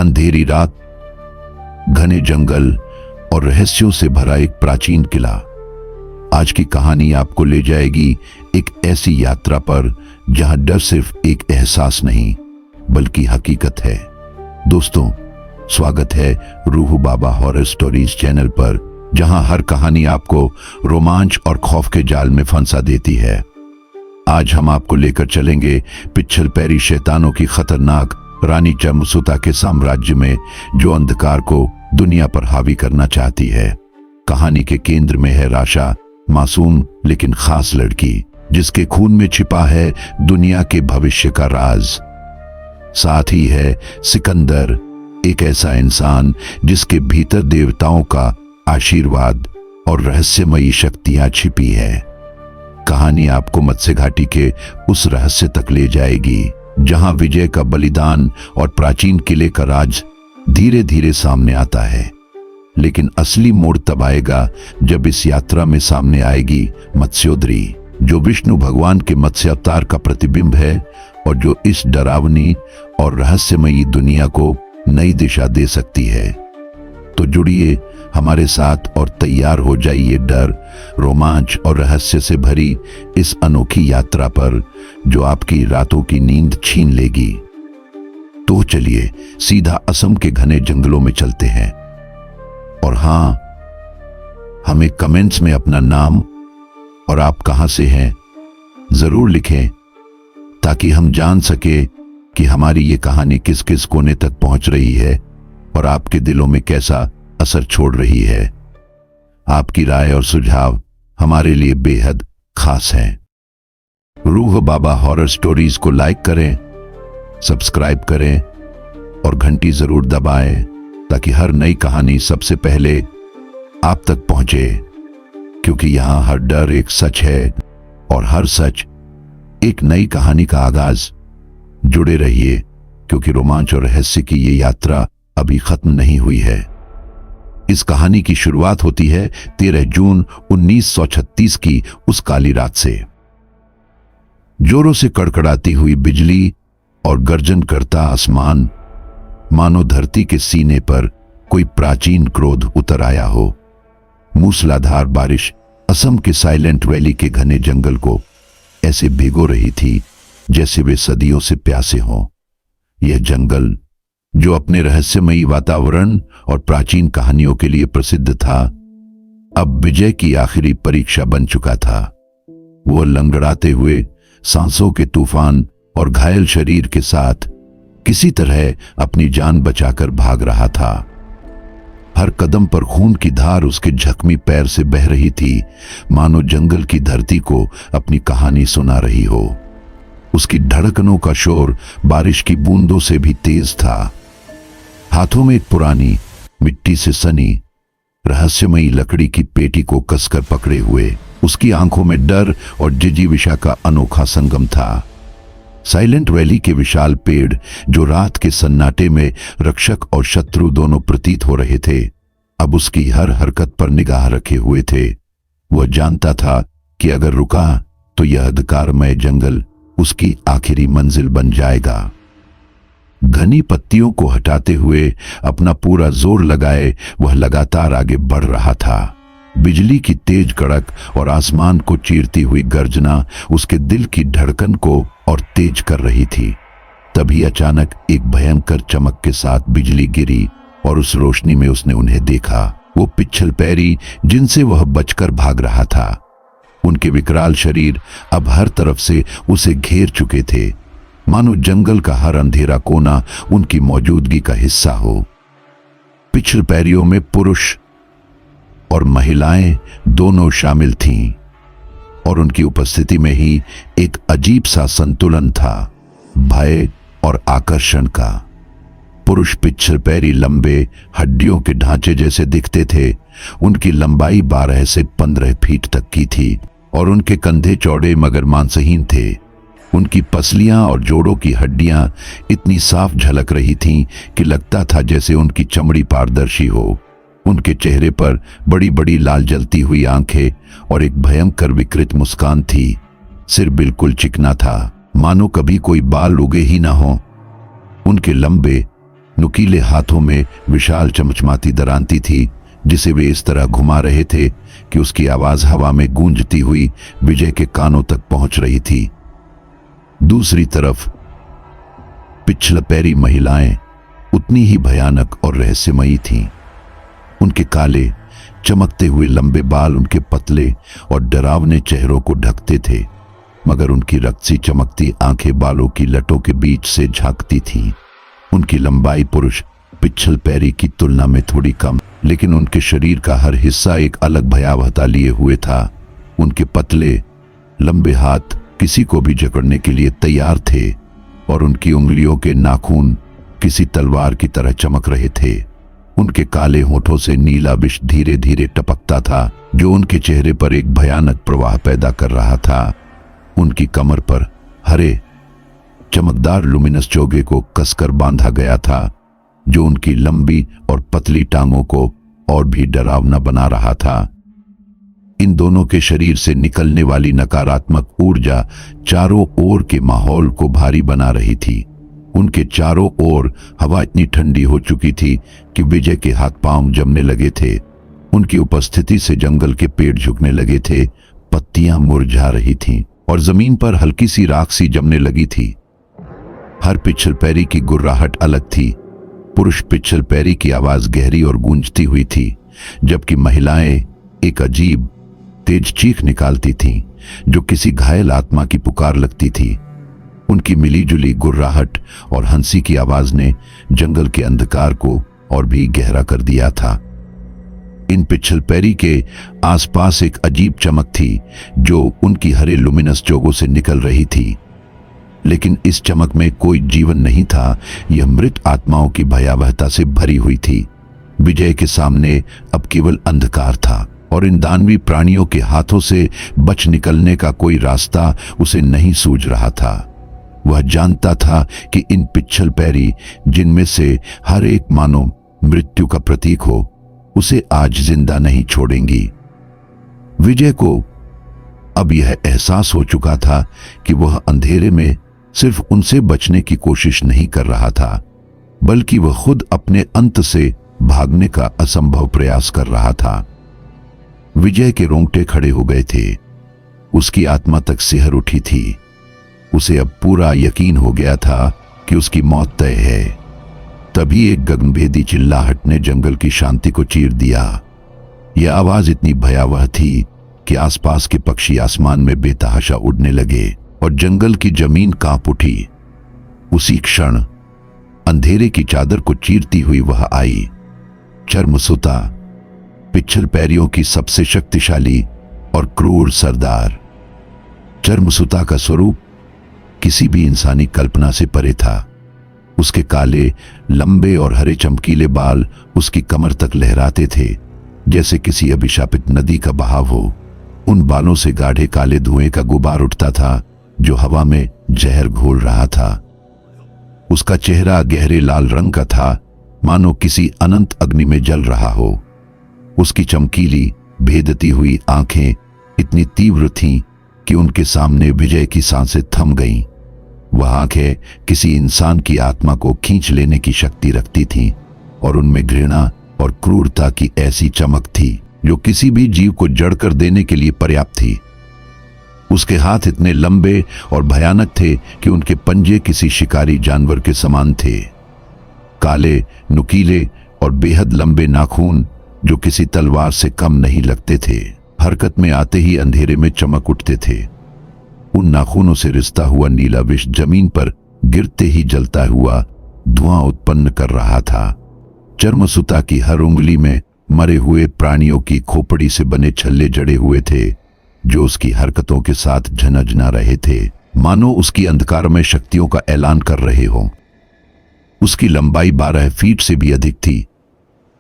अंधेरी रात, घने जंगल और रहस्यों से भरा एक प्राचीन किला। आज की कहानी आपको ले जाएगी एक ऐसी यात्रा पर जहां डर सिर्फ एक एहसास नहीं बल्कि हकीकत है। दोस्तों, स्वागत है रूह बाबा हॉरर स्टोरीज चैनल पर, जहां हर कहानी आपको रोमांच और खौफ के जाल में फंसा देती है। आज हम आपको लेकर चलेंगे पिच्छल पैरी शैतानों की खतरनाक रानी चमसुता के साम्राज्य में, जो अंधकार को दुनिया पर हावी करना चाहती है। कहानी के केंद्र में है राशा, मासूम लेकिन खास लड़की, जिसके खून में छिपा है दुनिया के भविष्य का राज। साथ ही है सिकंदर, एक ऐसा इंसान जिसके भीतर देवताओं का आशीर्वाद और रहस्यमयी शक्तियां छिपी है। कहानी आपको मत्स्य घाटी के उस रहस्य तक ले जाएगी जहां विजय का बलिदान और प्राचीन किले का राज धीरे धीरे सामने आता है। लेकिन असली मोड़ तब आएगा जब इस यात्रा में सामने आएगी मत्स्योदरी, जो विष्णु भगवान के मत्स्य अवतार का प्रतिबिंब है और जो इस डरावनी और रहस्यमयी दुनिया को नई दिशा दे सकती है। तो जुड़िए हमारे साथ और तैयार हो जाइए डर, रोमांच और रहस्य से भरी इस अनोखी यात्रा पर, जो आपकी रातों की नींद छीन लेगी। तो चलिए सीधा असम के घने जंगलों में चलते हैं। और हां, हमें कमेंट्स में अपना नाम और आप कहां से हैं जरूर लिखें, ताकि हम जान सके कि हमारी ये कहानी किस किस कोने तक पहुंच रही है और आपके दिलों में कैसा असर छोड़ रही है। आपकी राय और सुझाव हमारे लिए बेहद खास हैं। रूह बाबा हॉरर स्टोरीज को लाइक करें, सब्सक्राइब करें और घंटी जरूर दबाएं, ताकि हर नई कहानी सबसे पहले आप तक पहुंचे। क्योंकि यहां हर डर एक सच है और हर सच एक नई कहानी का आगाज। जुड़े रहिए, क्योंकि रोमांच और रहस्य की ये यात्रा अभी खत्म नहीं हुई है। इस कहानी की शुरुआत होती है 13 जून 1936 की उस काली रात से। जोरों से कड़कड़ाती हुई बिजली और गर्जन करता आसमान, मानो धरती के सीने पर कोई प्राचीन क्रोध उतर आया हो। मूसलाधार बारिश असम के साइलेंट वैली के घने जंगल को ऐसे भिगो रही थी जैसे वे सदियों से प्यासे हों। यह जंगल, जो अपने रहस्यमयी वातावरण और प्राचीन कहानियों के लिए प्रसिद्ध था, अब विजय की आखिरी परीक्षा बन चुका था। वो लंगड़ाते हुए, सांसों के तूफान और घायल शरीर के साथ किसी तरह अपनी जान बचाकर भाग रहा था। हर कदम पर खून की धार उसके जख्मी पैर से बह रही थी, मानो जंगल की धरती को अपनी कहानी सुना रही हो। उसकी धड़कनों का शोर बारिश की बूंदों से भी तेज था। हाथों में एक पुरानी, मिट्टी से सनी, रहस्यमयी लकड़ी की पेटी को कसकर पकड़े हुए, उसकी आंखों में डर और जिजीविषा का अनोखा संगम था। साइलेंट वैली के विशाल पेड़, जो रात के सन्नाटे में रक्षक और शत्रु दोनों प्रतीत हो रहे थे, अब उसकी हर हरकत पर निगाह रखे हुए थे। वह जानता था कि अगर रुका तो यह अंधकारमय जंगल उसकी आखिरी मंजिल बन जाएगा। घनी पत्तियों को हटाते हुए, अपना पूरा जोर लगाए, वह लगातार आगे बढ़ रहा था। बिजली की तेज कड़क और आसमान को चीरती हुई गर्जना उसके दिल की धड़कन को और तेज कर रही थी। तभी अचानक एक भयंकर चमक के साथ बिजली गिरी और उस रोशनी में उसने उन्हें देखा। वो पिच्छल पैरी, जिनसे वह बचकर भाग रहा था। उनके विकराल शरीर अब हर तरफ से उसे घेर चुके थे, मानो जंगल का हर अंधेरा कोना उनकी मौजूदगी का हिस्सा हो। पिच्छल पैरियों में पुरुष और महिलाएं दोनों शामिल थीं, और उनकी उपस्थिति में ही एक अजीब सा संतुलन था, भय और आकर्षण का। पुरुष पिच्छल पैरी लंबे, हड्डियों के ढांचे जैसे दिखते थे। उनकी लंबाई 12 से 15 फीट तक की थी और उनके कंधे चौड़े मगर मांसहीन थे। उनकी पसलियां और जोड़ों की हड्डियां इतनी साफ झलक रही थीं कि लगता था जैसे उनकी चमड़ी पारदर्शी हो। उनके चेहरे पर बड़ी बड़ी लाल जलती हुई आंखें और एक भयंकर विकृत मुस्कान थी। सिर बिल्कुल चिकना था, मानो कभी कोई बाल उगे ही ना हो। उनके लंबे नुकीले हाथों में विशाल चमचमाती दरांती थी, जिसे वे इस तरह घुमा रहे थे कि उसकी आवाज हवा में गूंजती हुई विजय के कानों तक पहुंच रही थी। दूसरी तरफ पिछलपैरी महिलाएं उतनी ही भयानक और रहस्यमयी थीं। उनके काले चमकते हुए लंबे बाल उनके पतले और डरावने चेहरों को ढकते थे, मगर उनकी रक्त सी चमकती आंखें बालों की लटों के बीच से झांकती थीं। उनकी लंबाई पुरुष पिछलपैरी की तुलना में थोड़ी कम, लेकिन उनके शरीर का हर हिस्सा एक अलग भयावहता लिए हुए था। उनके पतले लंबे हाथ किसी को भी जकड़ने के लिए तैयार थे और उनकी उंगलियों के नाखून किसी तलवार की तरह चमक रहे थे। उनके काले होठों से नीला विष धीरे धीरे टपकता था, जो उनके चेहरे पर एक भयानक प्रवाह पैदा कर रहा था। उनकी कमर पर हरे चमकदार लुमिनस चोगे को कसकर बांधा गया था, जो उनकी लंबी और पतली टांगों को और भी डरावना बना रहा था। इन दोनों के शरीर से निकलने वाली नकारात्मक ऊर्जा चारों ओर के माहौल को भारी बना रही थी। उनके चारों ओर हवा इतनी ठंडी हो चुकी थी कि विजय के हाथ पांव जमने लगे थे। उनकी उपस्थिति से जंगल के पेड़ झुकने लगे थे, पत्तियां मुरझा रही थीं और जमीन पर हल्की सी राख सी जमने लगी थी। हर पिछलपैरी की गुर्राहट अलग थी। पुरुष पिछलपैरी की आवाज गहरी और गूंजती हुई थी, जबकि महिलाएं एक अजीब तेज चीख निकालती थीं, जो किसी घायल आत्मा की पुकार लगती थी। उनकी मिलीजुली गुर्राहट और हंसी की आवाज ने जंगल के अंधकार को और भी गहरा कर दिया था। इन पिछलपैरी के आसपास एक अजीब चमक थी, जो उनकी हरे लुमिनस चोगों से निकल रही थी, लेकिन इस चमक में कोई जीवन नहीं था। यह मृत आत्माओं की भयावहता से भरी हुई थी। विजय के सामने अब केवल अंधकार था और इन दानवी प्राणियों के हाथों से बच निकलने का कोई रास्ता उसे नहीं सूझ रहा था। वह जानता था कि इन पिछलपैरी, जिनमें से हर एक मानो मृत्यु का प्रतीक हो, उसे आज जिंदा नहीं छोड़ेंगी। विजय को अब यह एहसास हो चुका था कि वह अंधेरे में सिर्फ उनसे बचने की कोशिश नहीं कर रहा था, बल्कि वह खुद अपने अंत से भागने का असंभव प्रयास कर रहा था। विजय के रोंगटे खड़े हो गए थे। उसकी आत्मा तक सिहर उठी थी। उसे अब पूरा यकीन हो गया था कि उसकी मौत तय है। तभी एक गगनभेदी चिल्लाहट ने जंगल की शांति को चीर दिया। यह आवाज इतनी भयावह थी कि आसपास के पक्षी आसमान में बेतहाशा उड़ने लगे और जंगल की जमीन कांप उठी। उसी क्षण अंधेरे की चादर को चीरती हुई वह आई। चर्मसुता, पिछलपैरियों की सबसे शक्तिशाली और क्रूर सरदार। चर्मसुता का स्वरूप किसी भी इंसानी कल्पना से परे था। उसके काले, लंबे और हरे चमकीले बाल उसकी कमर तक लहराते थे, जैसे किसी अभिशापित नदी का बहाव हो। उन बालों से गाढ़े काले धुएं का गुबार उठता था, जो हवा में जहर घोल रहा था। उसका चेहरा गहरे लाल रंग का था, मानो किसी अनंत अग्नि में जल रहा हो। उसकी चमकीली, भेदती हुई आंखें इतनी तीव्र थीं कि उनके सामने विजय की सांसें थम गईं। वह आंखें किसी इंसान की आत्मा को खींच लेने की शक्ति रखती थीं और उनमें घृणा और क्रूरता की ऐसी चमक थी जो किसी भी जीव को जड़ कर देने के लिए पर्याप्त थी। उसके हाथ इतने लंबे और भयानक थे कि उनके पंजे किसी शिकारी जानवर के समान थे। काले, नुकीले और बेहद लंबे नाखून जो किसी तलवार से कम नहीं लगते थे, हरकत में आते ही अंधेरे में चमक उठते थे। उन नाखूनों से रिसता हुआ नीला विष जमीन पर गिरते ही जलता हुआ धुआं उत्पन्न कर रहा था। चर्मसुता की हर उंगली में मरे हुए प्राणियों की खोपड़ी से बने छल्ले जड़े हुए थे, जो उसकी हरकतों के साथ झनझना रहे थे, मानो उसकी अंधकारमय शक्तियों का ऐलान कर रहे हों। उसकी लंबाई 12 फीट से भी अधिक थी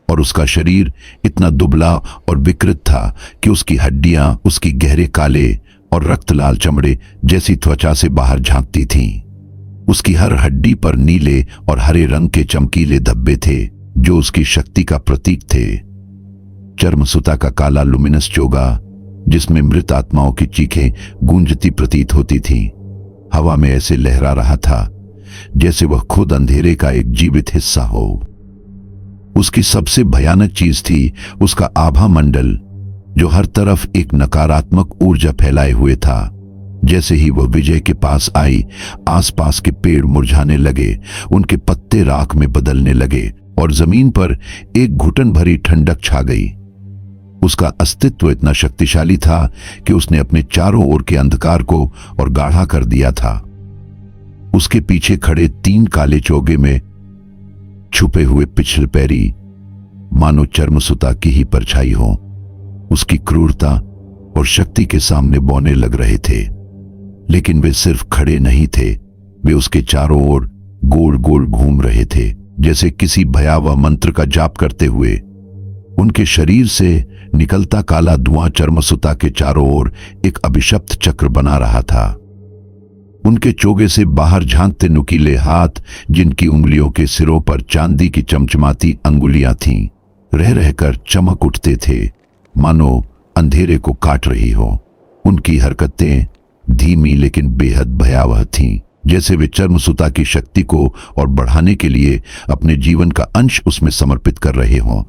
और उसका शरीर इतना दुबला और विकृत था कि उसकी हड्डियां उसकी गहरे काले और रक्त लाल चमड़े जैसी त्वचा से बाहर झांकती थीं। उसकी हर हड्डी पर नीले और हरे रंग के चमकीले धब्बे थे, जो उसकी शक्ति का प्रतीक थे। चर्मसुता का काला लुमिनस चोगा, जिसमें मृत आत्माओं की चीखें गूंजती प्रतीत होती थीं, हवा में ऐसे लहरा रहा था जैसे वह खुद अंधेरे का एक जीवित हिस्सा हो। उसकी सबसे भयानक चीज थी उसका आभा मंडल, जो हर तरफ एक नकारात्मक ऊर्जा फैलाए हुए था। जैसे ही वह विजय के पास आई, आसपास के पेड़ मुरझाने लगे, उनके पत्ते राख में बदलने लगे और जमीन पर एक घुटन भरी ठंडक छा गई। उसका अस्तित्व इतना शक्तिशाली था कि उसने अपने चारों ओर के अंधकार को और गाढ़ा कर दिया था। उसके पीछे खड़े 3 काले चोगे में छुपे हुए पिछले पैरी मानो चर्मसुता की ही परछाई हो, उसकी क्रूरता और शक्ति के सामने बौने लग रहे थे। लेकिन वे सिर्फ खड़े नहीं थे, वे उसके चारों ओर गोल गोल घूम रहे थे, जैसे किसी भयावह मंत्र का जाप करते हुए। उनके शरीर से निकलता काला धुआं चर्मसुता के चारों ओर एक अभिशप्त चक्र बना रहा था। उनके चोगे से बाहर झांकते नुकीले हाथ, जिनकी उंगलियों के सिरों पर चांदी की चमचमाती अंगुलियां थीं, रह रहकर चमक उठते थे, मानो अंधेरे को काट रही हो। उनकी हरकतें धीमी लेकिन बेहद भयावह थीं, जैसे वे चर्मसुता की शक्ति को और बढ़ाने के लिए अपने जीवन का अंश उसमें समर्पित कर रहे हों।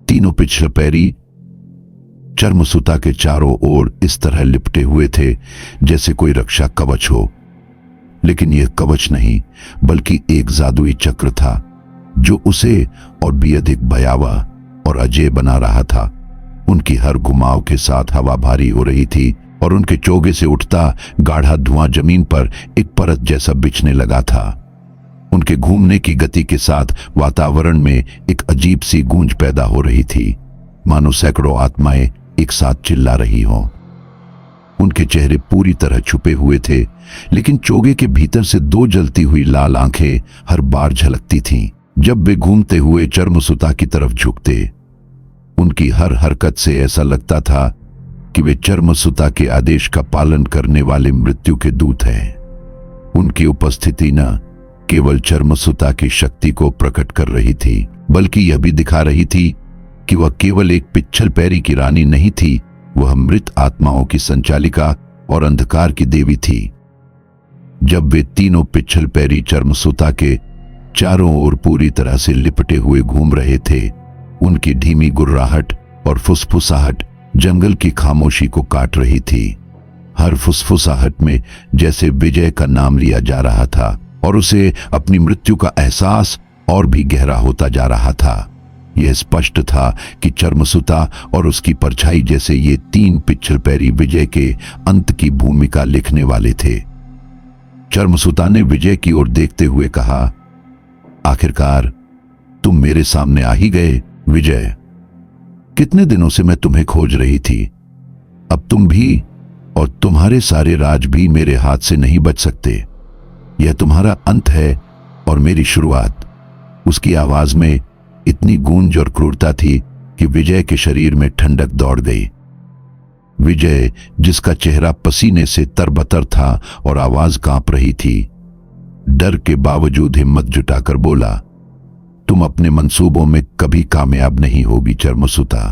तीनों पिछले पैरी चर्मसुता के चारों ओर इस तरह लिपटे हुए थे जैसे कोई रक्षा कवच हो। लेकिन यह कवच नहीं, बल्कि एक जादुई चक्र था जो उसे और भी अधिक भयावह और अजय बना रहा था। उनकी हर घुमाव के साथ हवा भारी हो रही थी और उनके चोगे से उठता गाढ़ा धुआं जमीन पर एक परत जैसा बिछने लगा था। उनके घूमने की गति के साथ वातावरण में एक अजीब सी गूंज पैदा हो रही थी, मानो सैकड़ों आत्माएं एक साथ चिल्ला रही हों। उनके चेहरे पूरी तरह छुपे हुए थे, लेकिन चोगे के भीतर से 2 जलती हुई लाल आंखें हर बार झलकती थीं जब वे घूमते हुए चर्मसुता की तरफ झुकते। उनकी हर हरकत से ऐसा लगता था कि वे चर्मसुता के आदेश का पालन करने वाले मृत्यु के दूत हैं। उनकी उपस्थिति न केवल चर्मसुता की शक्ति को प्रकट कर रही थी, बल्कि यह भी दिखा रही थी कि वह केवल एक पिछल पैरी की रानी नहीं थी, वह मृत आत्माओं की संचालिका और अंधकार की देवी थी। जब वे तीनों पिछल पैरी चर्मसुता के चारों ओर पूरी तरह से लिपटे हुए घूम रहे थे, उनकी धीमी गुर्राहट और फुसफुसाहट जंगल की खामोशी को काट रही थी। हर फुसफुसाहट में जैसे विजय का नाम लिया जा रहा था और उसे अपनी मृत्यु का एहसास और भी गहरा होता जा रहा था। यह स्पष्ट था कि चर्मसुता और उसकी परछाई जैसे ये 3 पिछल पैरी विजय के अंत की भूमिका लिखने वाले थे। चर्मसुता ने विजय की ओर देखते हुए कहा, आखिरकार तुम मेरे सामने आ ही गए विजय। कितने दिनों से मैं तुम्हें खोज रही थी। अब तुम भी और तुम्हारे सारे राज भी मेरे हाथ से नहीं बच सकते। यह तुम्हारा अंत है और मेरी शुरुआत। उसकी आवाज में इतनी गूंज और क्रूरता थी कि विजय के शरीर में ठंडक दौड़ गई। विजय, जिसका चेहरा पसीने से तरबतर था और आवाज कांप रही थी, डर के बावजूद हिम्मत जुटाकर बोला, तुम अपने मंसूबों में कभी कामयाब नहीं होगी चर्मसुता।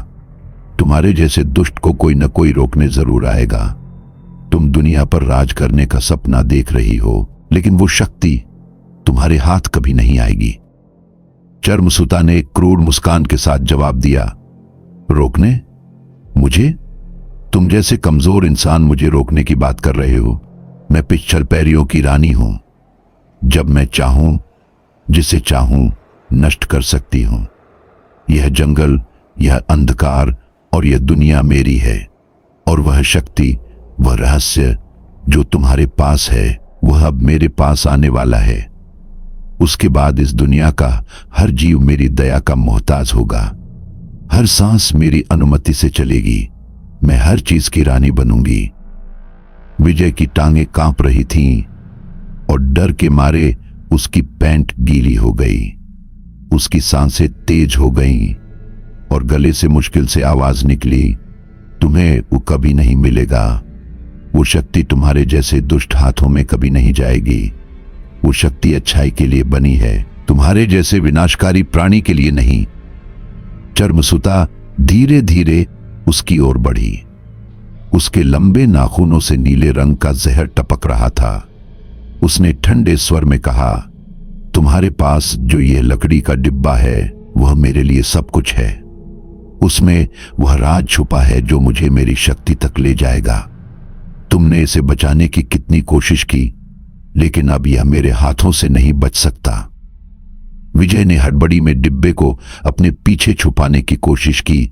तुम्हारे जैसे दुष्ट को कोई न कोई रोकने जरूर आएगा। तुम दुनिया पर राज करने का सपना देख रही हो, लेकिन वो शक्ति तुम्हारे हाथ कभी नहीं आएगी। चर्मसुता ने एक क्रूर मुस्कान के साथ जवाब दिया, रोकने? मुझे? तुम जैसे कमजोर इंसान मुझे रोकने की बात कर रहे हो? मैं पिछल पैरियों की रानी हूं। जब मैं चाहूं, जिसे चाहूं नष्ट कर सकती हूं। यह जंगल, यह अंधकार और यह दुनिया मेरी है, और वह शक्ति, वह रहस्य जो तुम्हारे पास है, वह अब मेरे पास आने वाला है। उसके बाद इस दुनिया का हर जीव मेरी दया का मोहताज होगा। हर सांस मेरी अनुमति से चलेगी। मैं हर चीज की रानी बनूंगी। विजय की टांगें कांप रही थीं और डर के मारे उसकी पैंट गीली हो गई। उसकी सांसें तेज हो गईं और गले से मुश्किल से आवाज निकली, तुम्हें वो कभी नहीं मिलेगा। वो शक्ति तुम्हारे जैसे दुष्ट हाथों में कभी नहीं जाएगी। वो शक्ति अच्छाई के लिए बनी है, तुम्हारे जैसे विनाशकारी प्राणी के लिए नहीं। चर्मसुता धीरे धीरे उसकी ओर बढ़ी। उसके लंबे नाखूनों से नीले रंग का जहर टपक रहा था। उसने ठंडे स्वर में कहा, तुम्हारे पास जो यह लकड़ी का डिब्बा है वह मेरे लिए सब कुछ है। उसमें वह राज छुपा है जो मुझे मेरी शक्ति तक ले जाएगा। तुमने इसे बचाने की कितनी कोशिश की, लेकिन अब यह मेरे हाथों से नहीं बच सकता। विजय ने हड़बड़ी में डिब्बे को अपने पीछे छुपाने की कोशिश की,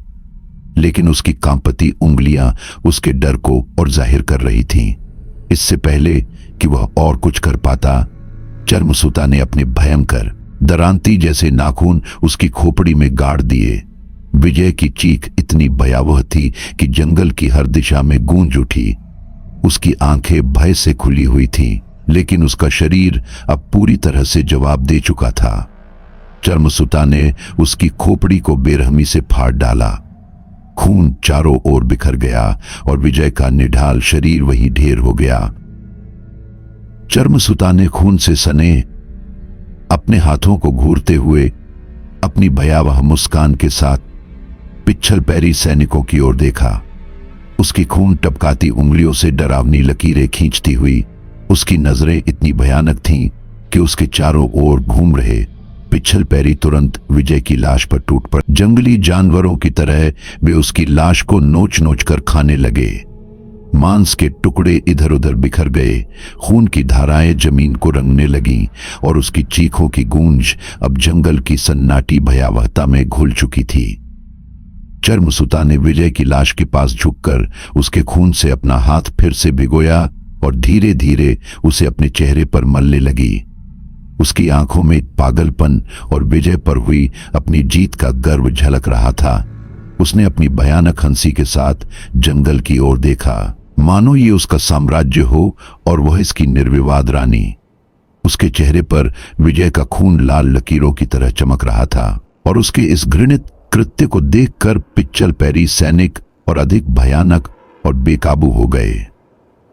लेकिन उसकी कांपती उंगलियां उसके डर को और जाहिर कर रही थीं। इससे पहले कि वह और कुछ कर पाता, चर्मसुता ने अपने भयंकर दरांती जैसे नाखून उसकी खोपड़ी में गाड़ दिए। विजय की चीख इतनी भयावह थी कि जंगल की हर दिशा में गूंज उठी। उसकी आंखें भय से खुली हुई थीं, लेकिन उसका शरीर अब पूरी तरह से जवाब दे चुका था। चर्मसुता ने उसकी खोपड़ी को बेरहमी से फाड़ डाला। खून चारों ओर बिखर गया और विजय का निढाल शरीर वहीं ढेर हो गया। चर्मसुता ने खून से सने अपने हाथों को घूरते हुए अपनी भयावह मुस्कान के साथ पिछल पैरी सैनिकों की ओर देखा। उसकी खून टपकाती उंगलियों से डरावनी लकीरें खींचती हुई उसकी नजरें इतनी भयानक थीं कि उसके चारों ओर घूम रहे पिछल पैरी तुरंत विजय की लाश पर टूट पड़े। जंगली जानवरों की तरह वे उसकी लाश को नोच नोच कर खाने लगे। मांस के टुकड़े इधर उधर बिखर गए, खून की धाराएं जमीन को रंगने लगीं और उसकी चीखों की गूंज अब जंगल की सन्नाटी भयावहता में घुल चुकी थी। चर्मसुता ने विजय की लाश के पास झुककर उसके खून से अपना हाथ फिर से भिगोया और धीरे धीरे उसे अपने चेहरे पर मलने लगी। उसकी आंखों में पागलपन और विजय पर हुई अपनी जीत का गर्व झलक रहा था। उसने अपनी भयानक हंसी के साथ जंगल की ओर देखा, मानो ये उसका साम्राज्य हो और वह इसकी निर्विवाद रानी। उसके चेहरे पर विजय का खून लाल लकीरों की तरह चमक रहा था और उसके इस घृणित कृत्य को देखकर पिच्चल पैरी सैनिक और अधिक भयानक और बेकाबू हो गए।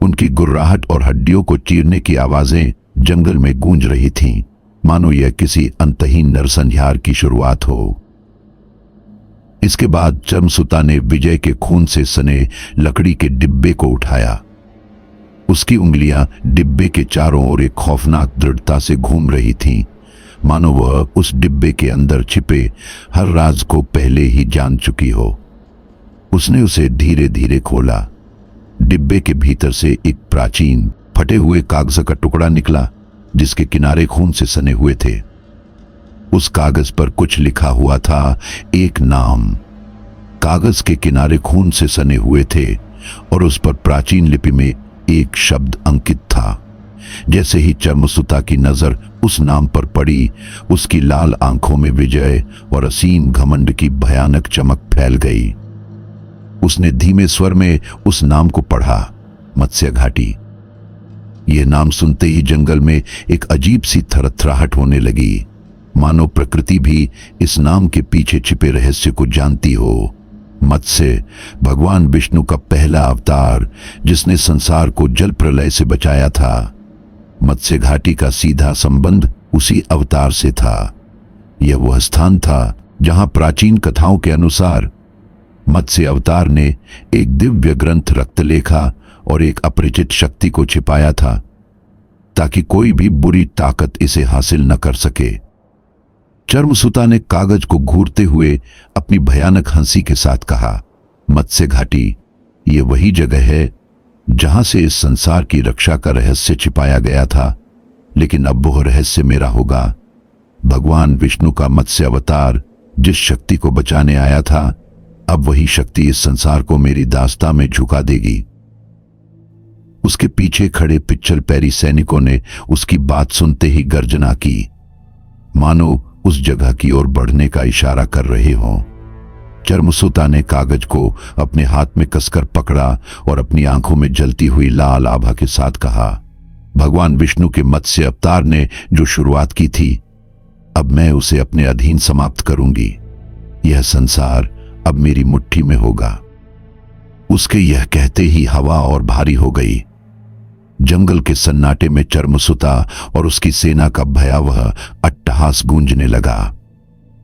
उनकी गुर्राहट और हड्डियों को चीरने की आवाजें जंगल में गूंज रही थीं, मानो यह किसी अंतहीन नरसंहार की शुरुआत हो। इसके बाद चर्मसुता ने विजय के खून से सने लकड़ी के डिब्बे को उठाया। उसकी उंगलियां डिब्बे के चारों ओर एक खौफनाक दृढ़ता से घूम रही थीं, मानो वह उस डिब्बे के अंदर छिपे हर राज को पहले ही जान चुकी हो। उसने उसे धीरे धीरे खोला। डिब्बे के भीतर से एक प्राचीन फटे हुए कागज का टुकड़ा निकला, जिसके किनारे खून से सने हुए थे। उस कागज पर कुछ लिखा हुआ था, एक नाम। कागज के किनारे खून से सने हुए थे और उस पर प्राचीन लिपि में एक शब्द अंकित था। जैसे ही चर्मसुता की नजर उस नाम पर पड़ी, उसकी लाल आंखों में विजय और असीम घमंड की भयानक चमक फैल गई। उसने धीमे स्वर में उस नाम को पढ़ा, मत्स्य घाटी। यह नाम सुनते ही जंगल में एक अजीब सी थरथराहट होने लगी, मानो प्रकृति भी इस नाम के पीछे छिपे रहस्य को जानती हो। मत्स्य, भगवान विष्णु का पहला अवतार, जिसने संसार को जल प्रलय से बचाया था। मत्स्य घाटी का सीधा संबंध उसी अवतार से था। यह वह स्थान था जहां प्राचीन कथाओं के अनुसार मत्स्य अवतार ने एक दिव्य ग्रंथ रक्तलेखा और एक अपरिचित शक्ति को छिपाया था, ताकि कोई भी बुरी ताकत इसे हासिल न कर सके। चर्मसुता ने कागज को घूरते हुए अपनी भयानक हंसी के साथ कहा, मत्स्य घाटी, ये वही जगह है जहां से इस संसार की रक्षा का रहस्य छिपाया गया था, लेकिन अब वह रहस्य मेरा होगा। भगवान विष्णु का मत्स्य अवतार जिस शक्ति को बचाने आया था, अब वही शक्ति इस संसार को मेरी दास्तां में झुका देगी। उसके पीछे खड़े पिच्चल पैरी सैनिकों ने उसकी बात सुनते ही गर्जना की, मानो उस जगह की ओर बढ़ने का इशारा कर रहे हों। चर्मसुता ने कागज को अपने हाथ में कसकर पकड़ा और अपनी आंखों में जलती हुई लाल आभा के साथ कहा, भगवान विष्णु के मत्स्य अवतार ने जो शुरुआत की थी, अब मैं उसे अपने अधीन समाप्त करूंगी। यह संसार अब मेरी मुट्ठी में होगा। उसके यह कहते ही हवा और भारी हो गई। जंगल के सन्नाटे में चर्मसुता और उसकी सेना का भयावह अट्टहास गूंजने लगा।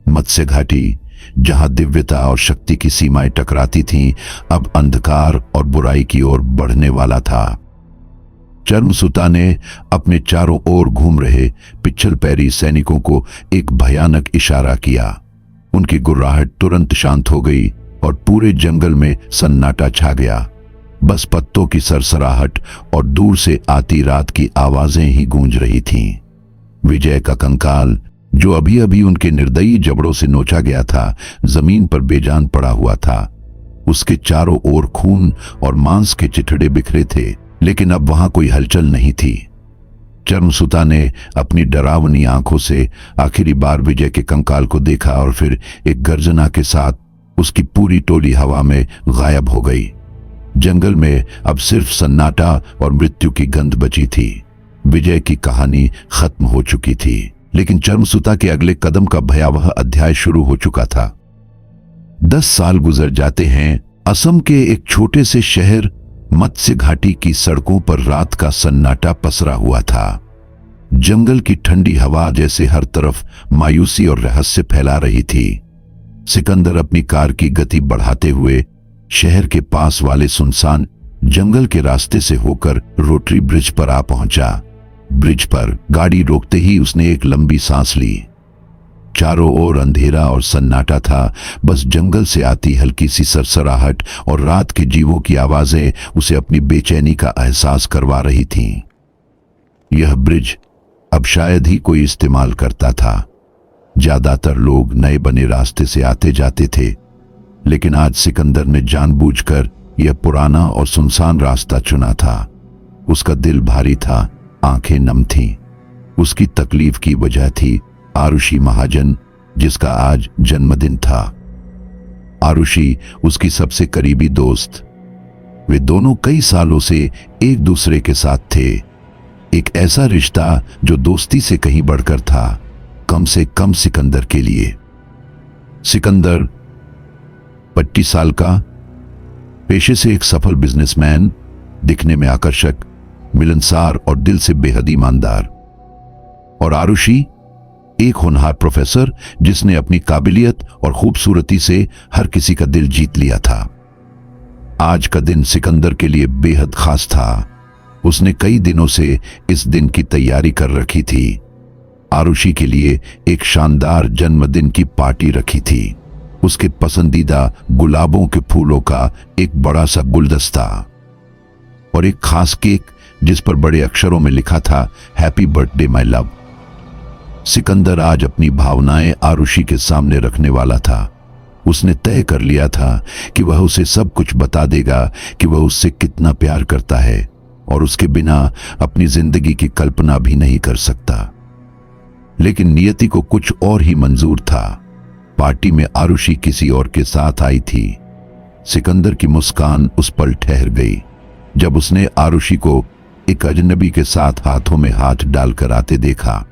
मत्स्य घाटी, जहां दिव्यता और शक्ति की सीमाएं टकराती थीं, अब अंधकार और बुराई की ओर बढ़ने वाला था। चर्मसुता ने अपने चारों ओर घूम रहे पिछल पैरी सैनिकों को एक भयानक इशारा किया। उनकी गुर्राहट तुरंत शांत हो गई और पूरे जंगल में सन्नाटा छा गया। बस पत्तों की सरसराहट और दूर से आती रात की आवाजें ही गूंज रही थीं। विजय का कंकाल, जो अभी अभी उनके निर्दयी जबड़ों से नोचा गया था, जमीन पर बेजान पड़ा हुआ था। उसके चारों ओर खून और मांस के चिथड़े बिखरे थे, लेकिन अब वहां कोई हलचल नहीं थी। चर्मसुता ने अपनी डरावनी आंखों से आखिरी बार विजय के कंकाल को देखा और फिर एक गर्जना के साथ उसकी पूरी टोली हवा में गायब हो गई। जंगल में अब सिर्फ सन्नाटा और मृत्यु की गंध बची थी। विजय की कहानी खत्म हो चुकी थी, लेकिन चर्मसुता के अगले कदम का भयावह अध्याय शुरू हो चुका था। 10 साल गुजर जाते हैं। असम के एक छोटे से शहर मत्स्य घाटी की सड़कों पर रात का सन्नाटा पसरा हुआ था। जंगल की ठंडी हवा जैसे हर तरफ मायूसी और रहस्य फैला रही थी। सिकंदर अपनी कार की गति बढ़ाते हुए शहर के पास वाले सुनसान जंगल के रास्ते से होकर रोटरी ब्रिज पर आ पहुंचा। ब्रिज पर गाड़ी रोकते ही उसने एक लंबी सांस ली। चारों ओर अंधेरा और सन्नाटा था। बस जंगल से आती हल्की सी सरसराहट और रात के जीवों की आवाजें उसे अपनी बेचैनी का एहसास करवा रही थीं। यह ब्रिज अब शायद ही कोई इस्तेमाल करता था। ज्यादातर लोग नए बने रास्ते से आते जाते थे, लेकिन आज सिकंदर ने जानबूझकर यह पुराना और सुनसान रास्ता चुना था। उसका दिल भारी था, आंखें नम थीं। उसकी तकलीफ की वजह थी आरुषि महाजन, जिसका आज जन्मदिन था। आरुषि उसकी सबसे करीबी दोस्त। वे दोनों कई सालों से एक दूसरे के साथ थे। एक ऐसा रिश्ता जो दोस्ती से कहीं बढ़कर था, कम से कम सिकंदर के लिए। सिकंदर 25 साल का, पेशे से एक सफल बिजनेसमैन, दिखने में आकर्षक, मिलनसार और दिल से बेहद ईमानदार। और आरुषि एक होनहार प्रोफेसर, जिसने अपनी काबिलियत और खूबसूरती से हर किसी का दिल जीत लिया था। आज का दिन सिकंदर के लिए बेहद खास था। उसने कई दिनों से इस दिन की तैयारी कर रखी थी। आरुषि के लिए एक शानदार जन्मदिन की पार्टी रखी थी। उसके पसंदीदा गुलाबों के फूलों का एक बड़ा सा गुलदस्ता और एक खास केक जिस पर बड़े अक्षरों में लिखा था, happy birthday my love. Sikandar आज अपनी भावनाएं आरुषि के सामने रखने वाला था। उसने तय कर लिया था कि वह उसे सब कुछ बता देगा कि वह उससे कितना प्यार करता है और उसके बिना अपनी जिंदगी की कल्पना भी नहीं कर सकता। लेकिन नियति को कुछ और ही मंजूर था। पार्टी में आरुषि किसी और के साथ आई थी। सिकंदर की मुस्कान उस पर ठहर गई जब उसने आरुषि को एक अजनबी के साथ हाथों में हाथ डालकर आते देखा।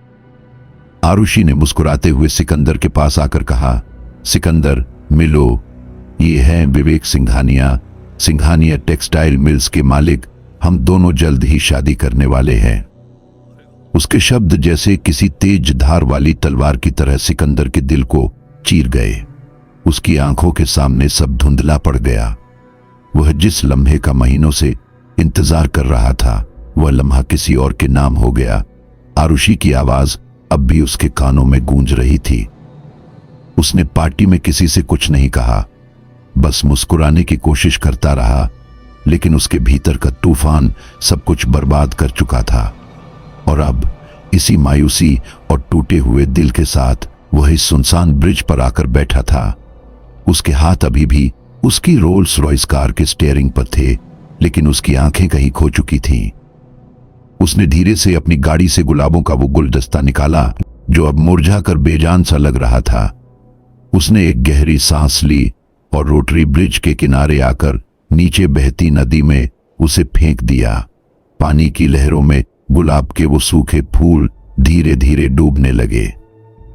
आरुषि ने मुस्कुराते हुए सिकंदर के पास आकर कहा, सिकंदर मिलो, ये हैं विवेक सिंघानिया, सिंघानिया टेक्सटाइल मिल्स के मालिक। हम दोनों जल्द ही शादी करने वाले हैं। उसके शब्द जैसे किसी तेज धार वाली तलवार की तरह सिकंदर के दिल को चीर गए। उसकी आंखों के सामने सब धुंधला पड़ गया। वह जिस लम्हे का महीनों से इंतजार कर रहा था, वह लम्हा किसी और के नाम हो गया। आरुषि की आवाज अब भी उसके कानों में गूंज रही थी। उसने पार्टी में किसी से कुछ नहीं कहा, बस मुस्कुराने की कोशिश करता रहा, लेकिन उसके भीतर का तूफान सब कुछ बर्बाद कर चुका था। और अब इसी मायूसी और टूटे हुए दिल के साथ वह इस सुनसान ब्रिज पर आकर बैठा था। उसके हाथ अभी भी उसकी रोल्स रॉयस कार के स्टीयरिंग पर थे, लेकिन उसकी आंखें कहीं खो चुकी थीं। उसने धीरे से अपनी गाड़ी से गुलाबों का वो गुलदस्ता निकाला जो अब मुरझाकर बेजान सा लग रहा था। उसने एक गहरी सांस ली और रोटरी ब्रिज के किनारे आकर नीचे बहती नदी में उसे फेंक दिया। पानी की लहरों में गुलाब के वो सूखे फूल धीरे धीरे डूबने लगे।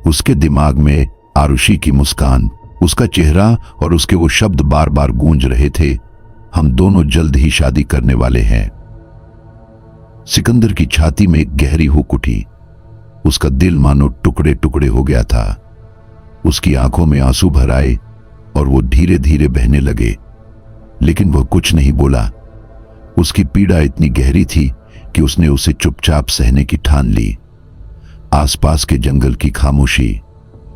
उसके दिमाग में आरुषि की मुस्कान, उसका चेहरा और उसके वो शब्द बार बार गूंज रहे थे, हम दोनों जल्द ही शादी करने वाले हैं। सिकंदर की छाती में एक गहरी हुक उठी। उसका दिल मानो टुकड़े टुकड़े हो गया था। उसकी आंखों में आंसू भर आए और वो धीरे धीरे बहने लगे, लेकिन वह कुछ नहीं बोला। उसकी पीड़ा इतनी गहरी थी कि उसने उसे चुपचाप सहने की ठान ली। आसपास के जंगल की खामोशी,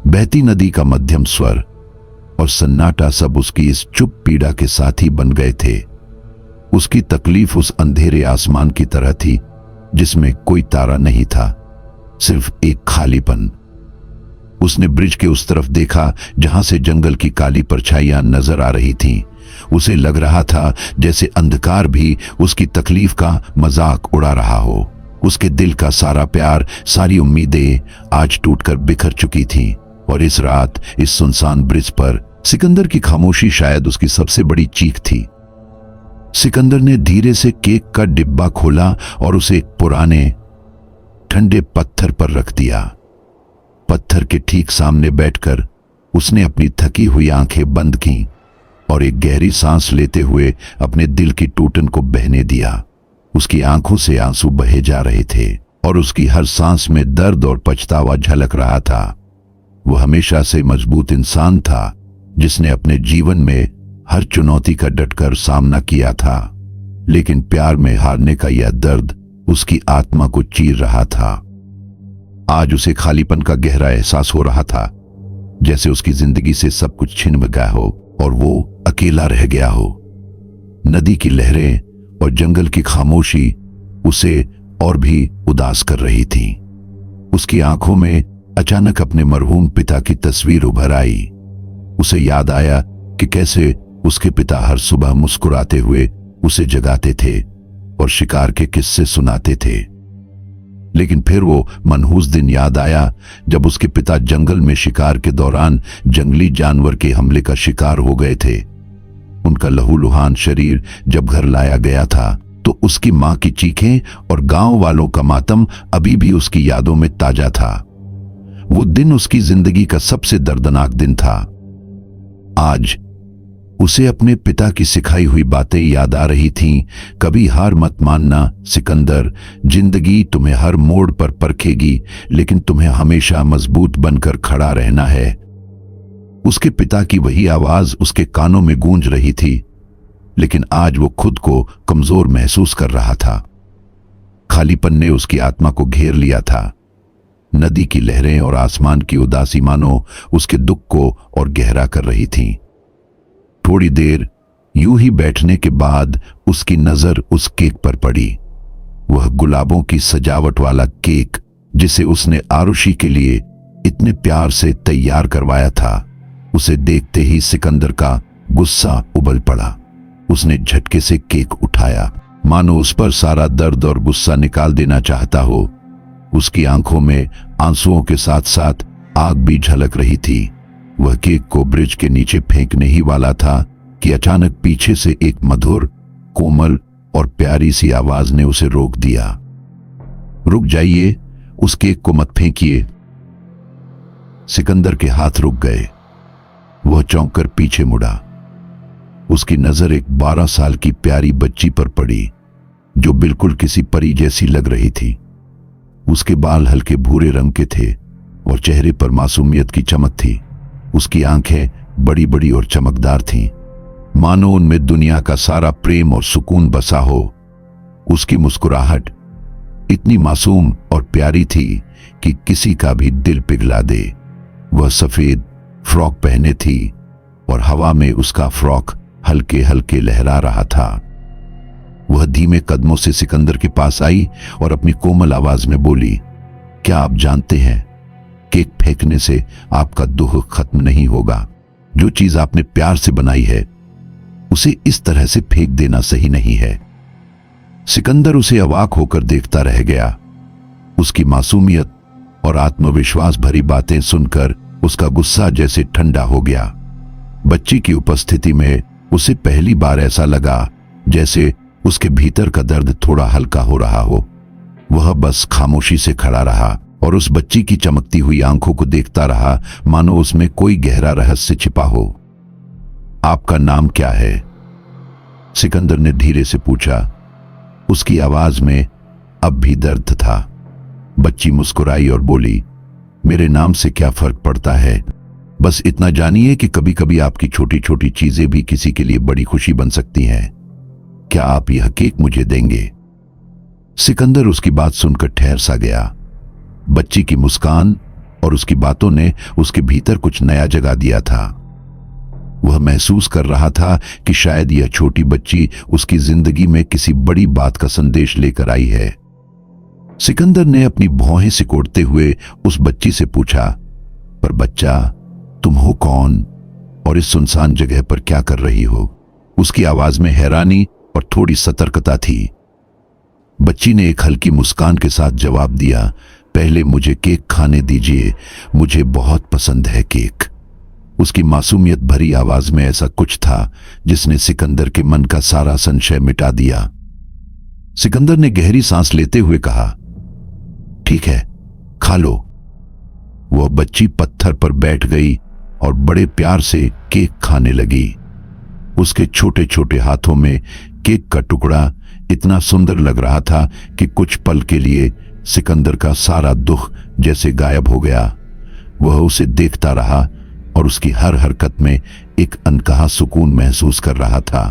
बहती नदी का मध्यम स्वर और सन्नाटा सब उसकी इस चुप पीड़ा के साथी बन गए थे। उसकी तकलीफ उस अंधेरे आसमान की तरह थी जिसमें कोई तारा नहीं था, सिर्फ एक खालीपन। उसने ब्रिज के उस तरफ देखा जहां से जंगल की काली परछाइयां नजर आ रही थीं। उसे लग रहा था जैसे अंधकार भी उसकी तकलीफ का मजाक उड़ा रहा हो। उसके दिल का सारा प्यार, सारी उम्मीदें आज टूटकर बिखर चुकी थीं। और इस रात इस सुनसान ब्रिज पर सिकंदर की खामोशी शायद उसकी सबसे बड़ी चीख थी। सिकंदर ने धीरे से केक का डिब्बा खोला और उसे एक पुराने ठंडे पत्थर पर रख दिया। पत्थर के ठीक सामने बैठकर उसने अपनी थकी हुई आंखें बंद की और एक गहरी सांस लेते हुए अपने दिल की टूटन को बहने दिया। उसकी आंखों से आंसू बहे जा रहे थे और उसकी हर सांस में दर्द और पछतावा झलक रहा था। वो हमेशा से मजबूत इंसान था जिसने अपने जीवन में हर चुनौती का डटकर सामना किया था, लेकिन प्यार में हारने का यह दर्द उसकी आत्मा को चीर रहा था। आज उसे खालीपन का गहरा एहसास हो रहा था, जैसे उसकी जिंदगी से सब कुछ छिन गया हो और वो अकेला रह गया हो। नदी की लहरें और जंगल की खामोशी उसे और भी उदास कर रही थी। उसकी आंखों में अचानक अपने मरहूम पिता की तस्वीर उभर आई। उसे याद आया कि कैसे उसके पिता हर सुबह मुस्कुराते हुए उसे जगाते थे और शिकार के किस्से सुनाते थे। लेकिन फिर वो मनहूस दिन याद आया जब उसके पिता जंगल में शिकार के दौरान जंगली जानवर के हमले का शिकार हो गए थे। उनका लहूलुहान शरीर जब घर लाया गया था तो उसकी मां की चीखें और गांव वालों का मातम अभी भी उसकी यादों में ताजा था। वो दिन उसकी जिंदगी का सबसे दर्दनाक दिन था। आज उसे अपने पिता की सिखाई हुई बातें याद आ रही थीं। कभी हार मत मानना सिकंदर, जिंदगी तुम्हें हर मोड़ पर परखेगी, लेकिन तुम्हें हमेशा मजबूत बनकर खड़ा रहना है। उसके पिता की वही आवाज उसके कानों में गूंज रही थी, लेकिन आज वो खुद को कमजोर महसूस कर रहा था। खालीपन ने उसकी आत्मा को घेर लिया था। नदी की लहरें और आसमान की उदासी मानो उसके दुख को और गहरा कर रही थीं। थोड़ी देर यूं ही बैठने के बाद उसकी नजर उस केक पर पड़ी। वह गुलाबों की सजावट वाला केक जिसे उसने आरुषि के लिए इतने प्यार से तैयार करवाया था। उसे देखते ही सिकंदर का गुस्सा उबल पड़ा। उसने झटके से केक उठाया, मानो उस पर सारा दर्द और गुस्सा निकाल देना चाहता हो। उसकी आंखों में आंसुओं के साथ साथ आग भी झलक रही थी। वह केक को ब्रिज के नीचे फेंकने ही वाला था कि अचानक पीछे से एक मधुर, कोमल और प्यारी सी आवाज ने उसे रोक दिया। रुक जाइए, उस केक को मत फेंकिए। सिकंदर के हाथ रुक गए। वह चौंक कर पीछे मुड़ा। उसकी नजर एक 12 साल की प्यारी बच्ची पर पड़ी जो बिल्कुल किसी परी जैसी लग रही थी। उसके बाल हल्के भूरे रंग के थे और चेहरे पर मासूमियत की चमक थी। उसकी आंखें बड़ी बड़ी और चमकदार थीं, मानो उनमें दुनिया का सारा प्रेम और सुकून बसा हो। उसकी मुस्कुराहट इतनी मासूम और प्यारी थी कि किसी का भी दिल पिघला दे। वह सफेद फ्रॉक पहने थी और हवा में उसका फ्रॉक हल्के हल्के लहरा रहा था। वह धीमे कदमों से सिकंदर के पास आई और अपनी कोमल आवाज में बोली, क्या आप जानते हैं, केक फेंकने से आपका दुख खत्म नहीं होगा। जो चीज आपने प्यार से बनाई है उसे इस तरह से फेंक देना सही नहीं है। सिकंदर उसे अवाक होकर देखता रह गया। उसकी मासूमियत और आत्मविश्वास भरी बातें सुनकर उसका गुस्सा जैसे ठंडा हो गया। बच्ची की उपस्थिति में उसे पहली बार ऐसा लगा जैसे उसके भीतर का दर्द थोड़ा हल्का हो रहा हो। वह बस खामोशी से खड़ा रहा और उस बच्ची की चमकती हुई आंखों को देखता रहा, मानो उसमें कोई गहरा रहस्य छिपा हो। आपका नाम क्या है? सिकंदर ने धीरे से पूछा। उसकी आवाज में अब भी दर्द था। बच्ची मुस्कुराई और बोली, मेरे नाम से क्या फर्क पड़ता है, बस इतना जानिए कि कभी कभी आपकी छोटी छोटी चीजें भी किसी के लिए बड़ी खुशी बन सकती हैं। क्या आप यह केक मुझे देंगे? सिकंदर उसकी बात सुनकर ठहर सा गया। बच्ची की मुस्कान और उसकी बातों ने उसके भीतर कुछ नया जगा दिया था। वह महसूस कर रहा था कि शायद यह छोटी बच्ची उसकी जिंदगी में किसी बड़ी बात का संदेश लेकर आई है। सिकंदर ने अपनी भौहें सिकोड़ते हुए उस बच्ची से पूछा, पर बच्चा, तुम हो कौन और इस सुनसान जगह पर क्या कर रही हो? उसकी आवाज में हैरानी और थोड़ी सतर्कता थी। बच्ची ने एक हल्की मुस्कान के साथ जवाब दिया, पहले मुझे केक खाने दीजिए, मुझे बहुत पसंद है केक। उसकी मासूमियत भरी आवाज में ऐसा कुछ था जिसने सिकंदर के मन का सारा संशय मिटा दिया। सिकंदर ने गहरी सांस लेते हुए कहा, ठीक है, खा लो। वह बच्ची पत्थर पर बैठ गई और बड़े प्यार से केक खाने लगी। उसके छोटे छोटे हाथों में केक का टुकड़ा इतना सुंदर लग रहा था कि कुछ पल के लिए सिकंदर का सारा दुख जैसे गायब हो गया। वह उसे देखता रहा और उसकी हर हरकत में एक अनकहा सुकून महसूस कर रहा था।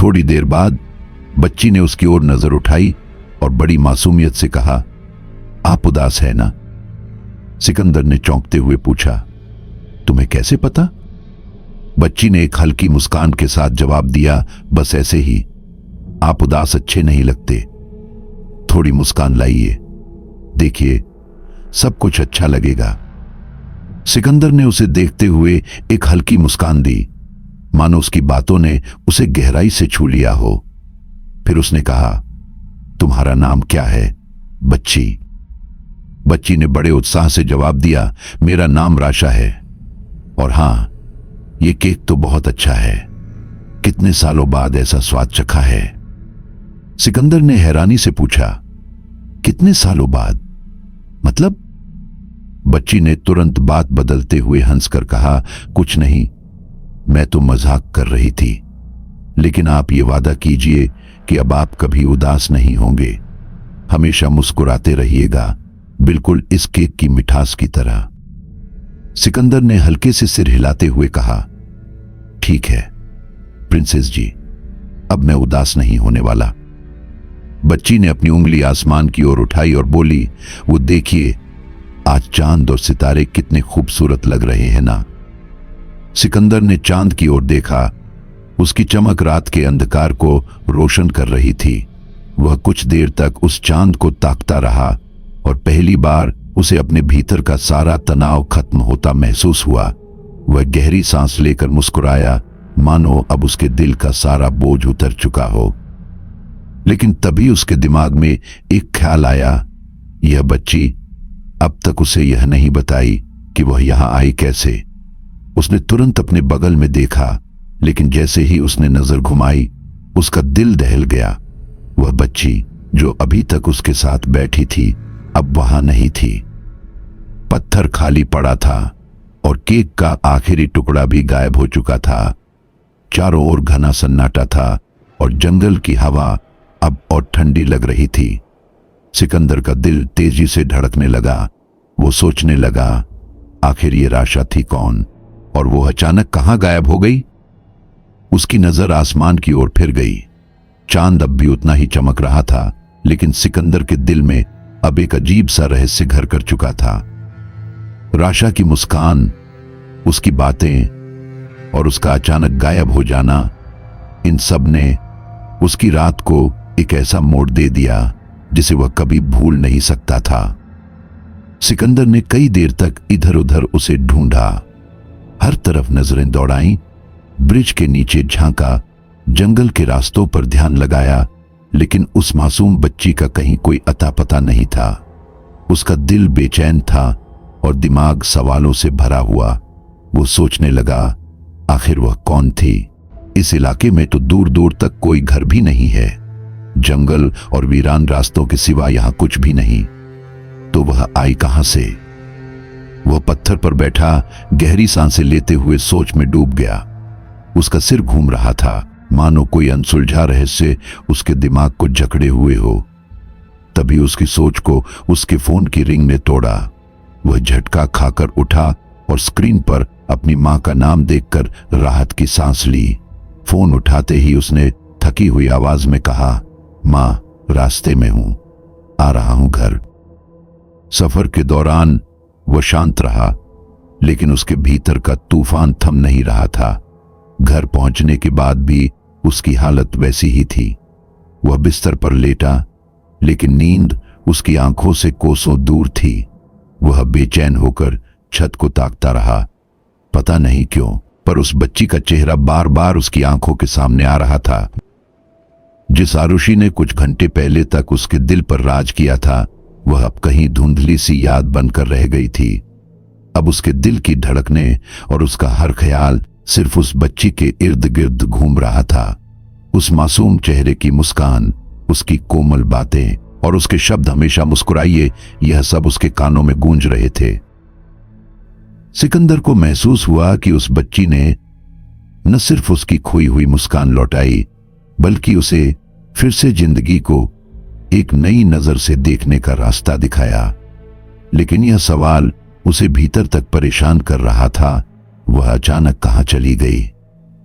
थोड़ी देर बाद बच्ची ने उसकी ओर नजर उठाई और बड़ी मासूमियत से कहा, आप उदास है ना? सिकंदर ने चौंकते हुए पूछा, तुम्हें कैसे पता? बच्ची ने एक हल्की मुस्कान के साथ जवाब दिया, बस ऐसे ही। आप उदास अच्छे नहीं लगते। थोड़ी मुस्कान लाइए, देखिए सब कुछ अच्छा लगेगा। सिकंदर ने उसे देखते हुए एक हल्की मुस्कान दी, मानो उसकी बातों ने उसे गहराई से छू लिया हो। फिर उसने कहा, तुम्हारा नाम क्या है बच्ची? बच्ची ने बड़े उत्साह से जवाब दिया, मेरा नाम राशा है, और हां, ये केक तो बहुत अच्छा है। कितने सालों बाद ऐसा स्वाद चखा है? सिकंदर ने हैरानी से पूछा, कितने सालों बाद? मतलब? बच्ची ने तुरंत बात बदलते हुए हंसकर कहा, कुछ नहीं, मैं तो मजाक कर रही थी। लेकिन आप ये वादा कीजिए कि अब आप कभी उदास नहीं होंगे, हमेशा मुस्कुराते रहिएगा, बिल्कुल इस केक की मिठास की तरह। सिकंदर ने हल्के से सिर हिलाते हुए कहा, ठीक है प्रिंसेस जी, अब मैं उदास नहीं होने वाला। बच्ची ने अपनी उंगली आसमान की ओर उठाई और बोली, वो देखिए, आज चांद और सितारे कितने खूबसूरत लग रहे हैं ना? सिकंदर ने चांद की ओर देखा। उसकी चमक रात के अंधकार को रोशन कर रही थी। वह कुछ देर तक उस चांद को ताकता रहा और पहली बार उसे अपने भीतर का सारा तनाव खत्म होता महसूस हुआ। वह गहरी सांस लेकर मुस्कुराया, मानो अब उसके दिल का सारा बोझ उतर चुका हो। लेकिन तभी उसके दिमाग में एक ख्याल आया, यह बच्ची अब तक उसे यह नहीं बताई कि वह यहां आई कैसे। उसने तुरंत अपने बगल में देखा, लेकिन जैसे ही उसने नजर घुमाई, उसका दिल दहल गया। वह बच्ची जो अभी तक उसके साथ बैठी थी, अब वहां नहीं थी। पत्थर खाली पड़ा था और केक का आखिरी टुकड़ा भी गायब हो चुका था। चारों ओर घना सन्नाटा था और जंगल की हवा अब और ठंडी लग रही थी। सिकंदर का दिल तेजी से धड़कने लगा। वो सोचने लगा, आखिर ये राशा थी कौन और वो अचानक कहां गायब हो गई? उसकी नजर आसमान की ओर फिर गई। चांद अब भी उतना ही चमक रहा था, लेकिन सिकंदर के दिल में अब एक अजीब सा रहस्य घर कर चुका था। राशा की मुस्कान, उसकी बातें और उसका अचानक गायब हो जाना, इन सब ने उसकी रात को एक ऐसा मोड़ दे दिया जिसे वह कभी भूल नहीं सकता था। सिकंदर ने कई देर तक इधर उधर उसे ढूंढा, हर तरफ नजरें दौड़ाईं, ब्रिज के नीचे झांका, जंगल के रास्तों पर ध्यान लगाया, लेकिन उस मासूम बच्ची का कहीं कोई अता पता नहीं था। उसका दिल बेचैन था और दिमाग सवालों से भरा हुआ। वो सोचने लगा, आखिर वह कौन थी? इस इलाके में तो दूर दूर तक कोई घर भी नहीं है। जंगल और वीरान रास्तों के सिवा यहां कुछ भी नहीं। तो वह आई कहां से? वह पत्थर पर बैठा गहरी सांसें लेते हुए सोच में डूब गया। उसका सिर घूम रहा था, मानो कोई अनसुलझा रहस्य उसके दिमाग को जकड़े हुए हो। तभी उसकी सोच को उसके फोन की रिंग ने तोड़ा। वह झटका खाकर उठा और स्क्रीन पर अपनी मां का नाम देखकर राहत की सांस ली। फोन उठाते ही उसने थकी हुई आवाज में कहा, मां, रास्ते में हूं, आ रहा हूं घर। सफर के दौरान वह शांत रहा, लेकिन उसके भीतर का तूफान थम नहीं रहा था। घर पहुंचने के बाद भी उसकी हालत वैसी ही थी। वह बिस्तर पर लेटा, लेकिन नींद उसकी आंखों से कोसों दूर थी। वह बेचैन होकर छत को ताकता रहा। पता नहीं क्यों, पर उस बच्ची का चेहरा बार बार उसकी आंखों के सामने आ रहा था। जिस आरुषि ने कुछ घंटे पहले तक उसके दिल पर राज किया था, वह अब कहीं धुंधली सी याद बनकर रह गई थी। अब उसके दिल की धड़कने और उसका हर ख्याल सिर्फ उस बच्ची के इर्द गिर्द घूम रहा था। उस मासूम चेहरे की मुस्कान, उसकी कोमल बातें और उसके शब्द हमेशा मुस्कुराइए, यह सब उसके कानों में गूंज रहे थे। सिकंदर को महसूस हुआ कि उस बच्ची ने न सिर्फ उसकी खोई हुई मुस्कान लौटाई, बल्कि उसे फिर से जिंदगी को एक नई नजर से देखने का रास्ता दिखाया। लेकिन यह सवाल उसे भीतर तक परेशान कर रहा था, वह अचानक कहां चली गई?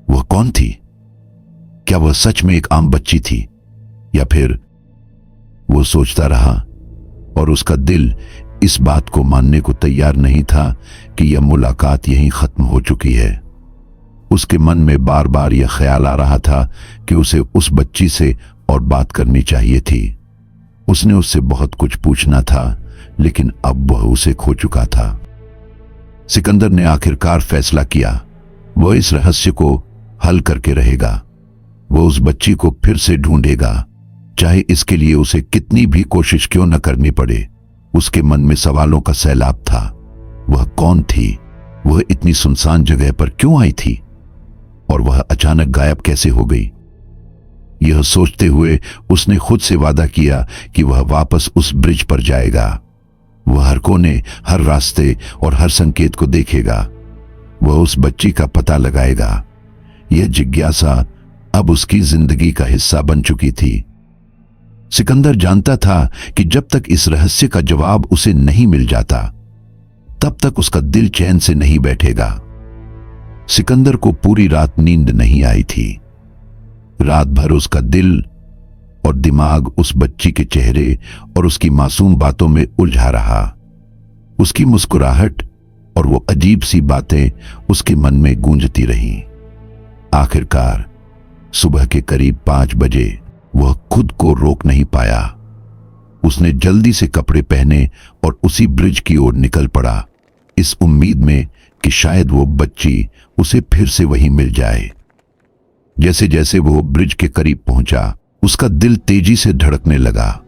वह कौन थी? क्या वह सच में एक आम बच्ची थी, या फिर? वो सोचता रहा और उसका दिल इस बात को मानने को तैयार नहीं था कि यह मुलाकात यहीं खत्म हो चुकी है। उसके मन में बार बार यह ख्याल आ रहा था कि उसे उस बच्ची से और बात करनी चाहिए थी। उसने उससे बहुत कुछ पूछना था, लेकिन अब वह उसे खो चुका था। सिकंदर ने आखिरकार फैसला किया, वह इस रहस्य को हल करके रहेगा। वो उस बच्ची को फिर से ढूंढेगा, चाहे इसके लिए उसे कितनी भी कोशिश क्यों न करनी पड़े। उसके मन में सवालों का सैलाब था। वह कौन थी? वह इतनी सुनसान जगह पर क्यों आई थी? और वह अचानक गायब कैसे हो गई? यह सोचते हुए उसने खुद से वादा किया कि वह वापस उस ब्रिज पर जाएगा। वह हर कोने, हर रास्ते और हर संकेत को देखेगा। वह उस बच्ची का पता लगाएगा। यह जिज्ञासा अब उसकी जिंदगी का हिस्सा बन चुकी थी। सिकंदर जानता था कि जब तक इस रहस्य का जवाब उसे नहीं मिल जाता, तब तक उसका दिल चैन से नहीं बैठेगा। सिकंदर को पूरी रात नींद नहीं आई थी। रात भर उसका दिल और दिमाग उस बच्ची के चेहरे और उसकी मासूम बातों में उलझा रहा। उसकी मुस्कुराहट और वो अजीब सी बातें उसके मन में गूंजती रहीं। आखिरकार सुबह के करीब 5 बजे वह खुद को रोक नहीं पाया। उसने जल्दी से कपड़े पहने और उसी ब्रिज की ओर निकल पड़ा, इस उम्मीद में कि शायद वो बच्ची उसे फिर से वहीं मिल जाए। जैसे जैसे वो ब्रिज के करीब पहुंचा, उसका दिल तेजी से धड़कने लगा।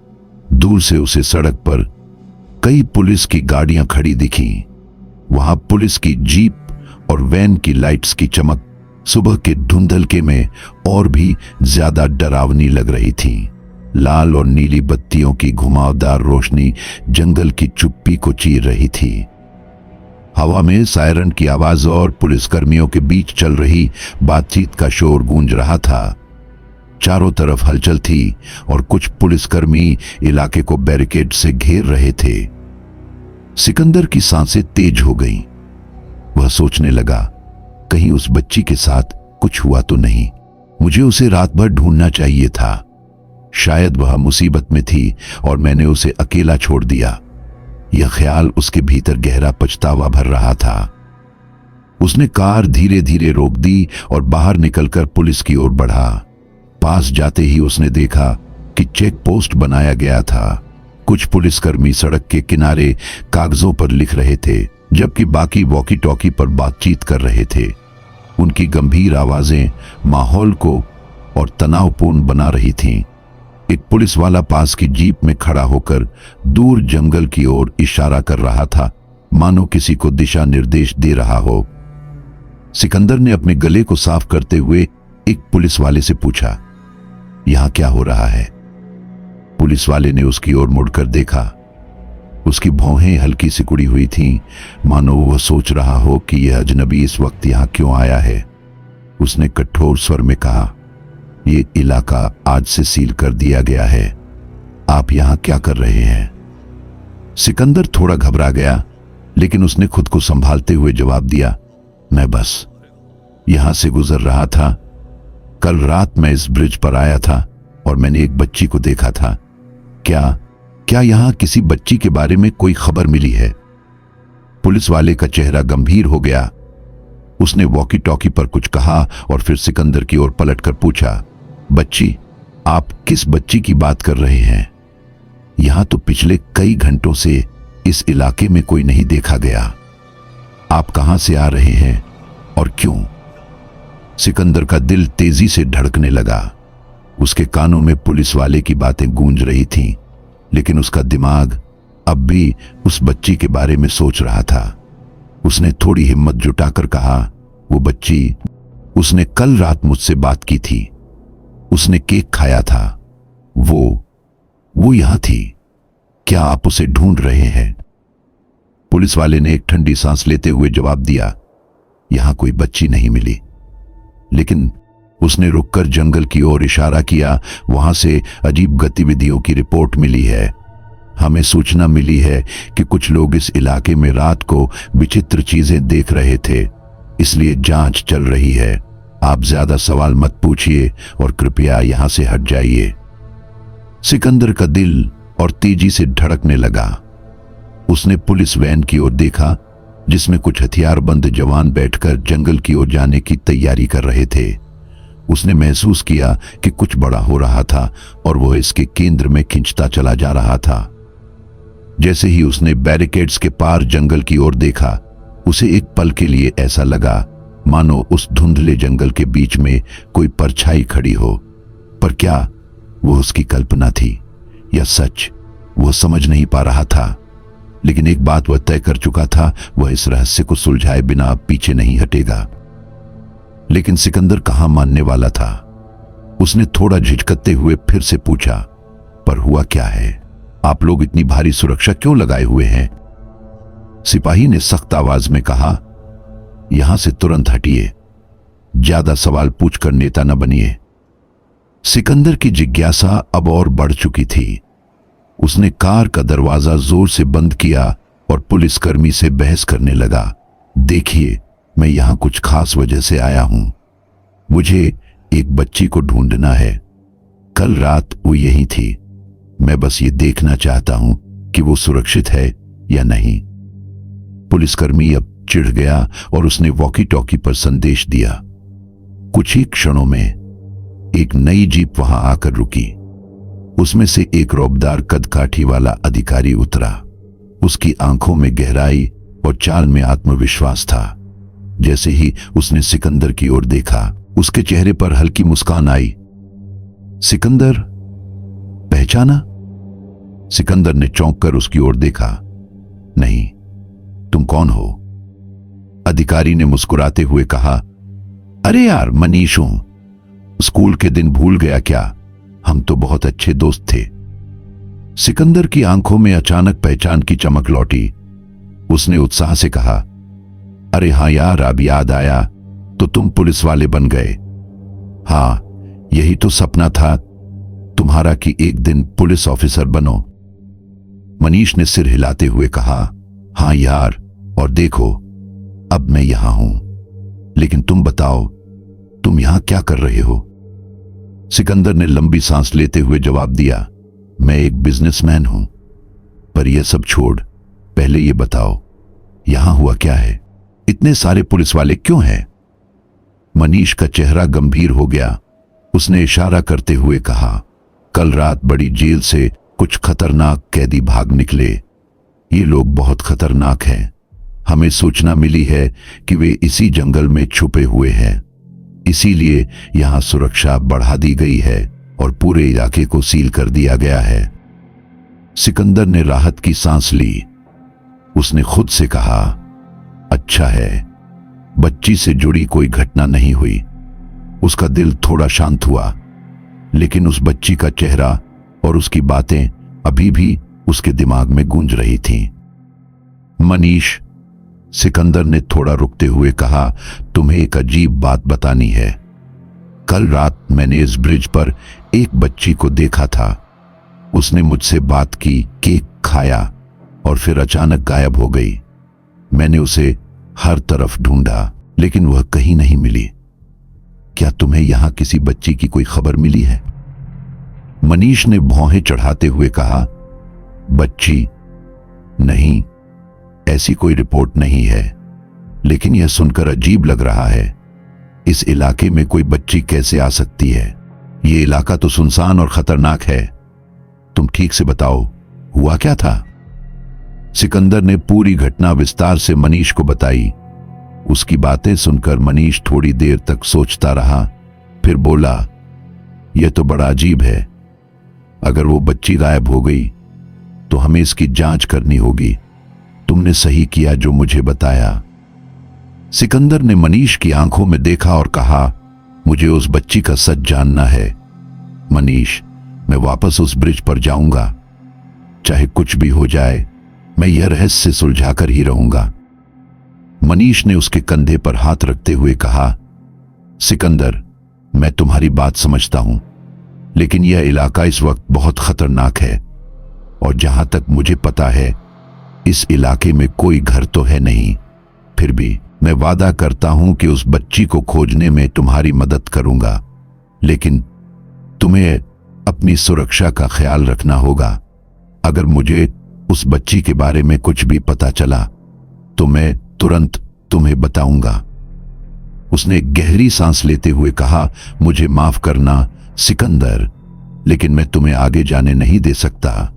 दूर से उसे सड़क पर कई पुलिस की गाड़ियां खड़ी दिखीं। वहां पुलिस की जीप और वैन की लाइट्स की चमक सुबह के धुंधलके में और भी ज्यादा डरावनी लग रही थी। लाल और नीली बत्तियों की घुमावदार रोशनी जंगल की चुप्पी को चीर रही थी। हवा में सायरन की आवाज और पुलिसकर्मियों के बीच चल रही बातचीत का शोर गूंज रहा था। चारों तरफ हलचल थी और कुछ पुलिसकर्मी इलाके को बैरिकेड से घेर रहे थे। सिकंदर की सांसें तेज हो गईं। वह सोचने लगा, कहीं उस बच्ची के साथ कुछ हुआ तो नहीं? मुझे उसे रात भर ढूंढना चाहिए था। शायद वह मुसीबत में थी और मैंने उसे अकेला छोड़ दिया। यह ख्याल उसके भीतर गहरा पछतावा भर रहा था। उसने कार धीरे धीरे रोक दी और बाहर निकलकर पुलिस की ओर बढ़ा। पास जाते ही उसने देखा कि चेक पोस्ट बनाया गया था। कुछ पुलिसकर्मी सड़क के किनारे कागजों पर लिख रहे थे, जबकि बाकी वॉकी टॉकी पर बातचीत कर रहे थे। उनकी गंभीर आवाजें माहौल को और तनावपूर्ण बना रही थीं। एक पुलिस वाला पास की जीप में खड़ा होकर दूर जंगल की ओर इशारा कर रहा था, मानो किसी को दिशा निर्देश दे रहा हो। सिकंदर ने अपने गले को साफ करते हुए एक पुलिस वाले से पूछा, यहां क्या हो रहा है? पुलिस वाले ने उसकी ओर मुड़कर देखा। उसकी भौहें हल्की सिकुड़ी हुई थीं, मानो वह सोच रहा हो कि यह अजनबी इस वक्त यहां क्यों आया है। उसने कठोर स्वर में कहा, यह इलाका आज से सील कर दिया गया है। आप यहां क्या कर रहे हैं? सिकंदर थोड़ा घबरा गया, लेकिन उसने खुद को संभालते हुए जवाब दिया, मैं बस यहां से गुजर रहा था। कल रात मैं इस ब्रिज पर आया था और मैंने एक बच्ची को देखा था क्या क्या यहां किसी बच्ची के बारे में कोई खबर मिली है? पुलिस वाले का चेहरा गंभीर हो गया। उसने वॉकी टॉकी पर कुछ कहा और फिर सिकंदर की ओर पलटकर पूछा, बच्ची? आप किस बच्ची की बात कर रहे हैं? यहां तो पिछले कई घंटों से इस इलाके में कोई नहीं देखा गया। आप कहां से आ रहे हैं और क्यों? सिकंदर का दिल तेजी से धड़कने लगा। उसके कानों में पुलिस वाले की बातें गूंज रही थीं, लेकिन उसका दिमाग अब भी उस बच्ची के बारे में सोच रहा था। उसने थोड़ी हिम्मत जुटाकर कहा, वो बच्ची, उसने कल रात मुझसे बात की थी, उसने केक खाया था, वो यहां थी। क्या आप उसे ढूंढ रहे हैं? पुलिस वाले ने एक ठंडी सांस लेते हुए जवाब दिया, यहां कोई बच्ची नहीं मिली। लेकिन उसने रुककर जंगल की ओर इशारा किया। वहां से अजीब गतिविधियों की रिपोर्ट मिली है। हमें सूचना मिली है कि कुछ लोग इस इलाके में रात को विचित्र चीजें देख रहे थे, इसलिए जांच चल रही है। आप ज्यादा सवाल मत पूछिए और कृपया यहां से हट जाइए। सिकंदर का दिल और तेजी से धड़कने लगा। उसने पुलिस वैन की ओर देखा, जिसमें कुछ हथियारबंद जवान बैठकर जंगल की ओर जाने की तैयारी कर रहे थे। उसने महसूस किया कि कुछ बड़ा हो रहा था और वो इसके केंद्र में खिंचता चला जा रहा था। जैसे ही उसने बैरिकेड्स के पार जंगल की ओर देखा, उसे एक पल के लिए ऐसा लगा मानो उस धुंधले जंगल के बीच में कोई परछाई खड़ी हो। पर क्या वो उसकी कल्पना थी या सच? वो समझ नहीं पा रहा था। लेकिन एक बात वह तय कर चुका था, वह इस रहस्य को सुलझाए बिना अब पीछे नहीं हटेगा। लेकिन सिकंदर कहां मानने वाला था। उसने थोड़ा झिझकते हुए फिर से पूछा, पर हुआ क्या है? आप लोग इतनी भारी सुरक्षा क्यों लगाए हुए हैं? सिपाही ने सख्त आवाज में कहा, यहां से तुरंत हटिए, ज्यादा सवाल पूछकर नेता न बनिए। सिकंदर की जिज्ञासा अब और बढ़ चुकी थी। उसने कार का दरवाजा जोर से बंद किया और पुलिसकर्मी से बहस करने लगा। देखिए, मैं यहां कुछ खास वजह से आया हूं। मुझे एक बच्ची को ढूंढना है। कल रात वो यहीं थी। मैं बस ये देखना चाहता हूं कि वो सुरक्षित है या नहीं। पुलिसकर्मी अब चिढ़ गया और उसने वॉकी टॉकी पर संदेश दिया। कुछ ही क्षणों में एक नई जीप वहां आकर रुकी। उसमें से एक रौबदार कदकाठी वाला अधिकारी उतरा। उसकी आंखों में गहराई और चाल में आत्मविश्वास था। जैसे ही उसने सिकंदर की ओर देखा, उसके चेहरे पर हल्की मुस्कान आई। सिकंदर, पहचाना? सिकंदर ने चौंक कर उसकी ओर देखा। नहीं, तुम कौन हो? अधिकारी ने मुस्कुराते हुए कहा, अरे यार, मनीष हूं। स्कूल के दिन भूल गया क्या? हम तो बहुत अच्छे दोस्त थे। सिकंदर की आंखों में अचानक पहचान की चमक लौटी। उसने उत्साह से कहा, अरे हाँ यार, अब याद आया, तो तुम पुलिस वाले बन गए। हाँ, यही तो सपना था तुम्हारा कि एक दिन पुलिस ऑफिसर बनो। मनीष ने सिर हिलाते हुए कहा, हाँ यार, और देखो अब मैं यहां हूं। लेकिन तुम बताओ, तुम यहां क्या कर रहे हो? सिकंदर ने लंबी सांस लेते हुए जवाब दिया, मैं एक बिजनेसमैन हूं। पर यह सब छोड़, पहले यह बताओ, यहां हुआ क्या है? इतने सारे पुलिस वाले क्यों हैं? मनीष का चेहरा गंभीर हो गया। उसने इशारा करते हुए कहा, कल रात बड़ी जेल से कुछ खतरनाक कैदी भाग निकले। ये लोग बहुत खतरनाक हैं। हमें सूचना मिली है कि वे इसी जंगल में छुपे हुए हैं। इसीलिए यहां सुरक्षा बढ़ा दी गई है और पूरे इलाके को सील कर दिया गया है। सिकंदर ने राहत की सांस ली। उसने खुद से कहा, अच्छा है, बच्ची से जुड़ी कोई घटना नहीं हुई। उसका दिल थोड़ा शांत हुआ, लेकिन उस बच्ची का चेहरा और उसकी बातें अभी भी उसके दिमाग में गूंज रही थीं। मनीष, सिकंदर ने थोड़ा रुकते हुए कहा, तुम्हें एक अजीब बात बतानी है। कल रात मैंने इस ब्रिज पर एक बच्ची को देखा था। उसने मुझसे बात की, केक खाया और फिर अचानक गायब हो गई। मैंने उसे हर तरफ ढूंढा, लेकिन वह कहीं नहीं मिली। क्या तुम्हें यहां किसी बच्ची की कोई खबर मिली है? मनीष ने भौहें चढ़ाते हुए कहा, बच्ची? नहीं, ऐसी कोई रिपोर्ट नहीं है। लेकिन यह सुनकर अजीब लग रहा है। इस इलाके में कोई बच्ची कैसे आ सकती है? यह इलाका तो सुनसान और खतरनाक है। तुम ठीक से बताओ, हुआ क्या था? सिकंदर ने पूरी घटना विस्तार से मनीष को बताई। उसकी बातें सुनकर मनीष थोड़ी देर तक सोचता रहा, फिर बोला, यह तो बड़ा अजीब है। अगर वो बच्ची गायब हो गई तो हमें इसकी जांच करनी होगी। तुमने सही किया जो मुझे बताया। सिकंदर ने मनीष की आंखों में देखा और कहा, मुझे उस बच्ची का सच जानना है। मनीष, मैं वापस उस ब्रिज पर जाऊंगा। चाहे कुछ भी हो जाए, मैं यह रहस्य सुलझाकर ही रहूंगा। मनीष ने उसके कंधे पर हाथ रखते हुए कहा, सिकंदर, मैं तुम्हारी बात समझता हूं, लेकिन यह इलाका इस वक्त बहुत खतरनाक है। और जहां तक मुझे पता है, इस इलाके में कोई घर तो है नहीं। फिर भी मैं वादा करता हूं कि उस बच्ची को खोजने में तुम्हारी मदद करूंगा। लेकिन तुम्हें अपनी सुरक्षा का ख्याल रखना होगा। अगर मुझे उस बच्ची के बारे में कुछ भी पता चला तो मैं तुरंत तुम्हें बताऊंगा। उसने गहरी सांस लेते हुए कहा, मुझे माफ करना सिकंदर, लेकिन मैं तुम्हें आगे जाने नहीं दे सकता।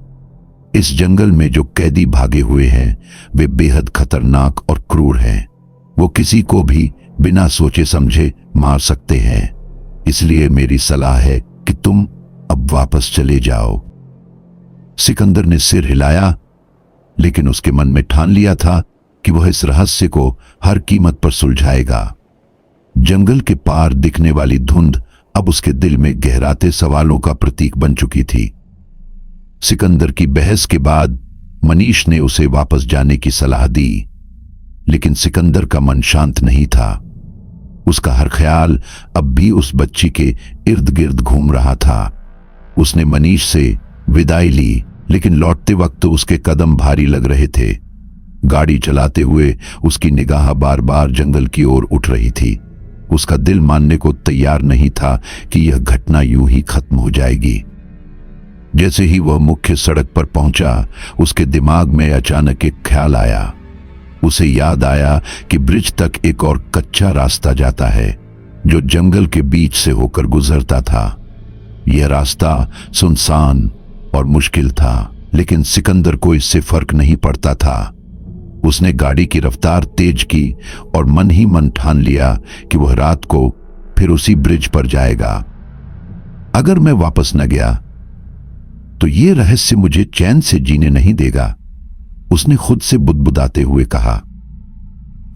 इस जंगल में जो कैदी भागे हुए हैं वे बेहद खतरनाक और क्रूर हैं। वो किसी को भी बिना सोचे समझे मार सकते हैं। इसलिए मेरी सलाह है कि तुम अब वापस चले जाओ। सिकंदर ने सिर हिलाया, लेकिन उसके मन में ठान लिया था कि वह इस रहस्य को हर कीमत पर सुलझाएगा। जंगल के पार दिखने वाली धुंध अब उसके दिल में गहराते सवालों का प्रतीक बन चुकी थी। सिकंदर की बहस के बाद मनीष ने उसे वापस जाने की सलाह दी, लेकिन सिकंदर का मन शांत नहीं था। उसका हर ख्याल अब भी उस बच्ची के इर्द गिर्द घूम रहा था। उसने मनीष से विदाई ली, लेकिन लौटते वक्त उसके कदम भारी लग रहे थे। गाड़ी चलाते हुए उसकी निगाह बार बार जंगल की ओर उठ रही थी। उसका दिल मानने को तैयार नहीं था कि यह घटना यूं ही खत्म हो जाएगी। जैसे ही वह मुख्य सड़क पर पहुंचा, उसके दिमाग में अचानक एक ख्याल आया। उसे याद आया कि ब्रिज तक एक और कच्चा रास्ता जाता है, जो जंगल के बीच से होकर गुजरता था। यह रास्ता सुनसान और मुश्किल था, लेकिन सिकंदर को इससे फर्क नहीं पड़ता था। उसने गाड़ी की रफ्तार तेज की और मन ही मन ठान लिया कि वह रात को फिर उसी ब्रिज पर जाएगा। अगर मैं वापस न गया तो यह रहस्य मुझे चैन से जीने नहीं देगा, उसने खुद से बुदबुदाते हुए कहा।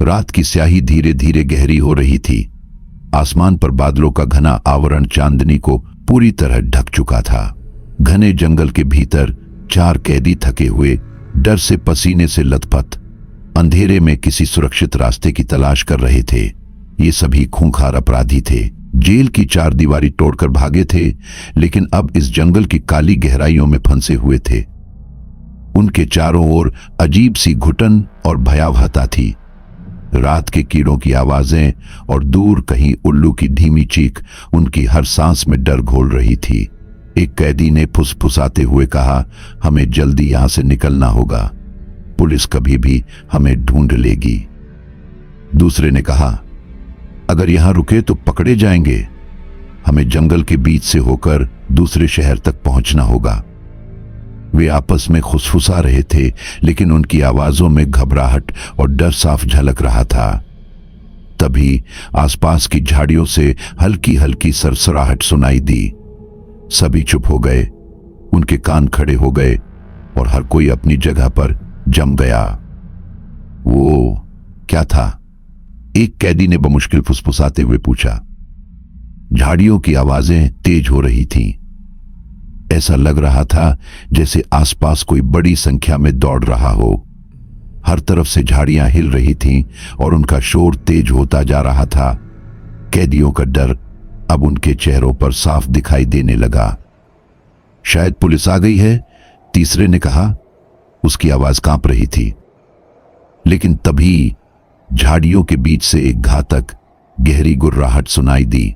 रात की स्याही धीरे धीरे गहरी हो रही थी। आसमान पर बादलों का घना आवरण चांदनी को पूरी तरह ढक चुका था। घने जंगल के भीतर 4 कैदी थके हुए, डर से पसीने से लथपथ, अंधेरे में किसी सुरक्षित रास्ते की तलाश कर रहे थे। ये सभी खूंखार अपराधी थे, जेल की 4 दीवारी तोड़कर भागे थे, लेकिन अब इस जंगल की काली गहराइयों में फंसे हुए थे। उनके चारों ओर अजीब सी घुटन और भयावहता थी। रात के कीड़ों की आवाजें और दूर कहीं उल्लू की धीमी चीख उनकी हर सांस में डर घोल रही थी। एक कैदी ने फुसफुसाते हुए कहा, हमें जल्दी यहां से निकलना होगा, पुलिस कभी भी हमें ढूंढ लेगी। दूसरे ने कहा, अगर यहां रुके तो पकड़े जाएंगे, हमें जंगल के बीच से होकर दूसरे शहर तक पहुंचना होगा। वे आपस में खुसफुसा रहे थे, लेकिन उनकी आवाजों में घबराहट और डर साफ झलक रहा था। तभी आसपास की झाड़ियों से हल्की हल्की सरसराहट सुनाई दी। सभी चुप हो गए, उनके कान खड़े हो गए और हर कोई अपनी जगह पर जम गया। वो क्या था? एक कैदी ने बमुश्किल फुसफुसाते हुए पूछा। झाड़ियों की आवाजें तेज हो रही थीं। ऐसा लग रहा था जैसे आसपास कोई बड़ी संख्या में दौड़ रहा हो। हर तरफ से झाड़ियां हिल रही थीं और उनका शोर तेज होता जा रहा था। कैदियों का डर अब उनके चेहरों पर साफ दिखाई देने लगा। शायद पुलिस आ गई है, तीसरे ने कहा। उसकी आवाज कांप रही थी। लेकिन तभी झाड़ियों के बीच से एक घातक गहरी गुर्राहट सुनाई दी।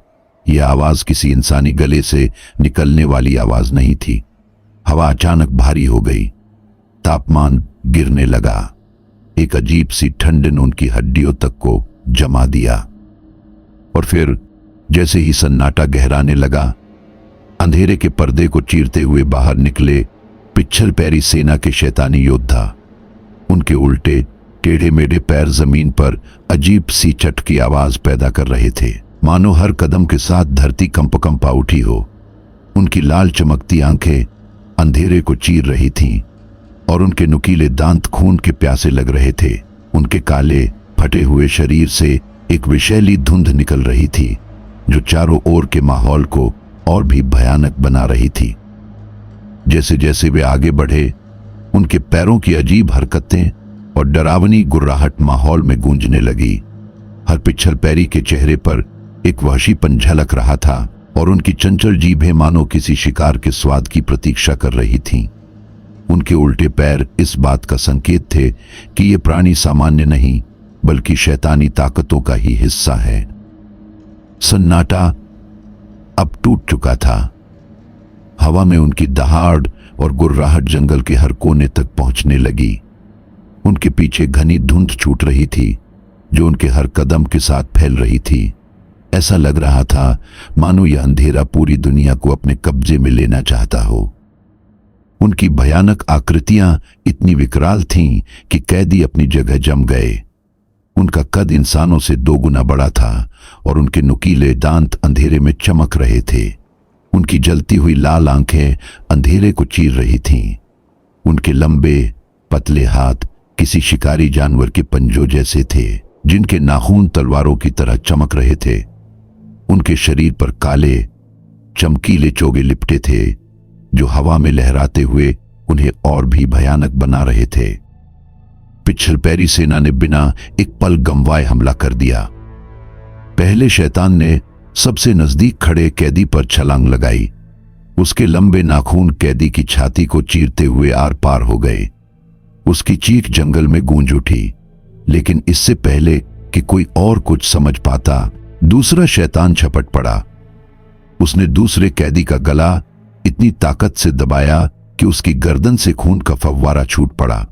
यह आवाज किसी इंसानी गले से निकलने वाली आवाज नहीं थी। हवा अचानक भारी हो गई, तापमान गिरने लगा, एक अजीब सी ठंडन उनकी हड्डियों तक को जमा दिया। और फिर जैसे ही सन्नाटा गहराने लगा, अंधेरे के पर्दे को चीरते हुए बाहर निकले पिच्छल पैरी सेना के शैतानी योद्धा। उनके उल्टे टेढ़े मेढ़े पैर जमीन पर अजीब सी चटकी आवाज पैदा कर रहे थे, मानो हर कदम के साथ धरती कंपा उठी हो। उनकी लाल चमकती आंखें अंधेरे को चीर रही थीं और उनके नुकीले दांत खून के प्यासे लग रहे थे। उनके काले फटे हुए शरीर से एक विषैली धुंध निकल रही थी जो चारों ओर के माहौल को और भी भयानक बना रही थी। जैसे जैसे वे आगे बढ़े, उनके पैरों की अजीब हरकतें और डरावनी गुर्राहट माहौल में गूंजने लगी। हर पिच्छल पैरी के चेहरे पर एक वहशीपन झलक रहा था और उनकी चंचल जीभें मानो किसी शिकार के स्वाद की प्रतीक्षा कर रही थीं। उनके उल्टे पैर इस बात का संकेत थे कि ये प्राणी सामान्य नहीं बल्कि शैतानी ताकतों का ही हिस्सा है। सन्नाटा अब टूट चुका था। हवा में उनकी दहाड़ और गुर्राहट जंगल के हर कोने तक पहुंचने लगी। उनके पीछे घनी धुंध छूट रही थी जो उनके हर कदम के साथ फैल रही थी। ऐसा लग रहा था मानो यह अंधेरा पूरी दुनिया को अपने कब्जे में लेना चाहता हो। उनकी भयानक आकृतियां इतनी विकराल थीं कि कैदी अपनी जगह जम गए। उनका कद इंसानों से 2 गुना बड़ा था और उनके नुकीले दांत अंधेरे में चमक रहे थे। उनकी जलती हुई लाल आंखें अंधेरे को चीर रही थीं। उनके लंबे पतले हाथ किसी शिकारी जानवर के पंजों जैसे थे जिनके नाखून तलवारों की तरह चमक रहे थे। उनके शरीर पर काले चमकीले चोगे लिपटे थे जो हवा में लहराते हुए उन्हें और भी भयानक बना रहे थे। पिच्छल पैरी सेना ने बिना एक पल गंवाए हमला कर दिया। पहले शैतान ने सबसे नजदीक खड़े कैदी पर छलांग लगाई। उसके लंबे नाखून कैदी की छाती को चीरते हुए आर पार हो गए। उसकी चीख जंगल में गूंज उठी, लेकिन इससे पहले कि कोई और कुछ समझ पाता, दूसरा शैतान झपट पड़ा। उसने दूसरे कैदी का गला इतनी ताकत से दबाया कि उसकी गर्दन से खून का फव्वारा छूट पड़ा।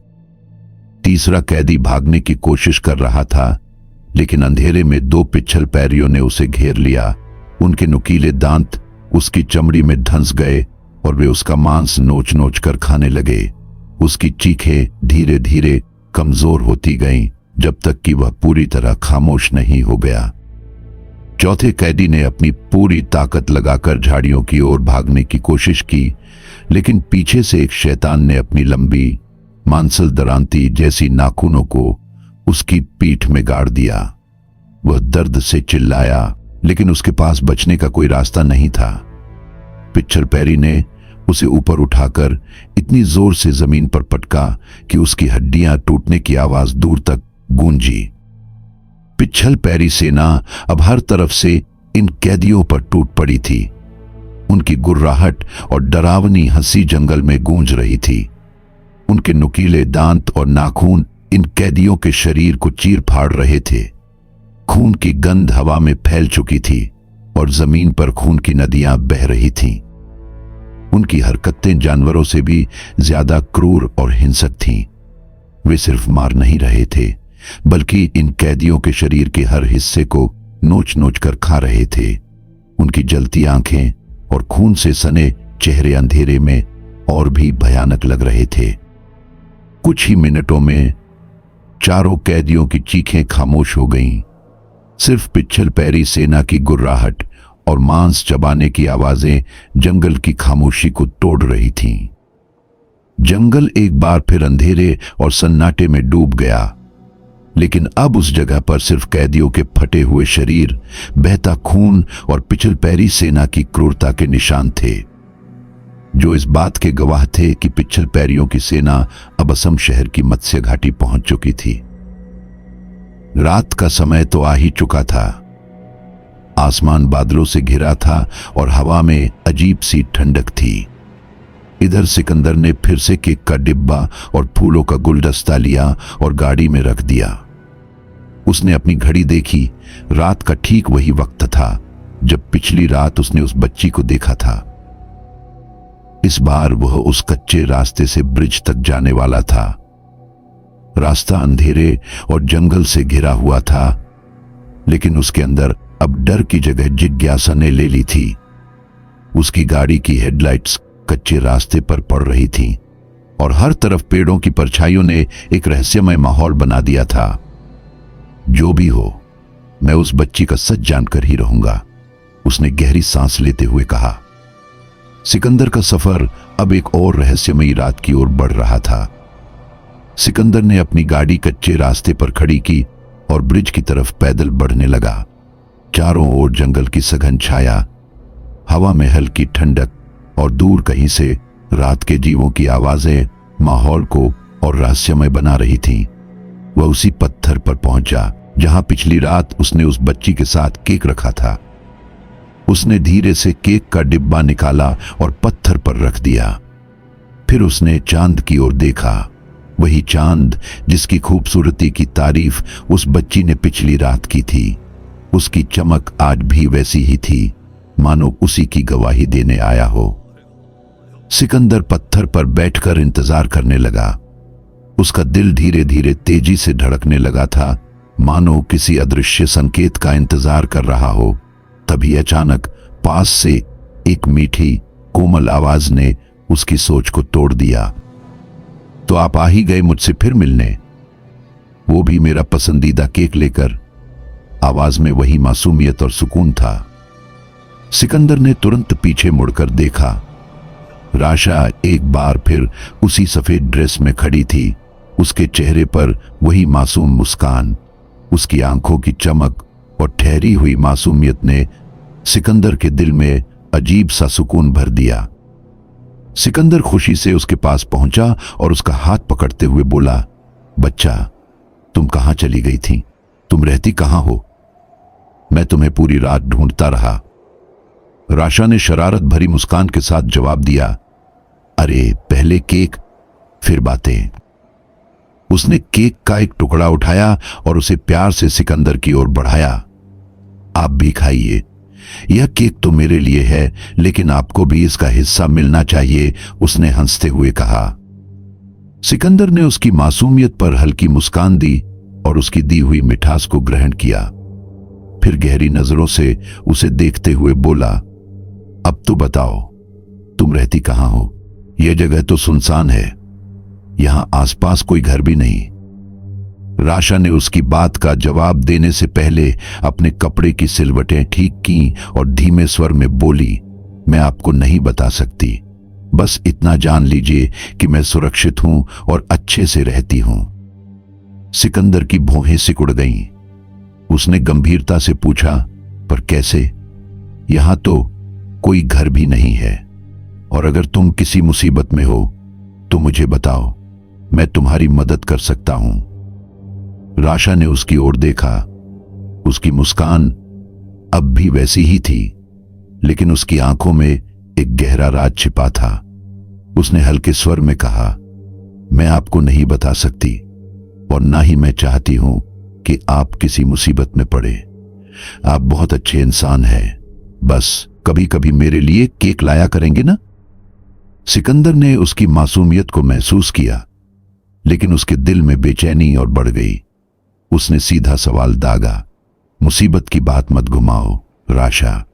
तीसरा कैदी भागने की कोशिश कर रहा था, लेकिन अंधेरे में 2 पिच्छल पैरियों ने उसे घेर लिया। उनके नुकीले दांत उसकी चमड़ी में धंस गए और वे उसका मांस नोच नोच कर खाने लगे। उसकी चीखें धीरे धीरे कमजोर होती गईं जब तक कि वह पूरी तरह खामोश नहीं हो गया। चौथे कैदी ने अपनी पूरी ताकत लगाकर झाड़ियों की ओर भागने की कोशिश की, लेकिन पीछे से एक शैतान ने अपनी लंबी मांसल दरांती जैसी नाखूनों को उसकी पीठ में गाड़ दिया। वह दर्द से चिल्लाया, लेकिन उसके पास बचने का कोई रास्ता नहीं था। पिच्छल पैरी ने उसे ऊपर उठाकर इतनी जोर से जमीन पर पटका कि उसकी हड्डियां टूटने की आवाज दूर तक गूंजी। पिच्छल पैरी सेना अब हर तरफ से इन कैदियों पर टूट पड़ी थी। उनकी गुर्राहट और डरावनी हंसी जंगल में गूंज रही थी। उनके नुकीले दांत और नाखून इन कैदियों के शरीर को चीर फाड़ रहे थे। खून की गंध हवा में फैल चुकी थी और जमीन पर खून की नदियां बह रही थीं। उनकी हरकतें जानवरों से भी ज्यादा क्रूर और हिंसक थीं। वे सिर्फ मार नहीं रहे थे, बल्कि इन कैदियों के शरीर के हर हिस्से को नोच नोच कर खा रहे थे। उनकी जलती आंखें और खून से सने चेहरे अंधेरे में और भी भयानक लग रहे थे। कुछ ही मिनटों में चारों कैदियों की चीखें खामोश हो गईं। सिर्फ पिच्छल पैरी सेना की गुर्राहट और मांस चबाने की आवाजें जंगल की खामोशी को तोड़ रही थीं। जंगल एक बार फिर अंधेरे और सन्नाटे में डूब गया, लेकिन अब उस जगह पर सिर्फ कैदियों के फटे हुए शरीर, बहता खून और पिच्छल पैरी सेना की क्रूरता के निशान थे, जो इस बात के गवाह थे कि पिच्छल पैरियों की सेना अब असम शहर की मत्स्य घाटी पहुंच चुकी थी। रात का समय तो आ ही चुका था। आसमान बादलों से घिरा था और हवा में अजीब सी ठंडक थी। इधर सिकंदर ने फिर से केक का डिब्बा और फूलों का गुलदस्ता लिया और गाड़ी में रख दिया। उसने अपनी घड़ी देखी। रात का ठीक वही वक्त था जब पिछली रात उसने उस बच्ची को देखा था। इस बार वह उस कच्चे रास्ते से ब्रिज तक जाने वाला था। रास्ता अंधेरे और जंगल से घिरा हुआ था, लेकिन उसके अंदर अब डर की जगह जिज्ञासा ने ले ली थी। उसकी गाड़ी की हेडलाइट्स कच्चे रास्ते पर पड़ रही थीं और हर तरफ पेड़ों की परछाइयों ने एक रहस्यमय माहौल बना दिया था। जो भी हो, मैं उस बच्ची का सच जानकर ही रहूंगा, उसने गहरी सांस लेते हुए कहा। सिकंदर का सफर अब एक और रहस्यमयी रात की ओर बढ़ रहा था। सिकंदर ने अपनी गाड़ी कच्चे रास्ते पर खड़ी की और ब्रिज की तरफ पैदल बढ़ने लगा। चारों ओर जंगल की सघन छाया, हवा में हल्की ठंडक और दूर कहीं से रात के जीवों की आवाजें माहौल को और रहस्यमय बना रही थीं। वह उसी पत्थर पर पहुंचा जहां पिछली रात उसने उस बच्ची के साथ केक रखा था। उसने धीरे से केक का डिब्बा निकाला और पत्थर पर रख दिया। फिर उसने चांद की ओर देखा, वही चांद जिसकी खूबसूरती की तारीफ उस बच्ची ने पिछली रात की थी। उसकी चमक आज भी वैसी ही थी, मानो उसी की गवाही देने आया हो। सिकंदर पत्थर पर बैठकर इंतजार करने लगा। उसका दिल धीरे धीरे तेजी से धड़कने लगा था, मानो किसी अदृश्य संकेत का इंतजार कर रहा हो। तभी अचानक पास से एक मीठी कोमल आवाज ने उसकी सोच को तोड़ दिया। तो आप आ ही गए मुझसे फिर मिलने, वो भी मेरा पसंदीदा केक लेकर। आवाज में वही मासूमियत और सुकून था। सिकंदर ने तुरंत पीछे मुड़कर देखा। राशा एक बार फिर उसी सफेद ड्रेस में खड़ी थी। उसके चेहरे पर वही मासूम मुस्कान, उसकी आंखों की चमक और ठहरी हुई मासूमियत ने सिकंदर के दिल में अजीब सा सुकून भर दिया। सिकंदर खुशी से उसके पास पहुंचा और उसका हाथ पकड़ते हुए बोला, बच्चा, तुम कहां चली गई थी? तुम रहती कहां हो? मैं तुम्हें पूरी रात ढूंढता रहा। राशा ने शरारत भरी मुस्कान के साथ जवाब दिया, अरे पहले केक फिर बातें। उसने केक का एक टुकड़ा उठाया और उसे प्यार से सिकंदर की ओर बढ़ाया। आप भी खाइए, यह केक तो मेरे लिए है, लेकिन आपको भी इसका हिस्सा मिलना चाहिए, उसने हंसते हुए कहा। सिकंदर ने उसकी मासूमियत पर हल्की मुस्कान दी और उसकी दी हुई मिठास को ग्रहण किया। फिर गहरी नजरों से उसे देखते हुए बोला, अब तो बताओ, तुम रहती कहां हो? यह जगह तो सुनसान है, यहां आसपास कोई घर भी नहीं। राशा ने उसकी बात का जवाब देने से पहले अपने कपड़े की सिलवटें ठीक की और धीमे स्वर में बोली, मैं आपको नहीं बता सकती, बस इतना जान लीजिए कि मैं सुरक्षित हूं और अच्छे से रहती हूं। सिकंदर की भौहें सिकुड़ गईं। उसने गंभीरता से पूछा, पर कैसे? यहां तो कोई घर भी नहीं है, और अगर तुम किसी मुसीबत में हो तो मुझे बताओ, मैं तुम्हारी मदद कर सकता हूं। राशा ने उसकी ओर देखा। उसकी मुस्कान अब भी वैसी ही थी, लेकिन उसकी आंखों में एक गहरा राज छिपा था। उसने हल्के स्वर में कहा, मैं आपको नहीं बता सकती और ना ही मैं चाहती हूं कि आप किसी मुसीबत में पड़े। आप बहुत अच्छे इंसान हैं, बस कभी कभी मेरे लिए केक लाया करेंगे ना? सिकंदर ने उसकी मासूमियत को महसूस किया, लेकिन उसके दिल में बेचैनी और बढ़ गई। उसने सीधा सवाल दागा, मुसीबत की बात मत घुमाओ राशा,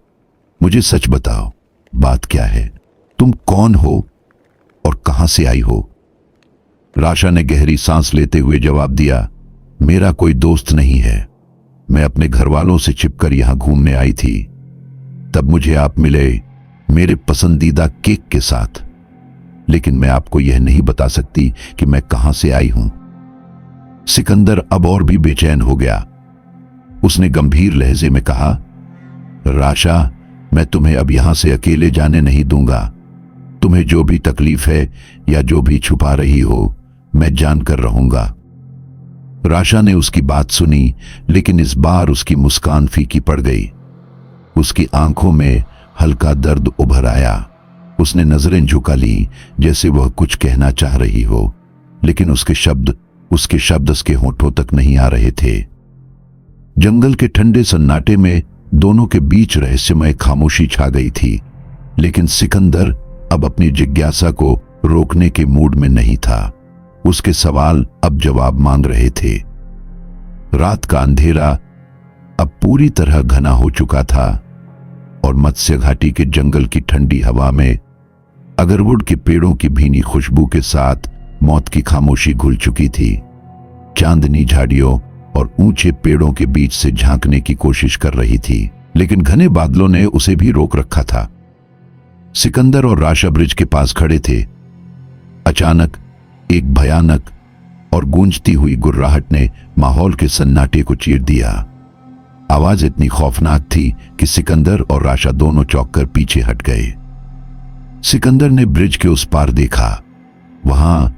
मुझे सच बताओ, बात क्या है? तुम कौन हो और कहां से आई हो? राशा ने गहरी सांस लेते हुए जवाब दिया, मेरा कोई दोस्त नहीं है, मैं अपने घर वालों से छिपकर यहां घूमने आई थी। तब मुझे आप मिले मेरे पसंदीदा केक के साथ, लेकिन मैं आपको यह नहीं बता सकती कि मैं कहां से आई हूं। सिकंदर अब और भी बेचैन हो गया। उसने गंभीर लहजे में कहा, राशा, मैं तुम्हें अब यहां से अकेले जाने नहीं दूंगा। तुम्हें जो भी तकलीफ है या जो भी छुपा रही हो, मैं जानकर रहूंगा। राशा ने उसकी बात सुनी, लेकिन इस बार उसकी मुस्कान फीकी पड़ गई। उसकी आंखों में हल्का दर्द उभर आया। उसने नजरें झुका ली, जैसे वह कुछ कहना चाह रही हो, लेकिन उसके शब्द उसके होठों तक नहीं आ रहे थे। जंगल के ठंडे सन्नाटे में दोनों के बीच रहस्यमय खामोशी छा गई थी, लेकिन सिकंदर अब अपनी जिज्ञासा को रोकने के मूड में नहीं था। उसके सवाल अब जवाब मांग रहे थे। रात का अंधेरा अब पूरी तरह घना हो चुका था और मत्स्य घाटी के जंगल की ठंडी हवा में अगरवुड के पेड़ों की भीनी खुशबू के साथ मौत की खामोशी घुल चुकी थी। चांदनी झाड़ियों और ऊंचे पेड़ों के बीच से झांकने की कोशिश कर रही थी, लेकिन घने बादलों ने उसे भी रोक रखा था। सिकंदर और राशा ब्रिज के पास खड़े थे। अचानक एक भयानक और गूंजती हुई गुर्राहट ने माहौल के सन्नाटे को चीर दिया। आवाज इतनी खौफनाक थी कि सिकंदर और राशा दोनों चौंककर पीछे हट गए। सिकंदर ने ब्रिज के उस पार देखा। वहां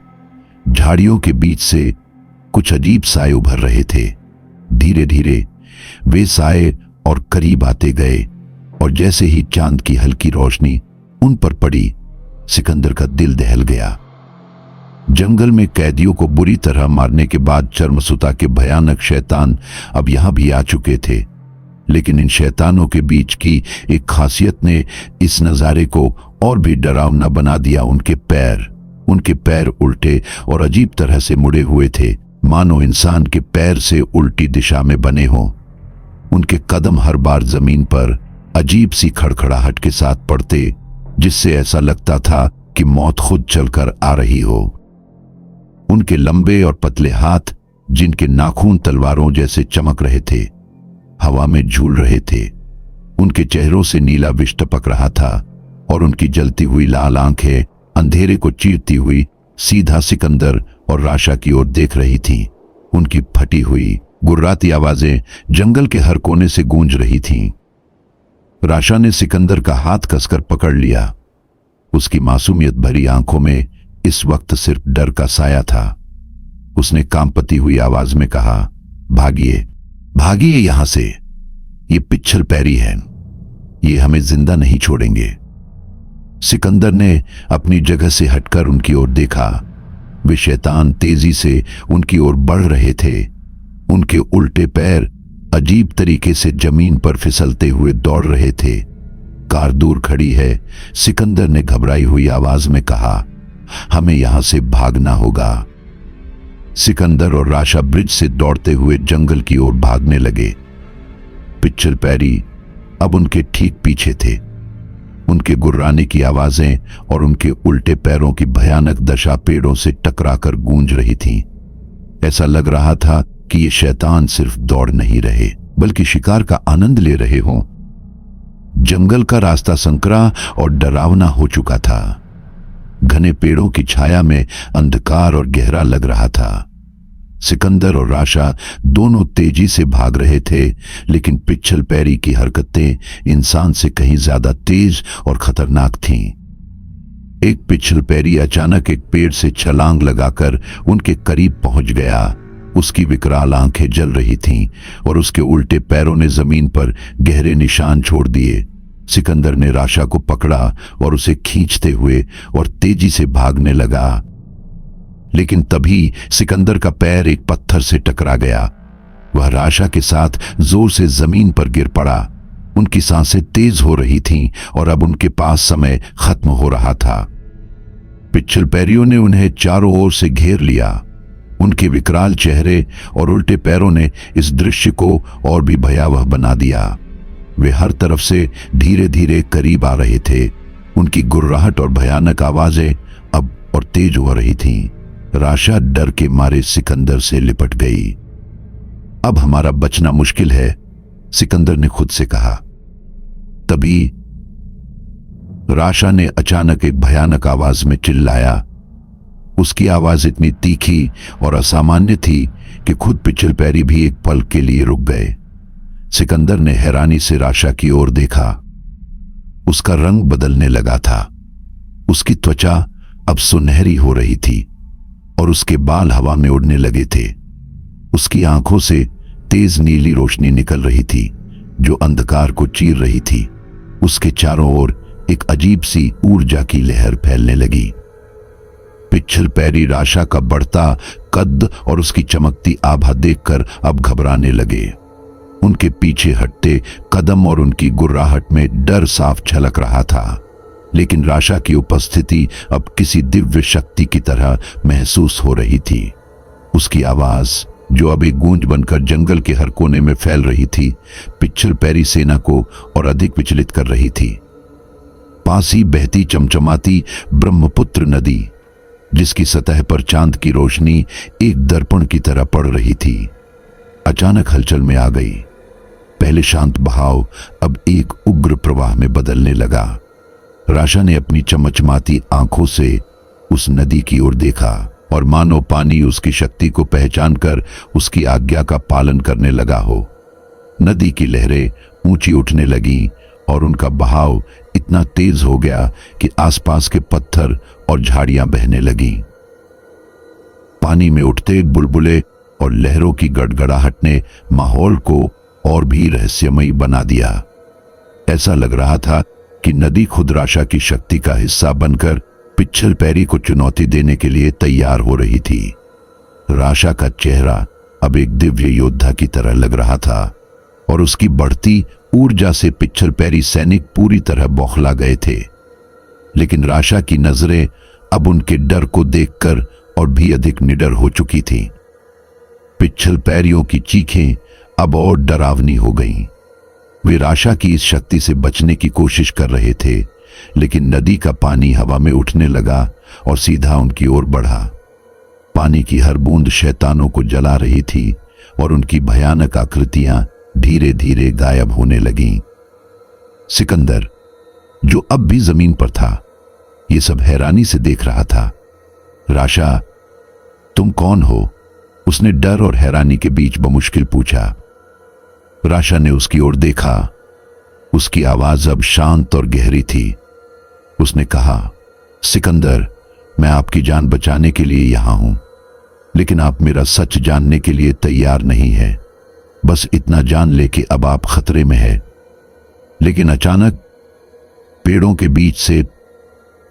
झाड़ियों के बीच से कुछ अजीब साए उभर रहे थे। धीरे धीरे वे साए और करीब आते गए और जैसे ही चांद की हल्की रोशनी उन पर पड़ी, सिकंदर का दिल दहल गया। जंगल में कैदियों को बुरी तरह मारने के बाद चर्मसुता के भयानक शैतान अब यहां भी आ चुके थे, लेकिन इन शैतानों के बीच की एक खासियत ने इस नजारे को और भी डरावना बना दिया। उनके पैर उल्टे और अजीब तरह से मुड़े हुए थे, मानो इंसान के पैर से उल्टी दिशा में बने हों। उनके कदम हर बार जमीन पर अजीब सी खड़खड़ाहट के साथ पड़ते, जिससे ऐसा लगता था कि मौत खुद चलकर आ रही हो। उनके लंबे और पतले हाथ, जिनके नाखून तलवारों जैसे चमक रहे थे, हवा में झूल रहे थे। उनके चेहरों से नीला विष टपक रहा था और उनकी जलती हुई लाल आंखें अंधेरे को चीरती हुई सीधा सिकंदर और राशा की ओर देख रही थीं। उनकी फटी हुई गुर्राती आवाजें जंगल के हर कोने से गूंज रही थीं। राशा ने सिकंदर का हाथ कसकर पकड़ लिया। उसकी मासूमियत भरी आंखों में इस वक्त सिर्फ डर का साया था। उसने कांपती हुई आवाज में कहा, भागिए, भागिए यहां से। ये पिच्छल पैरी हैं, ये हमें जिंदा नहीं छोड़ेंगे। सिकंदर ने अपनी जगह से हटकर उनकी ओर देखा। वे शैतान तेजी से उनकी ओर बढ़ रहे थे। उनके उल्टे पैर अजीब तरीके से जमीन पर फिसलते हुए दौड़ रहे थे। कार दूर खड़ी है, सिकंदर ने घबराई हुई आवाज में कहा, हमें यहां से भागना होगा। सिकंदर और राशा ब्रिज से दौड़ते हुए जंगल की ओर भागने लगे। पिच्छल पैरी अब उनके ठीक पीछे थे। उनके गुर्राने की आवाजें और उनके उल्टे पैरों की भयानक दशा पेड़ों से टकराकर गूंज रही थी। ऐसा लग रहा था कि ये शैतान सिर्फ दौड़ नहीं रहे, बल्कि शिकार का आनंद ले रहे हों। जंगल का रास्ता संकरा और डरावना हो चुका था। घने पेड़ों की छाया में अंधकार और गहरा लग रहा था। सिकंदर और राशा दोनों तेजी से भाग रहे थे, लेकिन पिच्छल पैरी की हरकतें इंसान से कहीं ज्यादा तेज और खतरनाक थीं। एक पिच्छल पैरी अचानक एक पेड़ से छलांग लगाकर उनके करीब पहुंच गया। उसकी विकराल आंखें जल रही थीं और उसके उल्टे पैरों ने जमीन पर गहरे निशान छोड़ दिए। सिकंदर ने राशा को पकड़ा और उसे खींचते हुए और तेजी से भागने लगा, लेकिन तभी सिकंदर का पैर एक पत्थर से टकरा गया। वह राशा के साथ जोर से जमीन पर गिर पड़ा। उनकी सांसें तेज हो रही थीं और अब उनके पास समय खत्म हो रहा था। पिच्छल पैरियों ने उन्हें चारों ओर से घेर लिया। उनके विकराल चेहरे और उल्टे पैरों ने इस दृश्य को और भी भयावह बना दिया। वे हर तरफ से धीरे धीरे करीब आ रहे थे। उनकी गुर्राहट और भयानक आवाजें अब और तेज हो रही थीं। राशा डर के मारे सिकंदर से लिपट गई। अब हमारा बचना मुश्किल है, सिकंदर ने खुद से कहा। तभी राशा ने अचानक एक भयानक आवाज में चिल्लाया। उसकी आवाज इतनी तीखी और असामान्य थी कि खुद पिच्छल पैरी भी एक पल के लिए रुक गए। सिकंदर ने हैरानी से राशा की ओर देखा। उसका रंग बदलने लगा था। उसकी त्वचा अब सुनहरी हो रही थी और उसके बाल हवा में उड़ने लगे थे। उसकी आंखों से तेज नीली रोशनी निकल रही थी जो अंधकार को चीर रही थी। उसके चारों ओर एक अजीब सी ऊर्जा की लहर फैलने लगी। पिच्छल पैरी राशा का बढ़ता कद और उसकी चमकती आभा देखकर अब घबराने लगे। उनके पीछे हटते कदम और उनकी गुर्राहट में डर साफ झलक रहा था। लेकिन राशा की उपस्थिति अब किसी दिव्य शक्ति की तरह महसूस हो रही थी। उसकी आवाज, जो अब एक गूंज बनकर जंगल के हर कोने में फैल रही थी, पिच्छल पैरी सेना को और अधिक विचलित कर रही थी। पास ही बहती चमचमाती ब्रह्मपुत्र नदी, जिसकी सतह पर चांद की रोशनी एक दर्पण की तरह पड़ रही थी, अचानक हलचल में आ गई। पहले शांत बहाव अब एक उग्र प्रवाह में बदलने लगा। राशा ने अपनी चमचमाती आंखों से उस नदी की ओर देखा और मानो पानी उसकी शक्ति को पहचानकर उसकी आज्ञा का पालन करने लगा हो। नदी की लहरें ऊंची उठने लगी और उनका बहाव इतना तेज हो गया कि आसपास के पत्थर और झाड़ियां बहने लगीं। पानी में उठते बुलबुले और लहरों की गड़गड़ाहट ने माहौल को और भी रहस्यमयी बना दिया। ऐसा लग रहा था कि नदी खुद राशा की शक्ति का हिस्सा बनकर पिच्छल पैरी को चुनौती देने के लिए तैयार हो रही थी। राशा का चेहरा अब एक दिव्य योद्धा की तरह लग रहा था और उसकी बढ़ती ऊर्जा से पिच्छल पैरी सैनिक पूरी तरह बौखला गए थे। लेकिन राशा की नजरें अब उनके डर को देखकर और भी अधिक निडर हो चुकी थीं। पिच्छल पैरियों की चीखें अब और डरावनी हो गईं। वे राशा की इस शक्ति से बचने की कोशिश कर रहे थे, लेकिन नदी का पानी हवा में उठने लगा और सीधा उनकी ओर बढ़ा। पानी की हर बूंद शैतानों को जला रही थी और उनकी भयानक आकृतियां धीरे धीरे गायब होने लगीं। सिकंदर, जो अब भी जमीन पर था, ये सब हैरानी से देख रहा था। राशा, तुम कौन हो? उसने डर और हैरानी के बीच बमुश्किल पूछा। राशा ने उसकी ओर देखा। उसकी आवाज अब शांत और गहरी थी। उसने कहा, सिकंदर, मैं आपकी जान बचाने के लिए यहां हूं, लेकिन आप मेरा सच जानने के लिए तैयार नहीं है। बस इतना जान ले कि अब आप खतरे में है। लेकिन अचानक पेड़ों के बीच से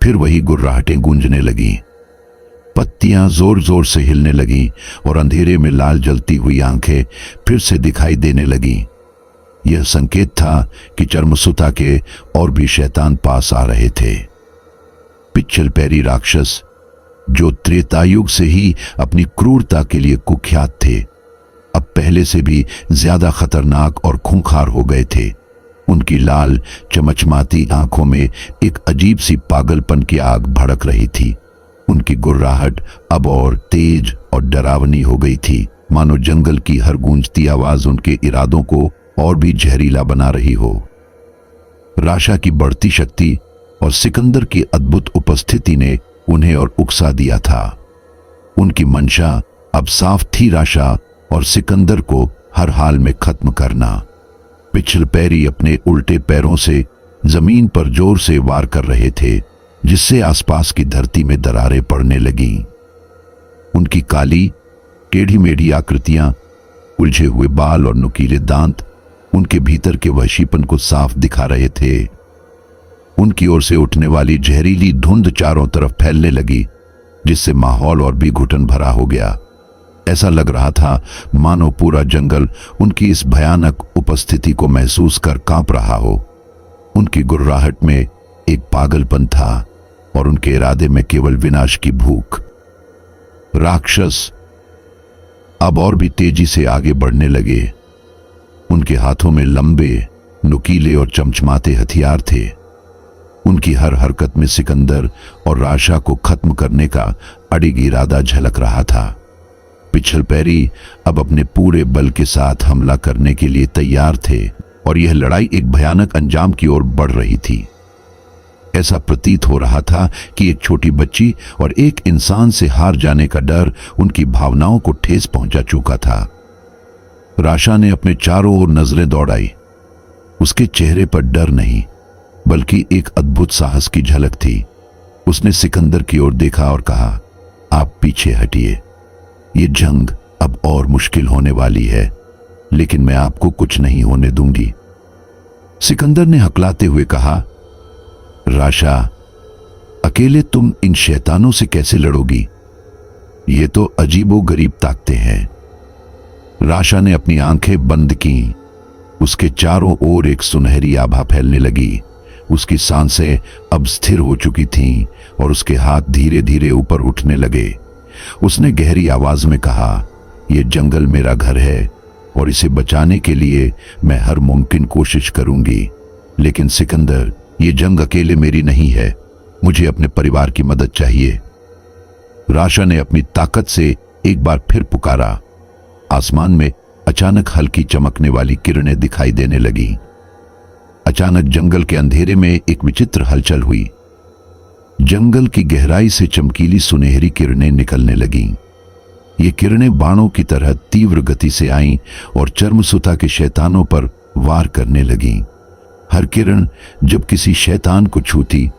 फिर वही गुर्राहटें गूंजने लगीं। पत्तियां जोर जोर से हिलने लगीं और अंधेरे में लाल जलती हुई आंखें फिर से दिखाई देने लगीं। यह संकेत था कि चर्मसुता के और भी शैतान पास आ रहे थे। पिच्छल पैरी राक्षस, जो त्रेतायुग से ही अपनी क्रूरता के लिए कुख्यात थे, अब पहले से भी ज्यादा खतरनाक और खूंखार हो गए थे। उनकी लाल चमचमाती आंखों में एक अजीब सी पागलपन की आग भड़क रही थी। उनकी गुर्राहट अब और तेज और डरावनी हो गई थी, मानो जंगल की हर गूंजती आवाज उनके इरादों को और भी जहरीला बना रही हो। राशा की बढ़ती शक्ति और सिकंदर की अद्भुत उपस्थिति ने उन्हें और उकसा दिया था। उनकी मंशा अब साफ थी, राशा और सिकंदर को हर हाल में खत्म करना। पिच्छल पैरी अपने उल्टे पैरों से जमीन पर जोर से वार कर रहे थे, जिससे आसपास की धरती में दरारें पड़ने लगीं। उनकी काली टेढ़ी मेढ़ी आकृतियां, उलझे हुए बाल और नुकीले दांत उनके भीतर के वहशीपन को साफ दिखा रहे थे। उनकी ओर से उठने वाली जहरीली धुंध चारों तरफ फैलने लगी, जिससे माहौल और भी घुटन भरा हो गया। ऐसा लग रहा था मानो पूरा जंगल उनकी इस भयानक उपस्थिति को महसूस कर कांप रहा हो। उनकी गुर्राहट में एक पागलपन था और उनके इरादे में केवल विनाश की भूख। राक्षस अब और भी तेजी से आगे बढ़ने लगे। उनके हाथों में लंबे, नुकीले और चमचमाते हथियार थे। उनकी हर हरकत में सिकंदर और राशा को खत्म करने का अडिग इरादा झलक रहा था। पिच्छल पैरी अब अपने पूरे बल के साथ हमला करने के लिए तैयार थे और यह लड़ाई एक भयानक अंजाम की ओर बढ़ रही थी। ऐसा प्रतीत हो रहा था कि एक छोटी बच्ची और एक इंसान से हार जाने का डर उनकी भावनाओं को ठेस पहुंचा चुका था। राशा ने अपने चारों ओर नजरें दौड़ाई। उसके चेहरे पर डर नहीं, बल्कि एक अद्भुत साहस की झलक थी। उसने सिकंदर की ओर देखा और कहा, आप पीछे हटिए। ये जंग अब और मुश्किल होने वाली है, लेकिन मैं आपको कुछ नहीं होने दूंगी। सिकंदर ने हकलाते हुए कहा, राशा, अकेले तुम इन शैतानों से कैसे लड़ोगी? ये तो अजीबो गरीब ताकतें हैं। राशा ने अपनी आंखें बंद की उसके चारों ओर एक सुनहरी आभा फैलने लगी। उसकी सांसें अब स्थिर हो चुकी थीं और उसके हाथ धीरे धीरे ऊपर उठने लगे। उसने गहरी आवाज में कहा, यह जंगल मेरा घर है और इसे बचाने के लिए मैं हर मुमकिन कोशिश करूंगी। लेकिन सिकंदर, ये जंग अकेले मेरी नहीं है, मुझे अपने परिवार की मदद चाहिए। राशा ने अपनी ताकत से एक बार फिर पुकारा। आसमान में अचानक हल्की चमकने वाली किरणें दिखाई देने लगी। अचानक जंगल के अंधेरे में एक विचित्र हलचल हुई। जंगल की गहराई से चमकीली सुनहरी किरणें निकलने लगीं। ये किरणें बाणों की तरह तीव्र गति से आईं और चर्मसुता के शैतानों पर वार करने लगीं। हर किरण जब किसी शैतान को छूती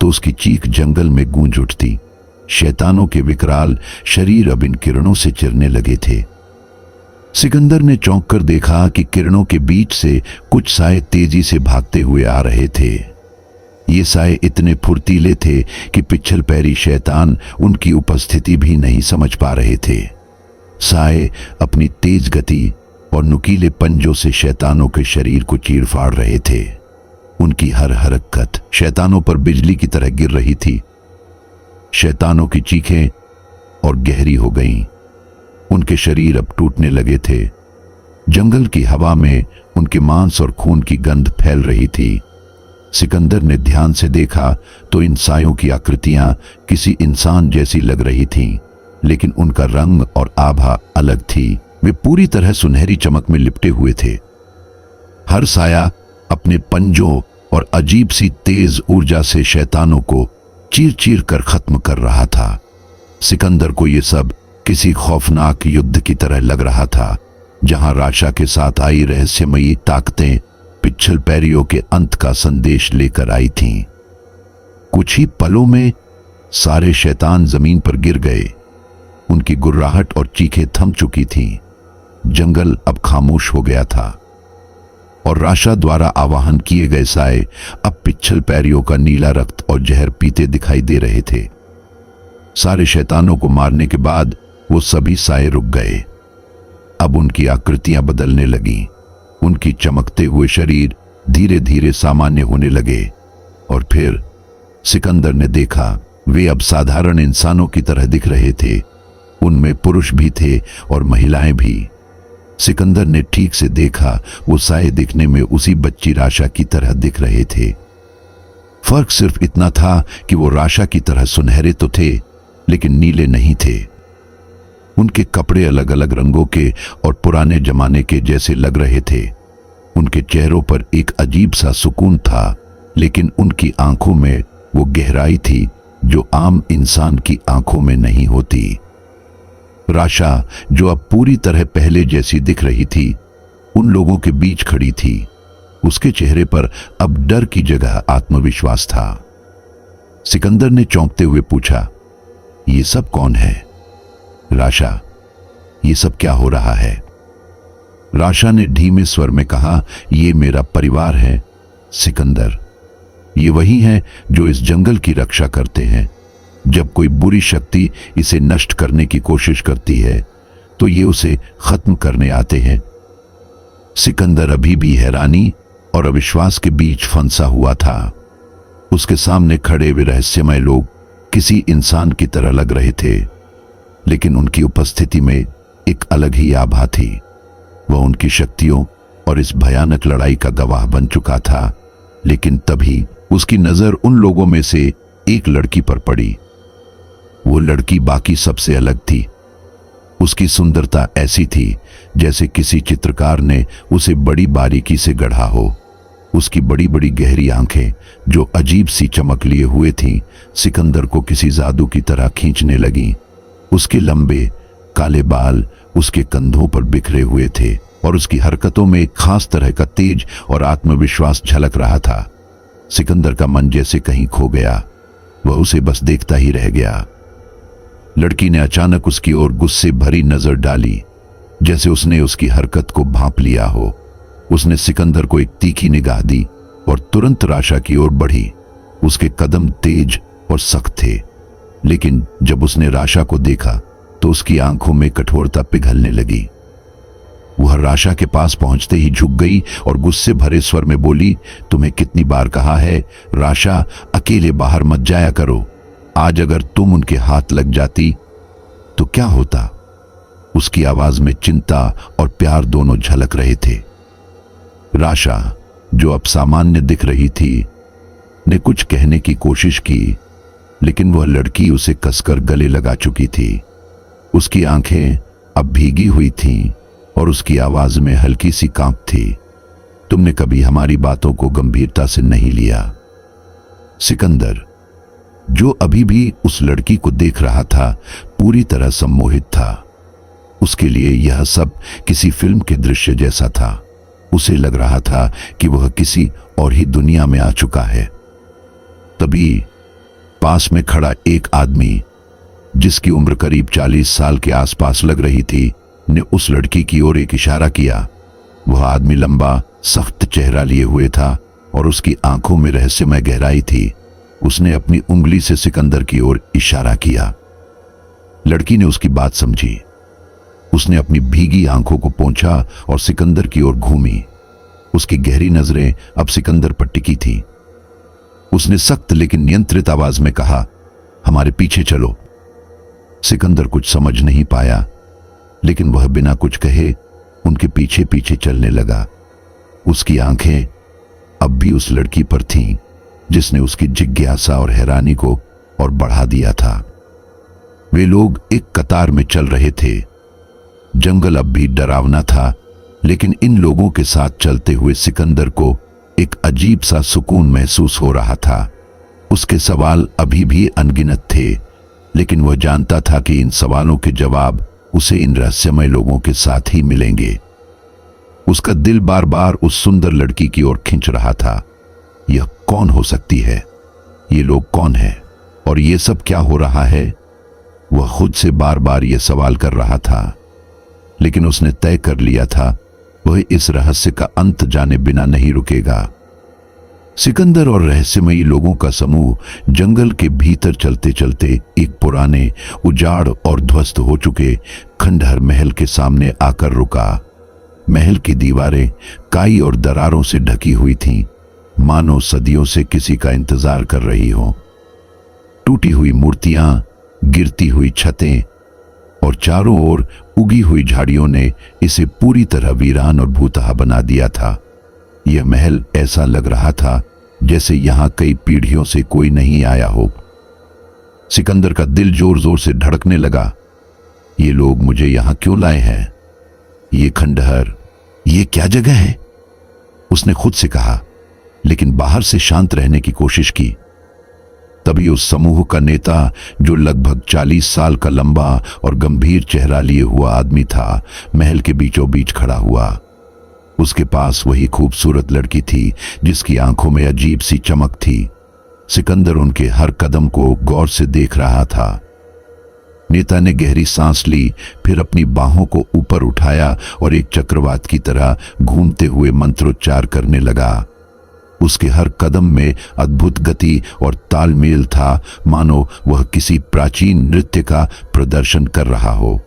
तो उसकी चीख जंगल में गूंज उठती। शैतानों के विकराल शरीर अब इन किरणों से चिरने लगे थे। सिकंदर ने चौंक कर देखा कि किरणों के बीच से कुछ साए तेजी से भागते हुए आ रहे थे। ये साए इतने फुर्तीले थे कि पिछल पैरी शैतान उनकी उपस्थिति भी नहीं समझ पा रहे थे। साए अपनी तेज गति और नुकीले पंजों से शैतानों के शरीर को चीर-फाड़ रहे थे। उनकी हर हरकत शैतानों पर बिजली की तरह गिर रही थी। शैतानों की चीखें और गहरी हो गईं। उनके शरीर अब टूटने लगे थे। जंगल की हवा में उनके मांस और खून की गंध फैल रही थी। सिकंदर ने ध्यान से देखा तो इन सायों की आकृतियां किसी इंसान जैसी लग रही थीं, लेकिन उनका रंग और आभा अलग थी। वे पूरी तरह सुनहरी चमक में लिपटे हुए थे। हर साया अपने पंजों और अजीब सी तेज ऊर्जा से शैतानों को चीर चीर कर खत्म कर रहा था। सिकंदर को यह सब किसी खौफनाक युद्ध की तरह लग रहा था, जहां राशा के साथ आई रहस्यमयी ताकतें पिछल पैरियों के अंत का संदेश लेकर आई थीं। कुछ ही पलों में सारे शैतान जमीन पर गिर गए। उनकी गुर्राहट और चीखें थम चुकी थीं। जंगल अब खामोश हो गया था और राशा द्वारा आवाहन किए गए साए अब पिछल पैरियों का नीला रक्त और जहर पीते दिखाई दे रहे थे। सारे शैतानों को मारने के बाद वो सभी साए रुक गए। अब उनकी आकृतियां बदलने लगीं। उनकी चमकते हुए शरीर धीरे धीरे सामान्य होने लगे और फिर सिकंदर ने देखा वे अब साधारण इंसानों की तरह दिख रहे थे। उनमें पुरुष भी थे और महिलाएं भी। सिकंदर ने ठीक से देखा, वो साए दिखने में उसी बच्ची राशा की तरह दिख रहे थे। फर्क सिर्फ इतना था कि वो राशा की तरह सुनहरे तो थे, लेकिन नीले नहीं थे। उनके कपड़े अलग अलग रंगों के और पुराने जमाने के जैसे लग रहे थे। उनके चेहरों पर एक अजीब सा सुकून था, लेकिन उनकी आंखों में वो गहराई थी जो आम इंसान की आंखों में नहीं होती। राशा, जो अब पूरी तरह पहले जैसी दिख रही थी, उन लोगों के बीच खड़ी थी। उसके चेहरे पर अब डर की जगह आत्मविश्वास था। सिकंदर ने चौंकते हुए पूछा, ये सब कौन है? राशा, ये सब क्या हो रहा है? राशा ने धीमे स्वर में कहा, ये मेरा परिवार है सिकंदर। ये वही हैं जो इस जंगल की रक्षा करते हैं। जब कोई बुरी शक्ति इसे नष्ट करने की कोशिश करती है तो ये उसे खत्म करने आते हैं। सिकंदर अभी भी हैरानी और अविश्वास के बीच फंसा हुआ था। उसके सामने खड़े वे रहस्यमय लोग किसी इंसान की तरह लग रहे थे, लेकिन उनकी उपस्थिति में एक अलग ही आभा थी। वह उनकी शक्तियों और इस भयानक लड़ाई का गवाह बन चुका था। लेकिन तभी उसकी नजर उन लोगों में से एक लड़की पर पड़ी। वो लड़की बाकी सबसे अलग थी। उसकी सुंदरता ऐसी थी जैसे किसी चित्रकार ने उसे बड़ी बारीकी से गढ़ा हो। उसकी बड़ी बड़ी गहरी आंखें जो अजीब सी चमक लिए हुए थीं, सिकंदर को किसी जादू की तरह खींचने लगीं। उसके लंबे काले बाल उसके कंधों पर बिखरे हुए थे और उसकी हरकतों में एक खास तरह का तेज और आत्मविश्वास झलक रहा था। सिकंदर का मन जैसे कहीं खो गया। वह उसे बस देखता ही रह गया। लड़की ने अचानक उसकी ओर गुस्से भरी नजर डाली, जैसे उसने उसकी हरकत को भांप लिया हो। उसने सिकंदर को एक तीखी निगाह दी और तुरंत राशा की ओर बढ़ी। उसके कदम तेज और सख्त थे, लेकिन जब उसने राशा को देखा तो उसकी आंखों में कठोरता पिघलने लगी। वह राशा के पास पहुंचते ही झुक गई और गुस्से भरे स्वर में बोली, तुम्हें कितनी बार कहा है राशा, अकेले बाहर मत जाया करो। आज अगर तुम उनके हाथ लग जाती तो क्या होता? उसकी आवाज में चिंता और प्यार दोनों झलक रहे थे। राशा, जो अब सामान्य दिख रही थी, ने कुछ कहने की कोशिश की, लेकिन वह लड़की उसे कसकर गले लगा चुकी थी। उसकी आंखें अब भीगी हुई थीं और उसकी आवाज में हल्की सी कांप थी। तुमने कभी हमारी बातों को गंभीरता से नहीं लिया। सिकंदर, जो अभी भी उस लड़की को देख रहा था, पूरी तरह सम्मोहित था। उसके लिए यह सब किसी फिल्म के दृश्य जैसा था। उसे लग रहा था कि वह किसी और ही दुनिया में आ चुका है। तभी पास में खड़ा एक आदमी, जिसकी उम्र करीब 40 साल के आसपास लग रही थी, ने उस लड़की की ओर एक इशारा किया। वह आदमी लंबा, सख्त चेहरा लिए हुए था और उसकी आंखों में रहस्यमय गहराई थी। उसने अपनी उंगली से सिकंदर की ओर इशारा किया। लड़की ने उसकी बात समझी। उसने अपनी भीगी आंखों को पोंछा और सिकंदर की ओर घूमी। उसकी गहरी नजरें अब सिकंदर पर टिकी थी। उसने सख्त लेकिन नियंत्रित आवाज में कहा, हमारे पीछे चलो। सिकंदर कुछ समझ नहीं पाया, लेकिन वह बिना कुछ कहे उनके पीछे पीछे चलने लगा। उसकी आंखें अब भी उस लड़की पर थीं, जिसने उसकी जिज्ञासा और हैरानी को और बढ़ा दिया था। वे लोग एक कतार में चल रहे थे। जंगल अब भी डरावना था, लेकिन इन लोगों के साथ चलते हुए सिकंदर को एक अजीब सा सुकून महसूस हो रहा था। उसके सवाल अभी भी अनगिनत थे, लेकिन वह जानता था कि इन सवालों के जवाब उसे इन रहस्यमय लोगों के साथ ही मिलेंगे। उसका दिल बार बार उस सुंदर लड़की की ओर खिंच रहा था। यह कौन हो सकती है? ये लोग कौन हैं? और ये सब क्या हो रहा है? वह खुद से बार बार यह सवाल कर रहा था, लेकिन उसने तय कर लिया था वह इस रहस्य का अंत जाने बिना नहीं रुकेगा। सिकंदर और रहस्यमयी लोगों का समूह जंगल के भीतर चलते चलते एक पुराने, उजाड़ और ध्वस्त हो चुके खंडहर महल के सामने आकर रुका। महल की दीवारें काई और दरारों से ढकी हुई थीं, मानो सदियों से किसी का इंतजार कर रही हो। टूटी हुई मूर्तियां, गिरती हुई छतें और चारों ओर उगी हुई झाड़ियों ने इसे पूरी तरह वीरान और भूतहा बना दिया था। यह महल ऐसा लग रहा था जैसे यहां कई पीढ़ियों से कोई नहीं आया हो। सिकंदर का दिल जोर जोर से धड़कने लगा। ये लोग मुझे यहां क्यों लाए हैं? ये खंडहर, ये क्या जगह है? उसने खुद से कहा, लेकिन बाहर से शांत रहने की कोशिश की। तभी उस समूह का नेता, जो लगभग 40 साल का लंबा और गंभीर चेहरा लिए हुआ आदमी था, महल के बीचों बीच खड़ा हुआ। उसके पास वही खूबसूरत लड़की थी जिसकी आंखों में अजीब सी चमक थी। सिकंदर उनके हर कदम को गौर से देख रहा था। नेता ने गहरी सांस ली, फिर अपनी बाहों को ऊपर उठाया और एक चक्रवात की तरह घूमते हुए मंत्रोच्चार करने लगा। उसके हर कदम में अद्भुत गति और तालमेल था, मानो वह किसी प्राचीन नृत्य का प्रदर्शन कर रहा हो।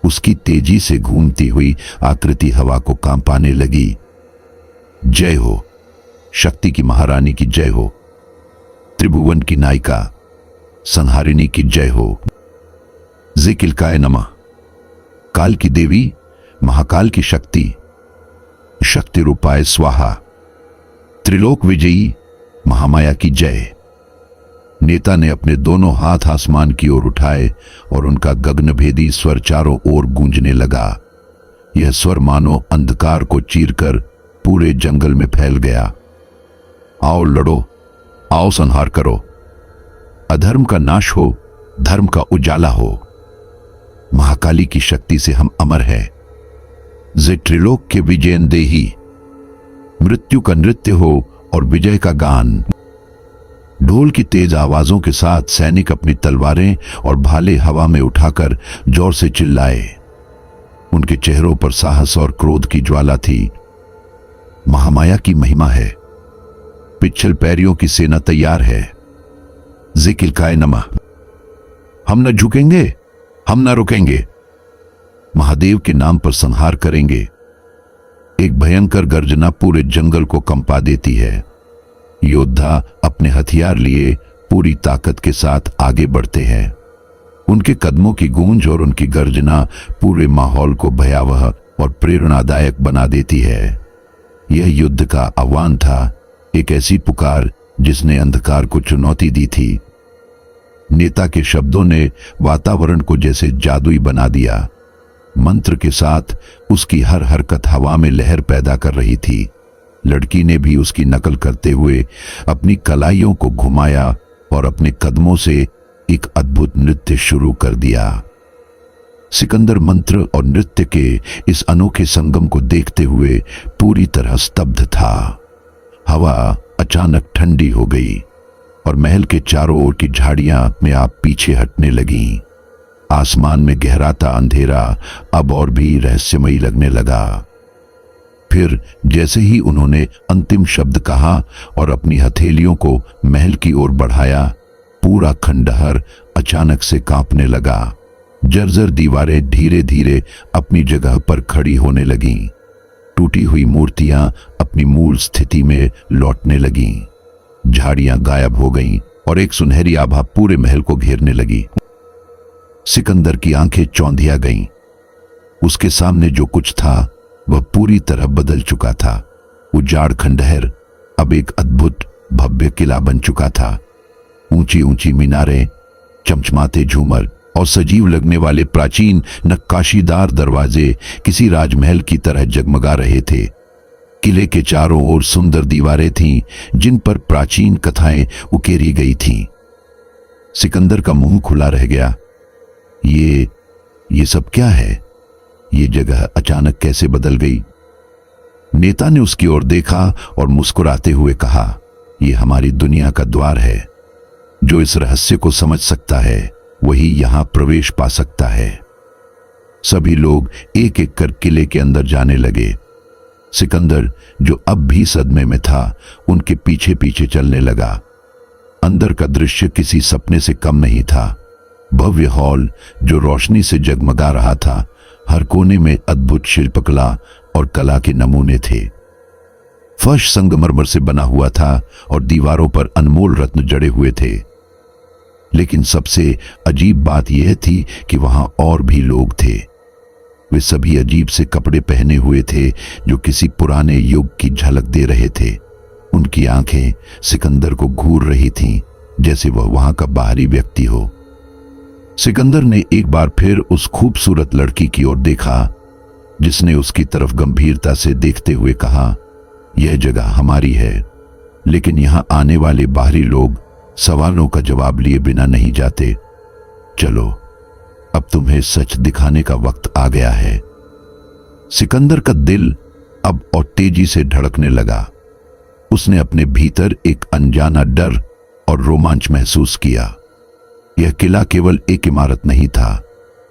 उसकी तेजी से घूमती हुई आकृति हवा को कांपाने लगी। जय हो, शक्ति की महारानी की जय हो, त्रिभुवन की नायिका संहारिणी की जय हो, जिकिलकाय नमः, काल की देवी, महाकाल की शक्ति, शक्ति रूपाय स्वाहा, त्रिलोक विजयी महामाया की जय। नेता ने अपने दोनों हाथ आसमान की ओर उठाए और उनका गगनभेदी स्वर चारों ओर गूंजने लगा। यह स्वर मानो अंधकार को चीरकर पूरे जंगल में फैल गया। आओ लड़ो, आओ संहार करो, अधर्म का नाश हो, धर्म का उजाला हो। महाकाली की शक्ति से हम अमर हैं। जे त्रिलोक के विजयन देही, मृत्यु का नृत्य हो और विजय का गान। ढोल की तेज आवाजों के साथ सैनिक अपनी तलवारें और भाले हवा में उठाकर जोर से चिल्लाए। उनके चेहरों पर साहस और क्रोध की ज्वाला थी। महामाया की महिमा है। पिछल पैरियों की सेना तैयार है। जिकिलकाय नमः। हम न झुकेंगे, हम न रुकेंगे। महादेव के नाम पर संहार करेंगे। एक भयंकर गर्जना पूरे जंगल को कंपा देती है। योद्धा अपने हथियार लिए पूरी ताकत के साथ आगे बढ़ते हैं। उनके कदमों की गूंज और उनकी गर्जना पूरे माहौल को भयावह और प्रेरणादायक बना देती है। यह युद्ध का आह्वान था, एक ऐसी पुकार जिसने अंधकार को चुनौती दी थी। नेता के शब्दों ने वातावरण को जैसे जादुई बना दिया। मंत्र के साथ उसकी हर हरकत हवा में लहर पैदा कर रही थी। लड़की ने भी उसकी नकल करते हुए अपनी कलाइयों को घुमाया और अपने कदमों से एक अद्भुत नृत्य शुरू कर दिया। सिकंदर मंत्र और नृत्य के इस अनोखे संगम को देखते हुए पूरी तरह स्तब्ध था। हवा अचानक ठंडी हो गई और महल के चारों ओर की झाड़ियां अपने आप पीछे हटने लगीं। आसमान में गहराता अंधेरा अब और भी रहस्यमयी लगने लगा। फिर जैसे ही उन्होंने अंतिम शब्द कहा और अपनी हथेलियों को महल की ओर बढ़ाया, पूरा खंडहर अचानक से कांपने लगा। जर्जर दीवारें धीरे धीरे अपनी जगह पर खड़ी होने लगीं। टूटी हुई मूर्तियां अपनी मूल स्थिति में लौटने लगीं। झाड़ियां गायब हो गईं और एक सुनहरी आभा पूरे महल को घेरने लगी। सिकंदर की आंखें चौंधिया गईं। उसके सामने जो कुछ था वह पूरी तरह बदल चुका था। उजाड़ खंडहर अब एक अद्भुत भव्य किला बन चुका था। ऊंची ऊंची मीनारें, चमचमाते झूमर और सजीव लगने वाले प्राचीन नक्काशीदार दरवाजे किसी राजमहल की तरह जगमगा रहे थे। किले के चारों ओर सुंदर दीवारें थीं जिन पर प्राचीन कथाएं उकेरी गई थीं। सिकंदर का मुंह खुला रह गया। ये सब क्या है? ये जगह अचानक कैसे बदल गई? नेता ने उसकी ओर देखा और मुस्कुराते हुए कहा, यह हमारी दुनिया का द्वार है। जो इस रहस्य को समझ सकता है वही यहां प्रवेश पा सकता है। सभी लोग एक एक कर किले के अंदर जाने लगे। सिकंदर, जो अब भी सदमे में था, उनके पीछे पीछे चलने लगा। अंदर का दृश्य किसी सपने से कम नहीं था। भव्य हॉल जो रोशनी से जगमगा रहा था, हर कोने में अद्भुत शिल्पकला और कला के नमूने थे। फर्श संगमरमर से बना हुआ था और दीवारों पर अनमोल रत्न जड़े हुए थे। लेकिन सबसे अजीब बात यह थी कि वहां और भी लोग थे। वे सभी अजीब से कपड़े पहने हुए थे जो किसी पुराने युग की झलक दे रहे थे। उनकी आंखें सिकंदर को घूर रही थीं, जैसे वह वहां का बाहरी व्यक्ति हो। सिकंदर ने एक बार फिर उस खूबसूरत लड़की की ओर देखा, जिसने उसकी तरफ गंभीरता से देखते हुए कहा, यह जगह हमारी है, लेकिन यहां आने वाले बाहरी लोग सवालों का जवाब लिए बिना नहीं जाते। चलो, अब तुम्हें सच दिखाने का वक्त आ गया है। सिकंदर का दिल अब और तेजी से धड़कने लगा। उसने अपने भीतर एक अनजाना डर और रोमांच महसूस किया। यह किला केवल एक इमारत नहीं था,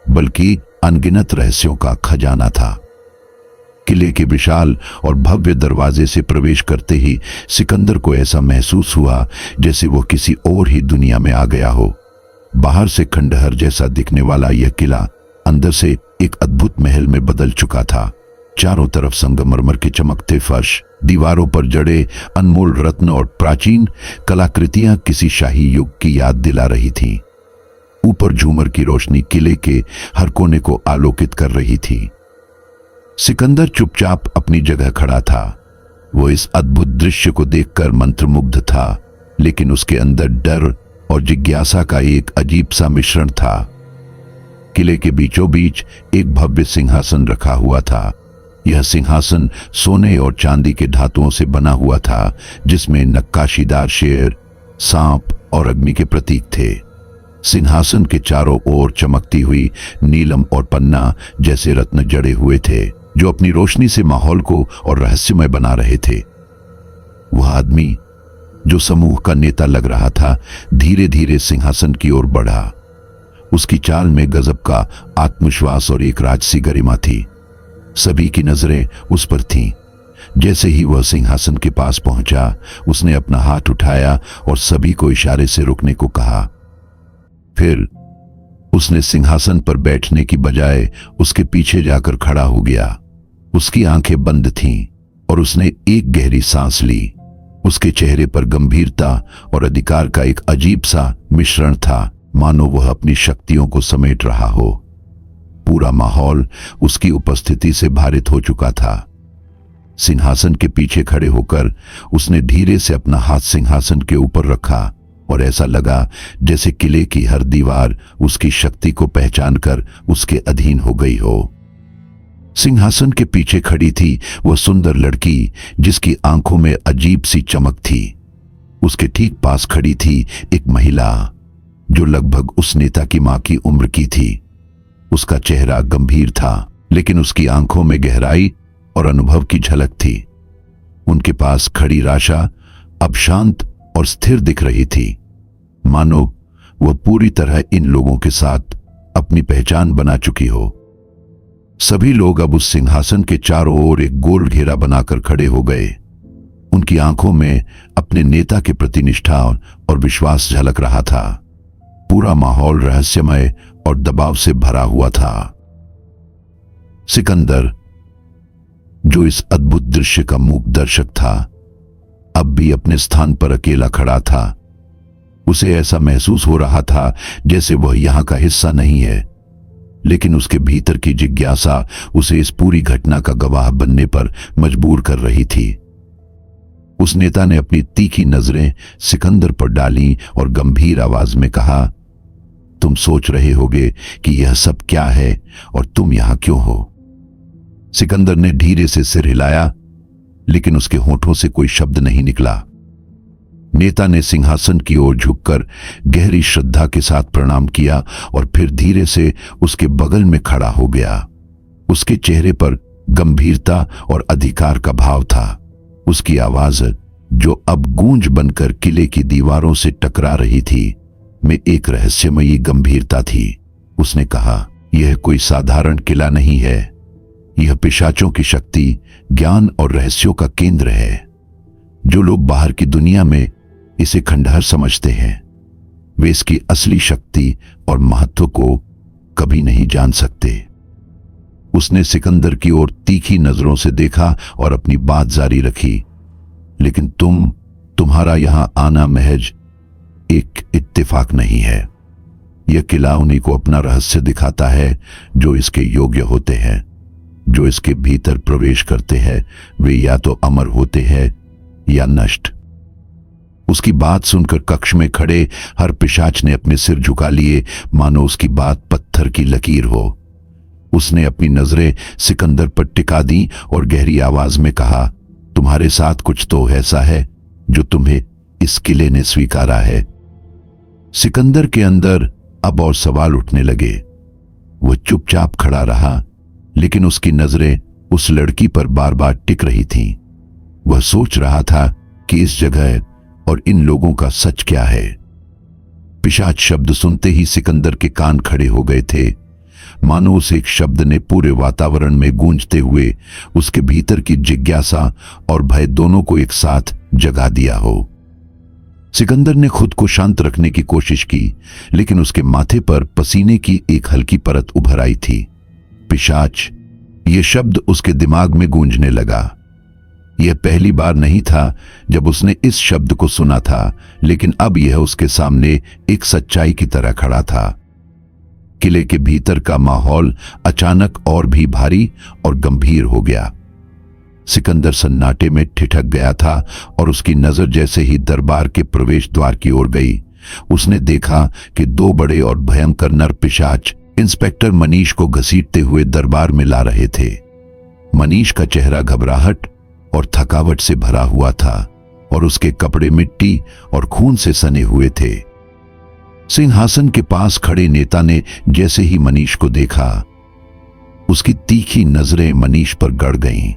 बल्कि अनगिनत रहस्यों का खजाना था। किले के विशाल और भव्य दरवाजे से प्रवेश करते ही सिकंदर को ऐसा महसूस हुआ जैसे वो किसी और ही दुनिया में आ गया हो। बाहर से खंडहर जैसा दिखने वाला यह किला अंदर से एक अद्भुत महल में बदल चुका था। चारों तरफ संगमरमर के चमकते फर्श, दीवारों पर जड़े अनमोल रत्न और प्राचीन कलाकृतियां किसी शाही युग की याद दिला रही थीं। ऊपर झूमर की रोशनी किले के हर कोने को आलोकित कर रही थी। सिकंदर चुपचाप अपनी जगह खड़ा था। वो इस अद्भुत दृश्य को देखकर मंत्रमुग्ध था, लेकिन उसके अंदर डर और जिज्ञासा का एक अजीब सा मिश्रण था। किले के बीचों बीच एक भव्य सिंहासन रखा हुआ था। यह सिंहासन सोने और चांदी के धातुओं से बना हुआ था, जिसमें नक्काशीदार शेर, सांप और अग्नि के प्रतीक थे। सिंहासन के चारों ओर चमकती हुई नीलम और पन्ना जैसे रत्न जड़े हुए थे, जो अपनी रोशनी से माहौल को और रहस्यमय बना रहे थे। वह आदमी जो समूह का नेता लग रहा था, धीरे धीरे सिंहासन की ओर बढ़ा। उसकी चाल में गजब का आत्मविश्वास और एक राजसी गरिमा थी। सभी की नजरें उस पर थीं। जैसे ही वह सिंहासन के पास पहुंचा, उसने अपना हाथ उठाया और सभी को इशारे से रुकने को कहा। फिर उसने सिंहासन पर बैठने की बजाय उसके पीछे जाकर खड़ा हो गया। उसकी आंखें बंद थीं और उसने एक गहरी सांस ली। उसके चेहरे पर गंभीरता और अधिकार का एक अजीब सा मिश्रण था, मानो वह अपनी शक्तियों को समेट रहा हो। पूरा माहौल उसकी उपस्थिति से भारित हो चुका था। सिंहासन के पीछे खड़े होकर उसने धीरे से अपना हाथ सिंहासन के ऊपर रखा और ऐसा लगा जैसे किले की हर दीवार उसकी शक्ति को पहचानकर उसके अधीन हो गई हो। सिंहासन के पीछे खड़ी थी वह सुंदर लड़की जिसकी आंखों में अजीब सी चमक थी। उसके ठीक पास खड़ी थी एक महिला जो लगभग उस नेता की मां की उम्र की थी। उसका चेहरा गंभीर था, लेकिन उसकी आंखों में गहराई और अनुभव की झलक थी। उनके पास खड़ी राशा अब शांत और स्थिर दिख रही थी, मानो वह पूरी तरह इन लोगों के साथ अपनी पहचान बना चुकी हो। सभी लोग अब उस सिंहासन के चारों ओर एक गोल घेरा बनाकर खड़े हो गए। उनकी आंखों में अपने नेता के प्रति निष्ठा और विश्वास झलक रहा था। पूरा माहौल रहस्यमय और दबाव से भरा हुआ था। सिकंदर, जो इस अद्भुत दृश्य का मूक दर्शक था, अब भी अपने स्थान पर अकेला खड़ा था। उसे ऐसा महसूस हो रहा था जैसे वह यहां का हिस्सा नहीं है, लेकिन उसके भीतर की जिज्ञासा उसे इस पूरी घटना का गवाह बनने पर मजबूर कर रही थी। उस नेता ने अपनी तीखी नजरें सिकंदर पर डाली और गंभीर आवाज में कहा, तुम सोच रहे होगे कि यह सब क्या है और तुम यहां क्यों हो। सिकंदर ने धीरे से सिर हिलाया, लेकिन उसके होठों से कोई शब्द नहीं निकला। नेता ने सिंहासन की ओर झुककर गहरी श्रद्धा के साथ प्रणाम किया और फिर धीरे से उसके बगल में खड़ा हो गया। उसके चेहरे पर गंभीरता और अधिकार का भाव था। उसकी आवाज, जो अब गूंज बनकर किले की दीवारों से टकरा रही थी, में एक रहस्यमयी गंभीरता थी। उसने कहा, यह कोई साधारण किला नहीं है। यह पिशाचों की शक्ति, ज्ञान और रहस्यों का केंद्र है। जो लोग बाहर की दुनिया में इसे खंडहर समझते हैं, वे इसकी असली शक्ति और महत्व को कभी नहीं जान सकते। उसने सिकंदर की ओर तीखी नजरों से देखा और अपनी बात जारी रखी, लेकिन तुम्हारा यहां आना महज एक इत्तेफाक नहीं है। यह किला उन्हीं को अपना रहस्य दिखाता है जो इसके योग्य होते हैं। जो इसके भीतर प्रवेश करते हैं वे या तो अमर होते हैं या नष्ट। उसकी बात सुनकर कक्ष में खड़े हर पिशाच ने अपने सिर झुका लिए, मानो उसकी बात पत्थर की लकीर हो। उसने अपनी नजरें सिकंदर पर टिका दी और गहरी आवाज में कहा, तुम्हारे साथ कुछ तो ऐसा है जो तुम्हें इस किले ने स्वीकारा है। सिकंदर के अंदर अब और सवाल उठने लगे। वह चुपचाप खड़ा रहा, लेकिन उसकी नजरें उस लड़की पर बार बार टिक रही थीं। वह सोच रहा था कि इस जगह और इन लोगों का सच क्या है। पिशाच शब्द सुनते ही सिकंदर के कान खड़े हो गए थे, मानो उस एक शब्द ने पूरे वातावरण में गूंजते हुए उसके भीतर की जिज्ञासा और भय दोनों को एक साथ जगा दिया हो। सिकंदर ने खुद को शांत रखने की कोशिश की, लेकिन उसके माथे पर पसीने की एक हल्की परत उभर आई थी। पिशाच, यह शब्द उसके दिमाग में गूंजने लगा। यह पहली बार नहीं था जब उसने इस शब्द को सुना था, लेकिन अब यह उसके सामने एक सच्चाई की तरह खड़ा था। किले के भीतर का माहौल अचानक और भी भारी और गंभीर हो गया। सिकंदर सन्नाटे में ठिठक गया था और उसकी नजर जैसे ही दरबार के प्रवेश द्वार की ओर गई, उसने देखा कि दो बड़े और भयंकर नर पिशाच इंस्पेक्टर मनीष को घसीटते हुए दरबार में ला रहे थे। मनीष का चेहरा घबराहट और थकावट से भरा हुआ था और उसके कपड़े मिट्टी और खून से सने हुए थे। सिंहासन के पास खड़े नेता ने जैसे ही मनीष को देखा, उसकी तीखी नजरें मनीष पर गड़ गईं।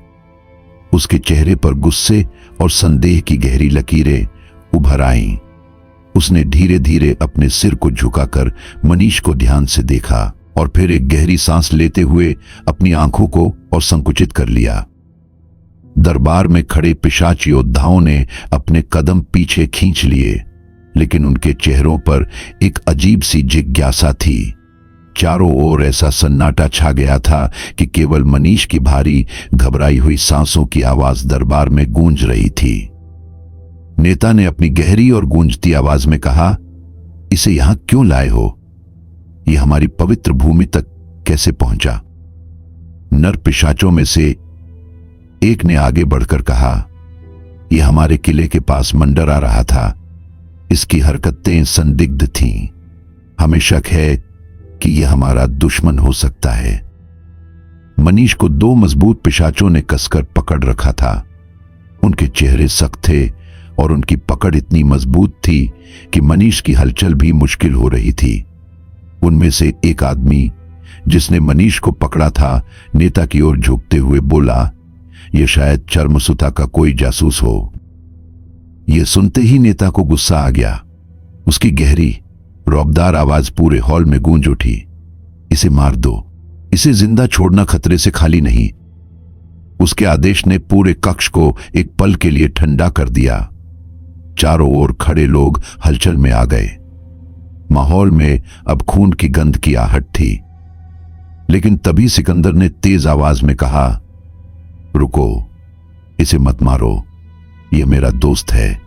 उसके चेहरे पर गुस्से और संदेह की गहरी लकीरें उभर आईं। उसने धीरे धीरे अपने सिर को झुकाकर मनीष को ध्यान से देखा और फिर एक गहरी सांस लेते हुए अपनी आंखों को और संकुचित कर लिया। दरबार में खड़े पिशाच योद्धाओं ने अपने कदम पीछे खींच लिए, लेकिन उनके चेहरों पर एक अजीब सी जिज्ञासा थी। चारों ओर ऐसा सन्नाटा छा गया था कि केवल मनीष की भारी घबराई हुई सांसों की आवाज दरबार में गूंज रही थी। नेता ने अपनी गहरी और गूंजती आवाज में कहा, इसे यहां क्यों लाए हो? यह हमारी पवित्र भूमि तक कैसे पहुंचा? नर पिशाचों में से एक ने आगे बढ़कर कहा, यह हमारे किले के पास मंडरा रहा था। इसकी हरकतें संदिग्ध थीं। हमें शक है कि यह हमारा दुश्मन हो सकता है। मनीष को दो मजबूत पिशाचों ने कसकर पकड़ रखा था। उनके चेहरे सख्त थे और उनकी पकड़ इतनी मजबूत थी कि मनीष की हलचल भी मुश्किल हो रही थी। उनमें से एक आदमी जिसने मनीष को पकड़ा था, नेता की ओर झुकते हुए बोला, यह शायद चर्मसुता का कोई जासूस हो। यह सुनते ही नेता को गुस्सा आ गया। उसकी गहरी रौबदार आवाज पूरे हॉल में गूंज उठी, इसे मार दो। इसे जिंदा छोड़ना खतरे से खाली नहीं। उसके आदेश ने पूरे कक्ष को एक पल के लिए ठंडा कर दिया। चारों ओर खड़े लोग हलचल में आ गए। माहौल में अब खून की गंध की आहट थी। लेकिन तभी सिकंदर ने तेज आवाज में कहा, रुको, इसे मत मारो, यह मेरा दोस्त है।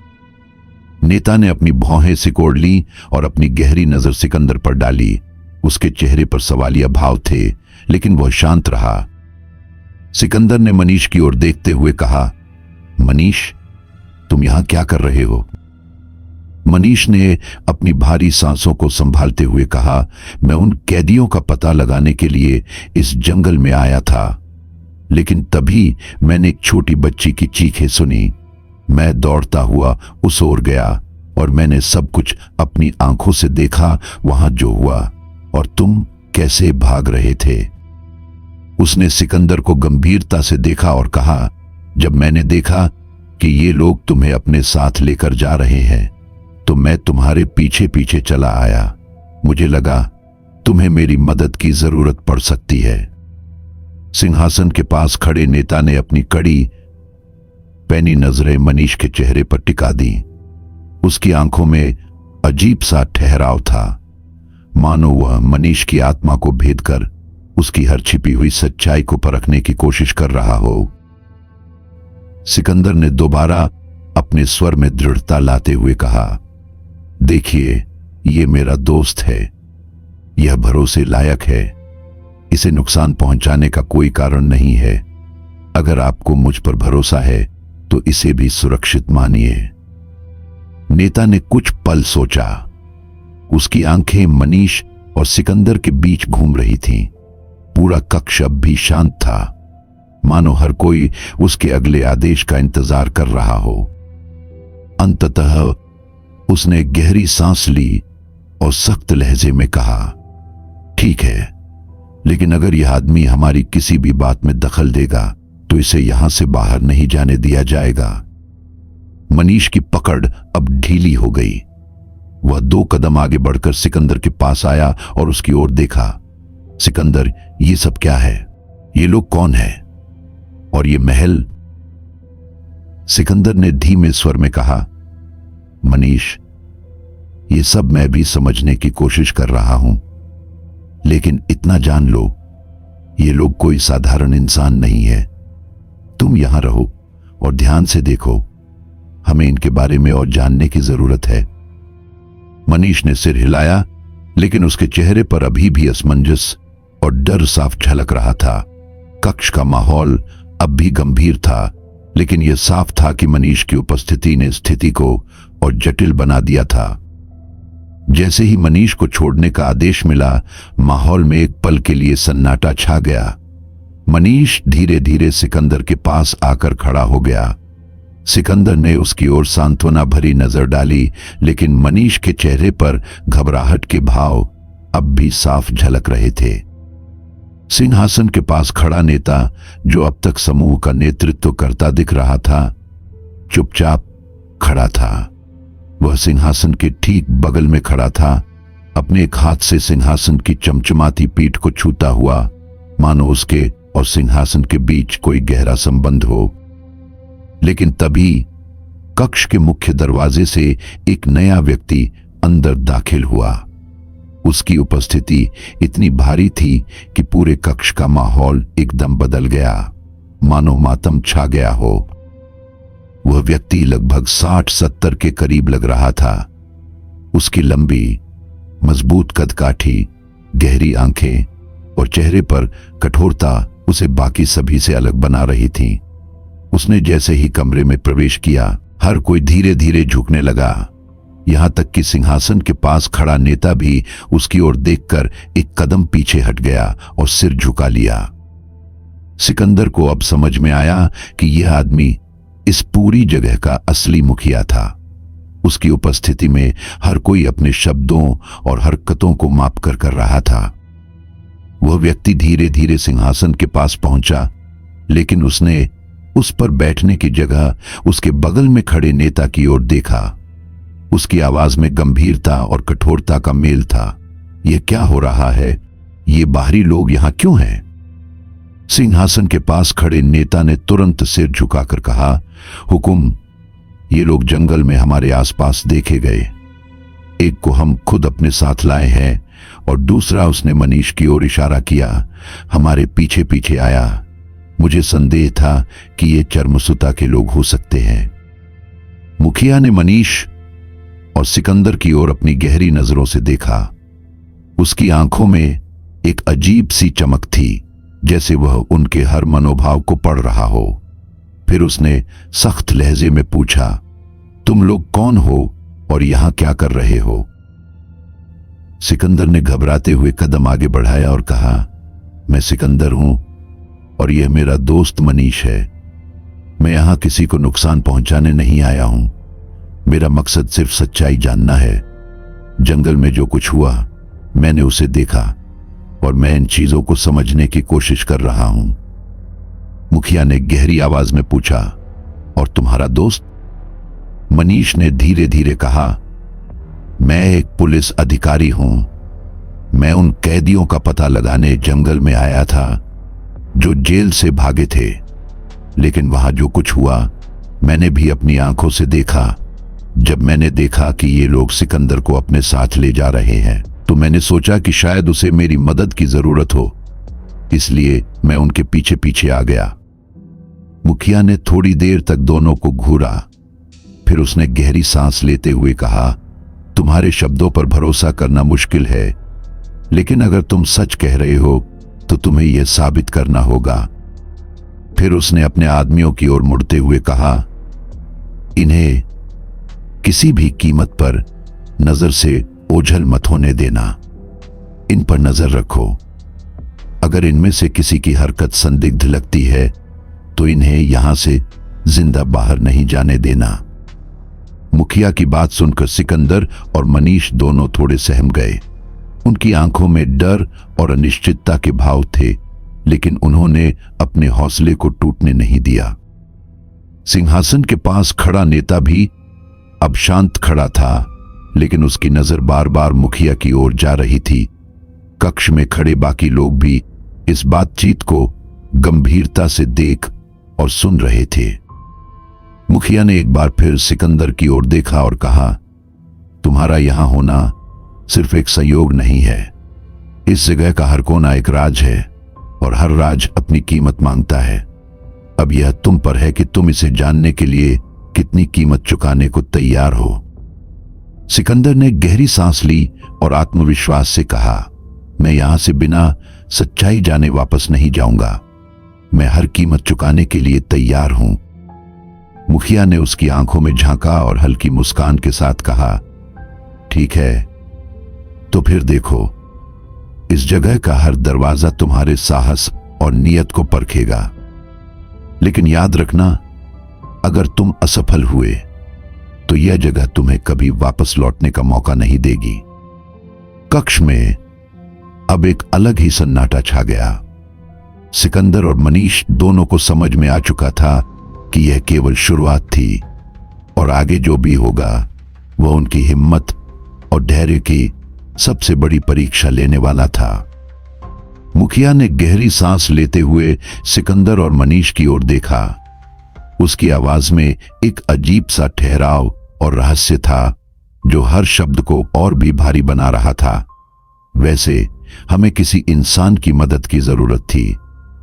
नेता ने अपनी भौहें सिकोड़ ली और अपनी गहरी नजर सिकंदर पर डाली। उसके चेहरे पर सवालिया भाव थे, लेकिन वह शांत रहा। सिकंदर ने मनीष की ओर देखते हुए कहा, मनीष, तुम यहां क्या कर रहे हो? मनीष ने अपनी भारी सांसों को संभालते हुए कहा, मैं उन कैदियों का पता लगाने के लिए इस जंगल में आया था, लेकिन तभी मैंने एक छोटी बच्ची की चीखें सुनी। मैं दौड़ता हुआ उस ओर गया और मैंने सब कुछ अपनी आंखों से देखा, वहां जो हुआ और तुम कैसे भाग रहे थे। उसने सिकंदर को गंभीरता से देखा और कहा, जब मैंने देखा कि ये लोग तुम्हें अपने साथ लेकर जा रहे हैं, तो मैं तुम्हारे पीछे पीछे चला आया। मुझे लगा तुम्हें मेरी मदद की जरूरत पड़ सकती है। सिंहासन के पास खड़े नेता ने अपनी कड़ी पैनी नजरें मनीष के चेहरे पर टिका दी। उसकी आंखों में अजीब सा ठहराव था, मानो वह मनीष की आत्मा को भेद कर उसकी हर छिपी हुई सच्चाई को परखने की कोशिश कर रहा हो। सिकंदर ने दोबारा अपने स्वर में दृढ़ता लाते हुए कहा, देखिए, ये मेरा दोस्त है, यह भरोसे लायक है, इसे नुकसान पहुंचाने का कोई कारण नहीं है। अगर आपको मुझ पर भरोसा है तो इसे भी सुरक्षित मानिए। नेता ने कुछ पल सोचा। उसकी आंखें मनीष और सिकंदर के बीच घूम रही थीं। पूरा कक्ष अब भी शांत था, मानो हर कोई उसके अगले आदेश का इंतजार कर रहा हो। अंततः उसने गहरी सांस ली और सख्त लहजे में कहा, ठीक है, लेकिन अगर यह आदमी हमारी किसी भी बात में दखल देगा तो इसे यहां से बाहर नहीं जाने दिया जाएगा। मनीष की पकड़ अब ढीली हो गई। वह 2 कदम आगे बढ़कर सिकंदर के पास आया और उसकी ओर देखा। सिकंदर, ये सब क्या है? ये लोग कौन है? और ये महल? सिकंदर ने धीमे स्वर में कहा, मनीष, ये सब मैं भी समझने की कोशिश कर रहा हूं, लेकिन इतना जान लो, ये लोग कोई साधारण इंसान नहीं है। तुम यहां रहो और ध्यान से देखो, हमें इनके बारे में और जानने की जरूरत है। मनीष ने सिर हिलाया, लेकिन उसके चेहरे पर अभी भी असमंजस और डर साफ झलक रहा था। कक्ष का माहौल अब भी गंभीर था, लेकिन यह साफ था कि मनीष की उपस्थिति ने स्थिति को और जटिल बना दिया था। जैसे ही मनीष को छोड़ने का आदेश मिला, माहौल में एक पल के लिए सन्नाटा छा गया। मनीष धीरे धीरे सिकंदर के पास आकर खड़ा हो गया। सिकंदर ने उसकी ओर सांत्वना भरी नजर डाली, लेकिन मनीष के चेहरे पर घबराहट के भाव अब भी साफ झलक रहे थे। सिंहासन के पास खड़ा नेता, जो अब तक समूह का नेतृत्व करता दिख रहा था, चुपचाप खड़ा था। वह सिंहासन के ठीक बगल में खड़ा था, अपने एक हाथ से सिंहासन की चमचमाती पीठ को छूता हुआ, मानो उसके और सिंहासन के बीच कोई गहरा संबंध हो। लेकिन तभी कक्ष के मुख्य दरवाजे से एक नया व्यक्ति अंदर दाखिल हुआ। उसकी उपस्थिति इतनी भारी थी कि पूरे कक्ष का माहौल एकदम बदल गया, मानो मातम छा गया हो। वह व्यक्ति लगभग 60-70 के करीब लग रहा था। उसकी लंबी, मजबूत कदकाठी, गहरी आंखें और चेहरे पर कठोरता उसे बाकी सभी से अलग बना रही थी। उसने जैसे ही कमरे में प्रवेश किया, हर कोई धीरे धीरे झुकने लगा। यहां तक कि सिंहासन के पास खड़ा नेता भी उसकी ओर देखकर एक कदम पीछे हट गया और सिर झुका लिया। सिकंदर को अब समझ में आया कि यह आदमी इस पूरी जगह का असली मुखिया था। उसकी उपस्थिति में हर कोई अपने शब्दों और हरकतों को माप कर रहा था। वह व्यक्ति धीरे धीरे सिंहासन के पास पहुंचा, लेकिन उसने उस पर बैठने की जगह उसके बगल में खड़े नेता की ओर देखा। उसकी आवाज में गंभीरता और कठोरता का मेल था। यह क्या हो रहा है? ये बाहरी लोग यहां क्यों हैं? सिंहासन के पास खड़े नेता ने तुरंत सिर झुकाकर कहा, हुकुम, ये लोग जंगल में हमारे आसपास देखे गए। एक को हम खुद अपने साथ लाए हैं और दूसरा, उसने मनीष की ओर इशारा किया, हमारे पीछे पीछे आया। मुझे संदेह था कि ये चर्मसुता के लोग हो सकते हैं। मुखिया ने मनीष और सिकंदर की ओर अपनी गहरी नजरों से देखा। उसकी आंखों में एक अजीब सी चमक थी, जैसे वह उनके हर मनोभाव को पढ़ रहा हो। फिर उसने सख्त लहजे में पूछा, तुम लोग कौन हो और यहां क्या कर रहे हो? सिकंदर ने घबराते हुए कदम आगे बढ़ाया और कहा, मैं सिकंदर हूं और यह मेरा दोस्त मनीष है। मैं यहां किसी को नुकसान पहुंचाने नहीं आया हूं। मेरा मकसद सिर्फ सच्चाई जानना है। जंगल में जो कुछ हुआ, मैंने उसे देखा और मैं इन चीजों को समझने की कोशिश कर रहा हूं। मुखिया ने गहरी आवाज में पूछा, और तुम्हारा दोस्त? मनीष ने धीरे धीरे कहा, मैं एक पुलिस अधिकारी हूं। मैं उन कैदियों का पता लगाने जंगल में आया था जो जेल से भागे थे, लेकिन वहां जो कुछ हुआ मैंने भी अपनी आंखों से देखा। जब मैंने देखा कि ये लोग सिकंदर को अपने साथ ले जा रहे हैं, तो मैंने सोचा कि शायद उसे मेरी मदद की जरूरत हो, इसलिए मैं उनके पीछे पीछे आ गया। मुखिया ने थोड़ी देर तक दोनों को घूरा, फिर उसने गहरी सांस लेते हुए कहा, तुम्हारे शब्दों पर भरोसा करना मुश्किल है, लेकिन अगर तुम सच कह रहे हो तो तुम्हें यह साबित करना होगा। फिर उसने अपने आदमियों की ओर मुड़ते हुए कहा, इन्हें किसी भी कीमत पर नजर से ओझल मत होने देना। इन पर नजर रखो। अगर इनमें से किसी की हरकत संदिग्ध लगती है तो इन्हें यहां से जिंदा बाहर नहीं जाने देना। मुखिया की बात सुनकर सिकंदर और मनीष दोनों थोड़े सहम गए। उनकी आंखों में डर और अनिश्चितता के भाव थे, लेकिन उन्होंने अपने हौसले को टूटने नहीं दिया। सिंहासन के पास खड़ा नेता भी अब शांत खड़ा था, लेकिन उसकी नजर बार बार मुखिया की ओर जा रही थी। कक्ष में खड़े बाकी लोग भी इस बातचीत को गंभीरता से देख और सुन रहे थे। मुखिया ने एक बार फिर सिकंदर की ओर देखा और कहा, तुम्हारा यहां होना सिर्फ एक संयोग नहीं है। इस जगह का हर कोना एक राज है और हर राज अपनी कीमत मांगता है। अब यह तुम पर है कि तुम इसे जानने के लिए कितनी कीमत चुकाने को तैयार हो। सिकंदर ने गहरी सांस ली और आत्मविश्वास से कहा, मैं यहां से बिना सच्चाई जाने वापस नहीं जाऊंगा। मैं हर कीमत चुकाने के लिए तैयार हूं। मुखिया ने उसकी आंखों में झांका और हल्की मुस्कान के साथ कहा, ठीक है, तो फिर देखो, इस जगह का हर दरवाजा तुम्हारे साहस और नियत को परखेगा। लेकिन याद रखना, अगर तुम असफल हुए तो यह जगह तुम्हें कभी वापस लौटने का मौका नहीं देगी। कक्ष में अब एक अलग ही सन्नाटा छा गया। सिकंदर और मनीष दोनों को समझ में आ चुका था कि यह केवल शुरुआत थी और आगे जो भी होगा वह उनकी हिम्मत और धैर्य की सबसे बड़ी परीक्षा लेने वाला था। मुखिया ने गहरी सांस लेते हुए सिकंदर और मनीष की ओर देखा। उसकी आवाज में एक अजीब सा ठहराव और रहस्य था जो हर शब्द को और भी भारी बना रहा था। वैसे हमें किसी इंसान की मदद की जरूरत थी,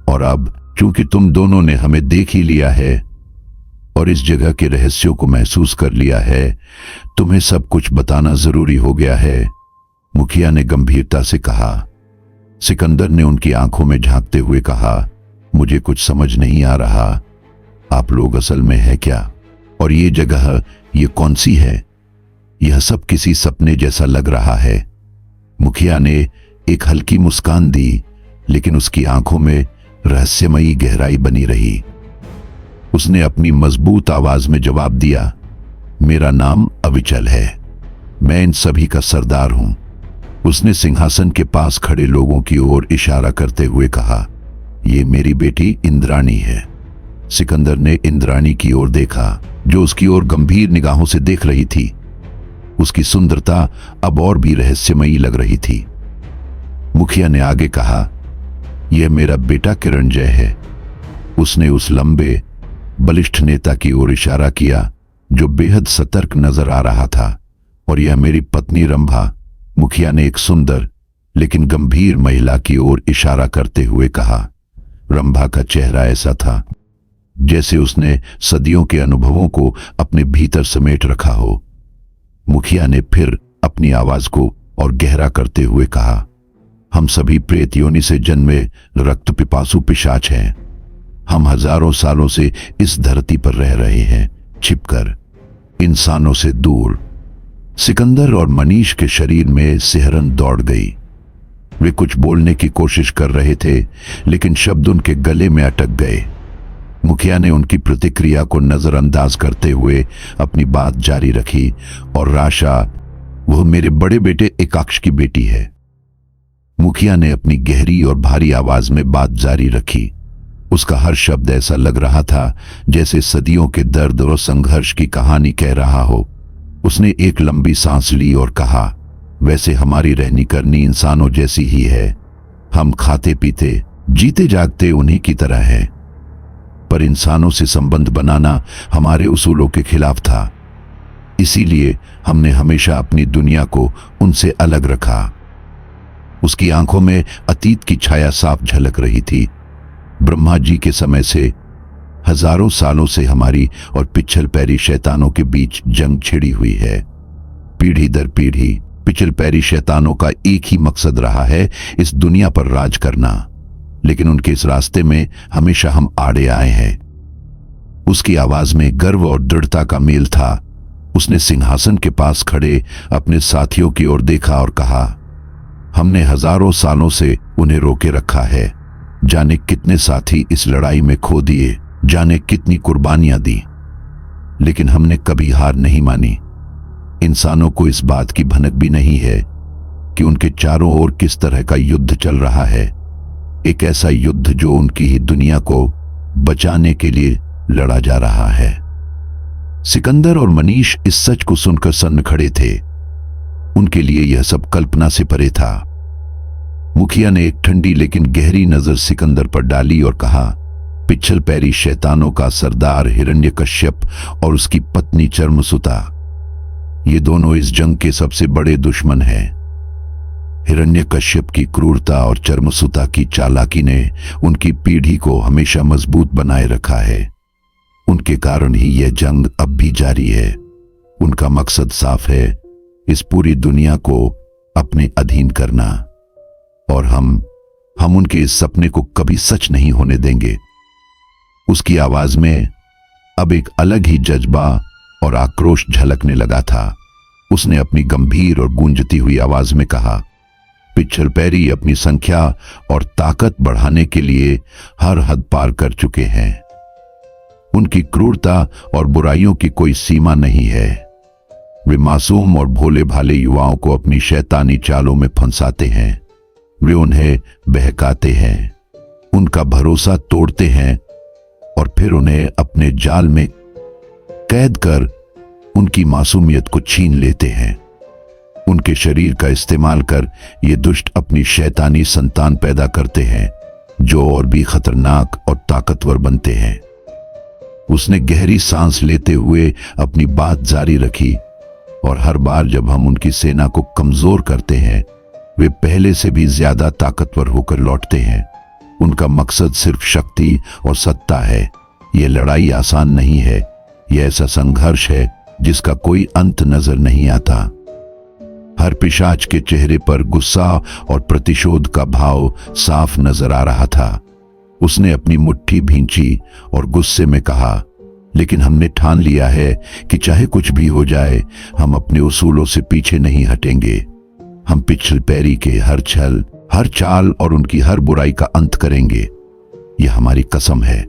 और अब चूंकि तुम दोनों ने हमें देख ही लिया है और इस जगह के रहस्यों को महसूस कर लिया है, तुम्हें सब कुछ बताना जरूरी हो गया है, मुखिया ने गंभीरता से कहा। सिकंदर ने उनकी आंखों में झांकते हुए कहा, मुझे कुछ समझ नहीं आ रहा। आप लोग असल में है क्या? और ये जगह ये कौन सी है? यह सब किसी सपने जैसा लग रहा है। मुखिया ने एक हल्की मुस्कान दी, लेकिन उसकी आंखों में रहस्यमयी गहराई बनी रही। उसने अपनी मजबूत आवाज में जवाब दिया, मेरा नाम अविचल है, मैं इन सभी का सरदार हूं। उसने सिंहासन के पास खड़े लोगों की ओर इशारा करते हुए कहा, ये मेरी बेटी इंद्राणी है। सिकंदर ने इंद्राणी की ओर देखा, जो उसकी ओर गंभीर निगाहों से देख रही थी। उसकी सुंदरता अब और भी रहस्यमयी लग रही थी। मुखिया ने आगे कहा, यह मेरा बेटा किरणजय है। उसने उस लंबे बलिष्ठ नेता की ओर इशारा किया जो बेहद सतर्क नजर आ रहा था, और यह मेरी पत्नी रंभा। मुखिया ने एक सुंदर लेकिन गंभीर महिला की ओर इशारा करते हुए कहा। रंभा का चेहरा ऐसा था जैसे उसने सदियों के अनुभवों को अपने भीतर समेट रखा हो। मुखिया ने फिर अपनी आवाज को और गहरा करते हुए कहा, हम सभी प्रेत योनि से जन्मे रक्त पिपासु पिशाच हैं। हम हजारों सालों से इस धरती पर रह रहे हैं, छिपकर, इंसानों से दूर। सिकंदर और मनीष के शरीर में सिहरन दौड़ गई। वे कुछ बोलने की कोशिश कर रहे थे, लेकिन शब्द उनके गले में अटक गए। मुखिया ने उनकी प्रतिक्रिया को नजरअंदाज करते हुए अपनी बात जारी रखी, और राशा, वह मेरे बड़े बेटे एकाक्ष की बेटी है। मुखिया ने अपनी गहरी और भारी आवाज में बात जारी रखी। उसका हर शब्द ऐसा लग रहा था जैसे सदियों के दर्द और संघर्ष की कहानी कह रहा हो। उसने एक लंबी सांस ली और कहा, वैसे हमारी रहनी करनी इंसानों जैसी ही है। हम खाते पीते जीते जागते उन्हीं की तरह है, पर इंसानों से संबंध बनाना हमारे उसूलों के खिलाफ था। इसीलिए हमने हमेशा अपनी दुनिया को उनसे अलग रखा। उसकी आंखों में अतीत की छाया साफ झलक रही थी। ब्रह्मा जी के समय से हजारों सालों से हमारी और पिछल पैरी शैतानों के बीच जंग छिड़ी हुई है। पीढ़ी दर पीढ़ी पिछल पैरी शैतानों का एक ही मकसद रहा है, इस दुनिया पर राज करना, लेकिन उनके इस रास्ते में हमेशा हम आड़े आए हैं। उसकी आवाज में गर्व और दृढ़ता का मेल था। उसने सिंहासन के पास खड़े अपने साथियों की ओर देखा और कहा, हमने हजारों सालों से उन्हें रोके रखा है। जाने कितने साथी इस लड़ाई में खो दिए, जाने कितनी कुर्बानियां दी, लेकिन हमने कभी हार नहीं मानी। इंसानों को इस बात की भनक भी नहीं है कि उनके चारों ओर किस तरह का युद्ध चल रहा है। एक ऐसा युद्ध जो उनकी ही दुनिया को बचाने के लिए लड़ा जा रहा है। सिकंदर और मनीष इस सच को सुनकर सन्न खड़े थे। उनके लिए यह सब कल्पना से परे था। मुखिया ने एक ठंडी लेकिन गहरी नजर सिकंदर पर डाली और कहा, पिछल पैरी शैतानों का सरदार हिरण्यकश्यप और उसकी पत्नी चर्मसुता, ये दोनों इस जंग के सबसे बड़े दुश्मन हैं। हिरण्यकश्यप की क्रूरता और चर्मसुता की चालाकी ने उनकी पीढ़ी को हमेशा मजबूत बनाए रखा है। उनके कारण ही यह जंग अब भी जारी है। उनका मकसद साफ है, इस पूरी दुनिया को अपने अधीन करना, और हम उनके इस सपने को कभी सच नहीं होने देंगे। उसकी आवाज में अब एक अलग ही जज्बा और आक्रोश झलकने लगा था। उसने अपनी गंभीर और गूंजती हुई आवाज में कहा, पिछल पैरी अपनी संख्या और ताकत बढ़ाने के लिए हर हद पार कर चुके हैं। उनकी क्रूरता और बुराइयों की कोई सीमा नहीं है। वे मासूम और भोले भाले युवाओं को अपनी शैतानी चालों में फंसाते हैं। वे उन्हें बहकाते हैं, उनका भरोसा तोड़ते हैं और फिर उन्हें अपने जाल में कैद कर उनकी मासूमियत को छीन लेते हैं। उनके शरीर का इस्तेमाल कर ये दुष्ट अपनी शैतानी संतान पैदा करते हैं, जो और भी खतरनाक और ताकतवर बनते हैं। उसने गहरी सांस लेते हुए अपनी बात जारी रखी, और हर बार जब हम उनकी सेना को कमजोर करते हैं, वे पहले से भी ज्यादा ताकतवर होकर लौटते हैं। उनका मकसद सिर्फ शक्ति और सत्ता है। यह लड़ाई आसान नहीं है। यह ऐसा संघर्ष है जिसका कोई अंत नजर नहीं आता। हर पिशाच के चेहरे पर गुस्सा और प्रतिशोध का भाव साफ नजर आ रहा था। उसने अपनी मुट्ठी भींची और गुस्से में कहा, लेकिन हमने ठान लिया है कि चाहे कुछ भी हो जाए, हम अपने उसूलों से पीछे नहीं हटेंगे। हम पिछल पैरी के हर छल, हर चाल और उनकी हर बुराई का अंत करेंगे। यह हमारी कसम है।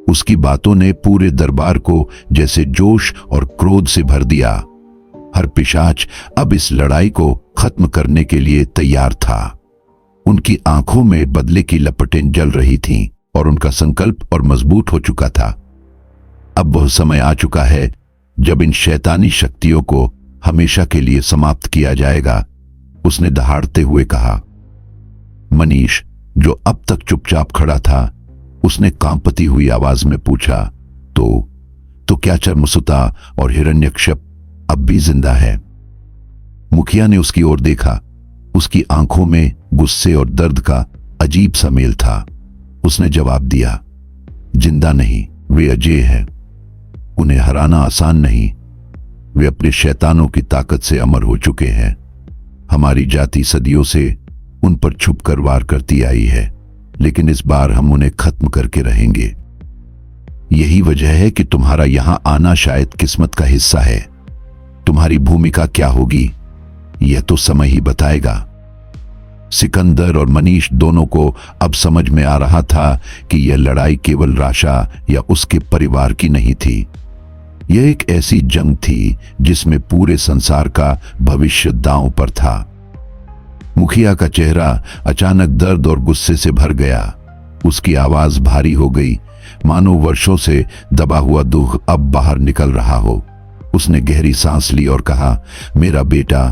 उसकी बातों ने पूरे दरबार को जैसे जोश और क्रोध से भर दिया। हर पिशाच अब इस लड़ाई को खत्म करने के लिए तैयार था। उनकी आंखों में बदले की लपटें जल रही थीं और उनका संकल्प और मजबूत हो चुका था। अब वह समय आ चुका है जब इन शैतानी शक्तियों को हमेशा के लिए समाप्त किया जाएगा। उसने दहाड़ते हुए कहा। मनीष, जो अब तक चुपचाप खड़ा था, उसने कांपती हुई आवाज में पूछा, तो क्या चर्मसुता और हिरण्यकश्यप अब भी जिंदा है? मुखिया ने उसकी ओर देखा। उसकी आंखों में गुस्से और दर्द का अजीब सा मेल था। उसने जवाब दिया, जिंदा नहीं, वे अजेय हैं। उन्हें हराना आसान नहीं। वे अपने शैतानों की ताकत से अमर हो चुके हैं। हमारी जाति सदियों से उन पर छुपकर वार करती आई है, लेकिन इस बार हम उन्हें खत्म करके रहेंगे। यही वजह है कि तुम्हारा यहां आना शायद किस्मत का हिस्सा है। तुम्हारी भूमिका क्या होगी, यह तो समय ही बताएगा। सिकंदर और मनीष दोनों को अब समझ में आ रहा था कि यह लड़ाई केवल राशा या उसके परिवार की नहीं थी। यह एक ऐसी जंग थी जिसमें पूरे संसार का भविष्य दांव पर था। मुखिया का चेहरा अचानक दर्द और गुस्से से भर गया। उसकी आवाज भारी हो गई, मानो वर्षों से दबा हुआ दुख अब बाहर निकल रहा हो। उसने गहरी सांस ली और कहा, मेरा बेटा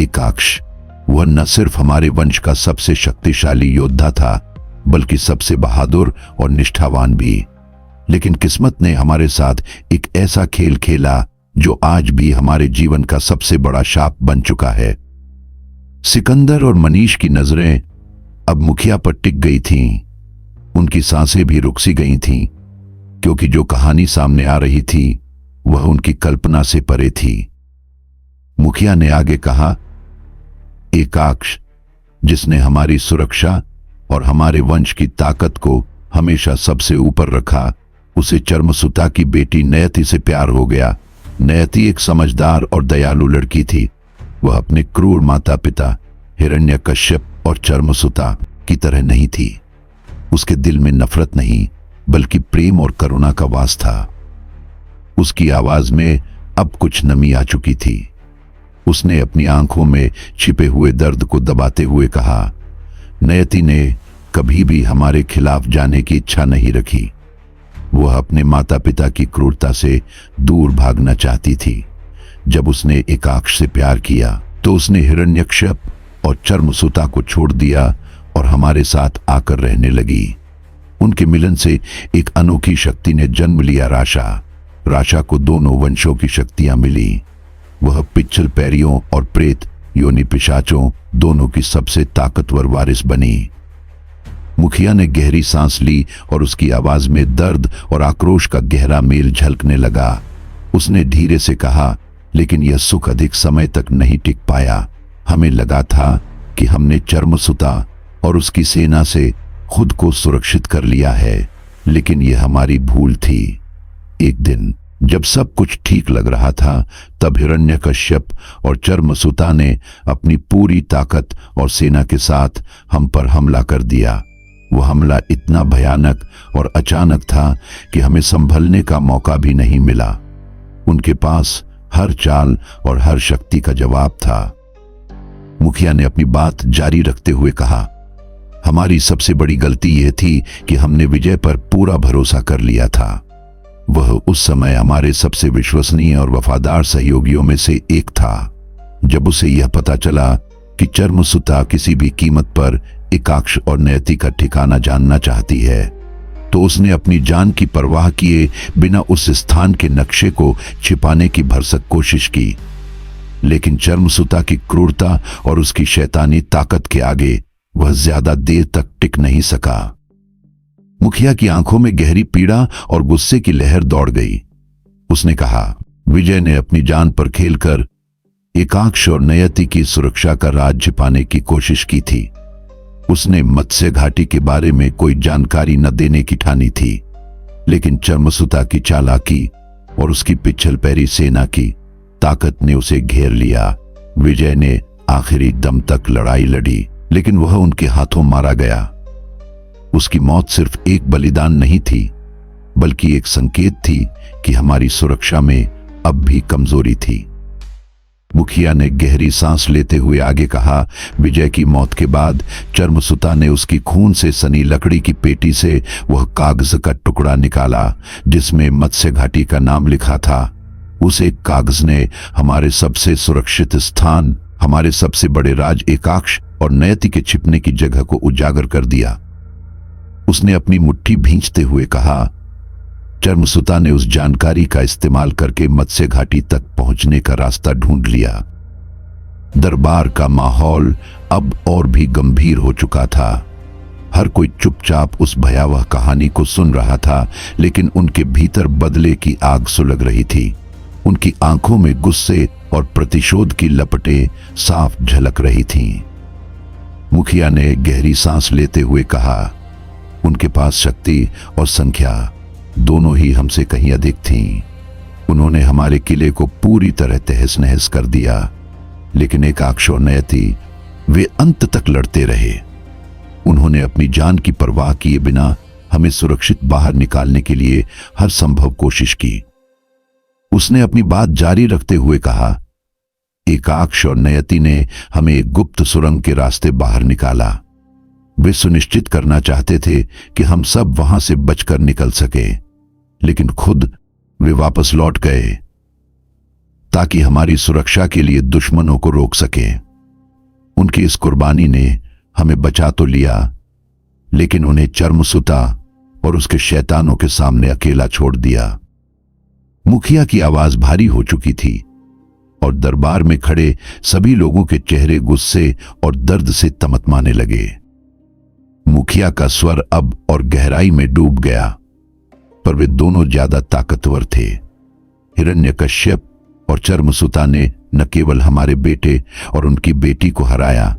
एकाक्ष, वह न सिर्फ हमारे वंश का सबसे शक्तिशाली योद्धा था, बल्कि सबसे बहादुर और निष्ठावान भी। लेकिन किस्मत ने हमारे साथ एक ऐसा खेल खेला जो आज भी हमारे जीवन का सबसे बड़ा शाप बन चुका है। सिकंदर और मनीष की नजरें अब मुखिया पर टिक गई थीं। उनकी सांसें भी रुक सी गई थीं, क्योंकि जो कहानी सामने आ रही थी वह उनकी कल्पना से परे थी। मुखिया ने आगे कहा, एकाक्ष, जिसने हमारी सुरक्षा और हमारे वंश की ताकत को हमेशा सबसे ऊपर रखा, उसे चर्मसुता की बेटी नयति से प्यार हो गया। नयति एक समझदार और दयालु लड़की थी। वह अपने क्रूर माता पिता हिरण्यकश्यप और चर्मसुता की तरह नहीं थी। उसके दिल में नफरत नहीं, बल्कि प्रेम और करुणा का वास था। उसकी आवाज में अब कुछ नमी आ चुकी थी। उसने अपनी आंखों में छिपे हुए दर्द को दबाते हुए कहा, नयति ने कभी भी हमारे खिलाफ जाने की इच्छा नहीं रखी। वह अपने माता पिता की क्रूरता से दूर भागना चाहती थी। जब उसने एकाक्ष से प्यार किया तो उसने हिरण्यकश्यप और चर्मसुता को छोड़ दिया और हमारे साथ आकर रहने लगी। उनके मिलन से एक अनोखी शक्ति ने जन्म लिया, राशा। राशा को दोनों वंशों की शक्तियां मिली। वह पिच्छल पैरियों और प्रेत योनि पिशाचों दोनों की सबसे ताकतवर वारिस बनी। मुखिया ने गहरी सांस ली और उसकी आवाज में दर्द और आक्रोश का गहरा मेल झलकने लगा। उसने धीरे से कहा, लेकिन यह सुख अधिक समय तक नहीं टिक पाया। हमें लगा था कि हमने चर्मसुता और उसकी सेना से खुद को सुरक्षित कर लिया है, लेकिन यह हमारी भूल थी। एक दिन जब सब कुछ ठीक लग रहा था, तब हिरण्यकश्यप और चर्मसुता ने अपनी पूरी ताकत और सेना के साथ हम पर हमला कर दिया। वह हमला इतना भयानक और अचानक था कि हमें संभलने का मौका भी नहीं मिला। उनके पास हर चाल और हर शक्ति का जवाब था। मुखिया ने अपनी बात जारी रखते हुए कहा, हमारी सबसे बड़ी गलती यह थी कि हमने विजय पर पूरा भरोसा कर लिया था। वह उस समय हमारे सबसे विश्वसनीय और वफादार सहयोगियों में से एक था। जब उसे यह पता चला कि चर्मसुता किसी भी कीमत पर एकाक्ष और नयति का ठिकाना जानना चाहती है, तो उसने अपनी जान की परवाह किए बिना उस स्थान के नक्शे को छिपाने की भरसक कोशिश की। लेकिन चर्मसुता की क्रूरता और उसकी शैतानी ताकत के आगे वह ज्यादा देर तक टिक नहीं सका। मुखिया की आंखों में गहरी पीड़ा और गुस्से की लहर दौड़ गई। उसने कहा, विजय ने अपनी जान पर खेलकर एकाक्ष और नयति की सुरक्षा का राज छिपाने की कोशिश की थी। उसने मत्स्य घाटी के बारे में कोई जानकारी न देने की ठानी थी, लेकिन चर्मसुता की चालाकी और उसकी पिछल पैरी सेना की ताकत ने उसे घेर लिया। विजय ने आखिरी दम तक लड़ाई लड़ी, लेकिन वह उनके हाथों मारा गया। उसकी मौत सिर्फ एक बलिदान नहीं थी, बल्कि एक संकेत थी कि हमारी सुरक्षा में अब भी कमजोरी थी। मुखिया ने गहरी सांस लेते हुए आगे कहा, विजय की मौत के बाद चर्मसुता ने उसकी खून से सनी लकड़ी की पेटी से वह कागज का टुकड़ा निकाला जिसमें मत्स्य घाटी का नाम लिखा था। उस एक कागज ने हमारे सबसे सुरक्षित स्थान, हमारे सबसे बड़े राज एकाक्ष और नयति के छिपने की जगह को उजागर कर दिया। उसने अपनी मुट्ठी भींचते हुए कहा, चर्मसुता ने उस जानकारी का इस्तेमाल करके मत्स्य घाटी तक पहुंचने का रास्ता ढूंढ लिया। दरबार का माहौल अब और भी गंभीर हो चुका था। हर कोई चुपचाप उस भयावह कहानी को सुन रहा था, लेकिन उनके भीतर बदले की आग सुलग रही थी। उनकी आंखों में गुस्से और प्रतिशोध की लपटें साफ झलक रही थीं। मुखिया ने गहरी सांस लेते हुए कहा, उनके पास शक्ति और संख्या दोनों ही हमसे कहीं अधिक थीं। उन्होंने हमारे किले को पूरी तरह तहस नहस कर दिया, लेकिन एकाक्ष और नयति वे अंत तक लड़ते रहे। उन्होंने अपनी जान की परवाह किए बिना हमें सुरक्षित बाहर निकालने के लिए हर संभव कोशिश की। उसने अपनी बात जारी रखते हुए कहा, एकाक्ष और नयति ने हमें एक गुप्त सुरंग के रास्ते बाहर निकाला। वे सुनिश्चित करना चाहते थे कि हम सब वहां से बचकर निकल सके, लेकिन खुद वे वापस लौट गए ताकि हमारी सुरक्षा के लिए दुश्मनों को रोक सके। उनकी इस कुर्बानी ने हमें बचा तो लिया, लेकिन उन्हें चर्मसुता और उसके शैतानों के सामने अकेला छोड़ दिया। मुखिया की आवाज भारी हो चुकी थी और दरबार में खड़े सभी लोगों के चेहरे गुस्से और दर्द से तमतमाने लगे। मुखिया का स्वर अब और गहराई में डूब गया, पर वे दोनों ज्यादा ताकतवर थे। हिरण्यकश्यप और चर्मसुता ने न केवल हमारे बेटे और उनकी बेटी को हराया,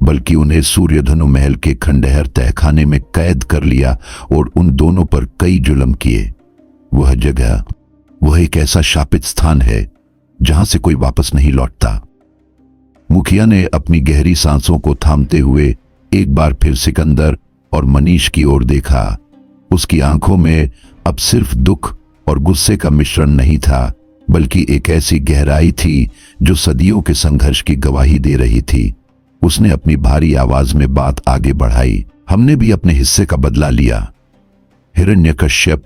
बल्कि उन्हें सूर्यधनु महल के खंडहर तहखाने में कैद कर लिया और उन दोनों पर कई जुल्म किए। वह जगह, वह एक ऐसा शापित स्थान है जहां से कोई वापस नहीं लौटता। मुखिया ने अपनी गहरी सांसों को थामते हुए एक बार फिर सिकंदर और मनीष की ओर देखा। उसकी आंखों में अब सिर्फ दुख और गुस्से का मिश्रण नहीं था, बल्कि एक ऐसी गहराई थी जो सदियों के संघर्ष की गवाही दे रही थी। उसने अपनी भारी आवाज में बात आगे बढ़ाई, हमने भी अपने हिस्से का बदला लिया। हिरण्यकश्यप,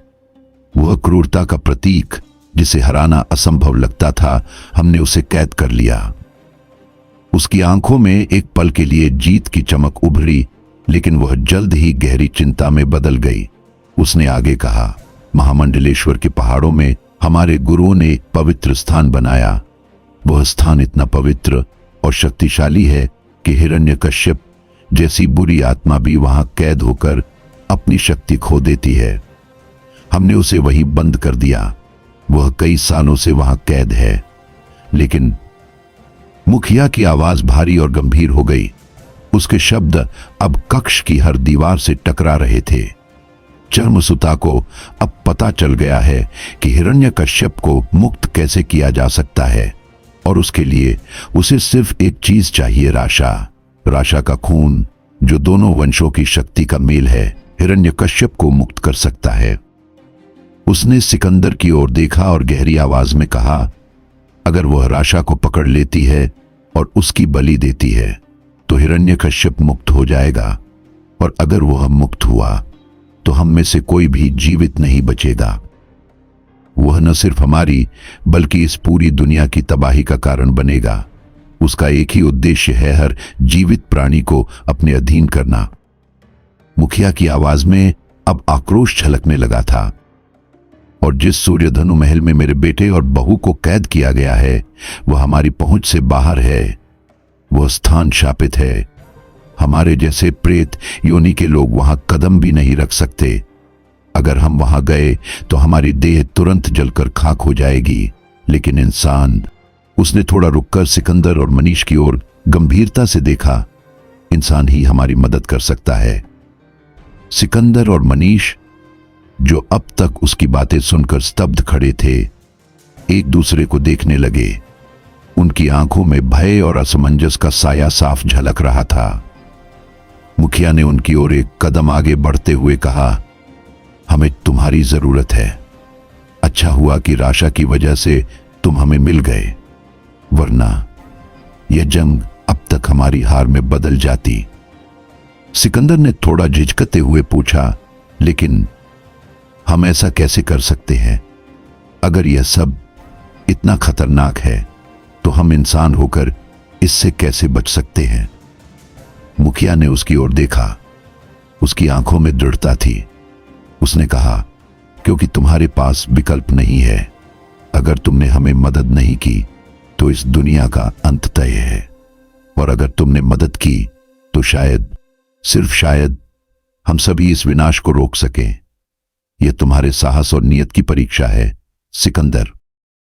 वह क्रूरता का प्रतीक जिसे हराना असंभव लगता था, हमने उसे कैद कर लिया। उसकी आंखों में एक पल के लिए जीत की चमक उभरी, लेकिन वह जल्द ही गहरी चिंता में बदल गई। उसने आगे कहा, महामंडलेश्वर के पहाड़ों में हमारे गुरुओं ने एक पवित्र स्थान बनाया। वह स्थान इतना पवित्र और शक्तिशाली है कि हिरण्यकश्यप जैसी बुरी आत्मा भी वहां कैद होकर अपनी शक्ति खो देती है। हमने उसे वहीं बंद कर दिया। वह कई सालों से वहां कैद है। लेकिन मुखिया की आवाज भारी और गंभीर हो गई। उसके शब्द अब कक्ष की हर दीवार से टकरा रहे थे। चर्मसुता को अब पता चल गया है कि हिरण्यकश्यप को मुक्त कैसे किया जा सकता है, और उसके लिए उसे सिर्फ एक चीज चाहिए, राशा। राशा का खून, जो दोनों वंशों की शक्ति का मेल है, हिरण्यकश्यप को मुक्त कर सकता है। उसने सिकंदर की ओर देखा और गहरी आवाज में कहा, अगर वह राशा को पकड़ लेती है और उसकी बलि देती है तो हिरण्यकश्यप मुक्त हो जाएगा, और अगर वह मुक्त हुआ तो हम में से कोई भी जीवित नहीं बचेगा। वह न सिर्फ हमारी बल्कि इस पूरी दुनिया की तबाही का कारण बनेगा। उसका एक ही उद्देश्य है, हर जीवित प्राणी को अपने अधीन करना। मुखिया की आवाज में अब आक्रोश झलकने लगा था। और जिस सूर्यधनु महल में मेरे बेटे और बहू को कैद किया गया है वह हमारी पहुंच से बाहर है। वह स्थान शापित है। हमारे जैसे प्रेत योनि के लोग वहां कदम भी नहीं रख सकते। अगर हम वहां गए तो हमारी देह तुरंत जलकर खाक हो जाएगी। लेकिन इंसान, उसने थोड़ा रुककर सिकंदर और मनीष की ओर गंभीरता से देखा। इंसान ही हमारी मदद कर सकता है। सिकंदर और मनीष, जो अब तक उसकी बातें सुनकर स्तब्ध खड़े थे, एक दूसरे को देखने लगे। उनकी आंखों में भय और असमंजस का साया साफ झलक रहा था। मुखिया ने उनकी ओर एक कदम आगे बढ़ते हुए कहा, हमें तुम्हारी जरूरत है। अच्छा हुआ कि राशा की वजह से तुम हमें मिल गए, वरना यह जंग अब तक हमारी हार में बदल जाती। सिकंदर ने थोड़ा झिझकते हुए पूछा, लेकिन हम ऐसा कैसे कर सकते हैं? अगर यह सब इतना खतरनाक है तो हम इंसान होकर इससे कैसे बच सकते हैं? मुखिया ने उसकी ओर देखा। उसकी आंखों में दृढ़ता थी। उसने कहा, क्योंकि तुम्हारे पास विकल्प नहीं है। अगर तुमने हमें मदद नहीं की तो इस दुनिया का अंत तय है, और अगर तुमने मदद की तो शायद, सिर्फ शायद, हम सभी इस विनाश को रोक सकें। यह तुम्हारे साहस और नियत की परीक्षा है, सिकंदर।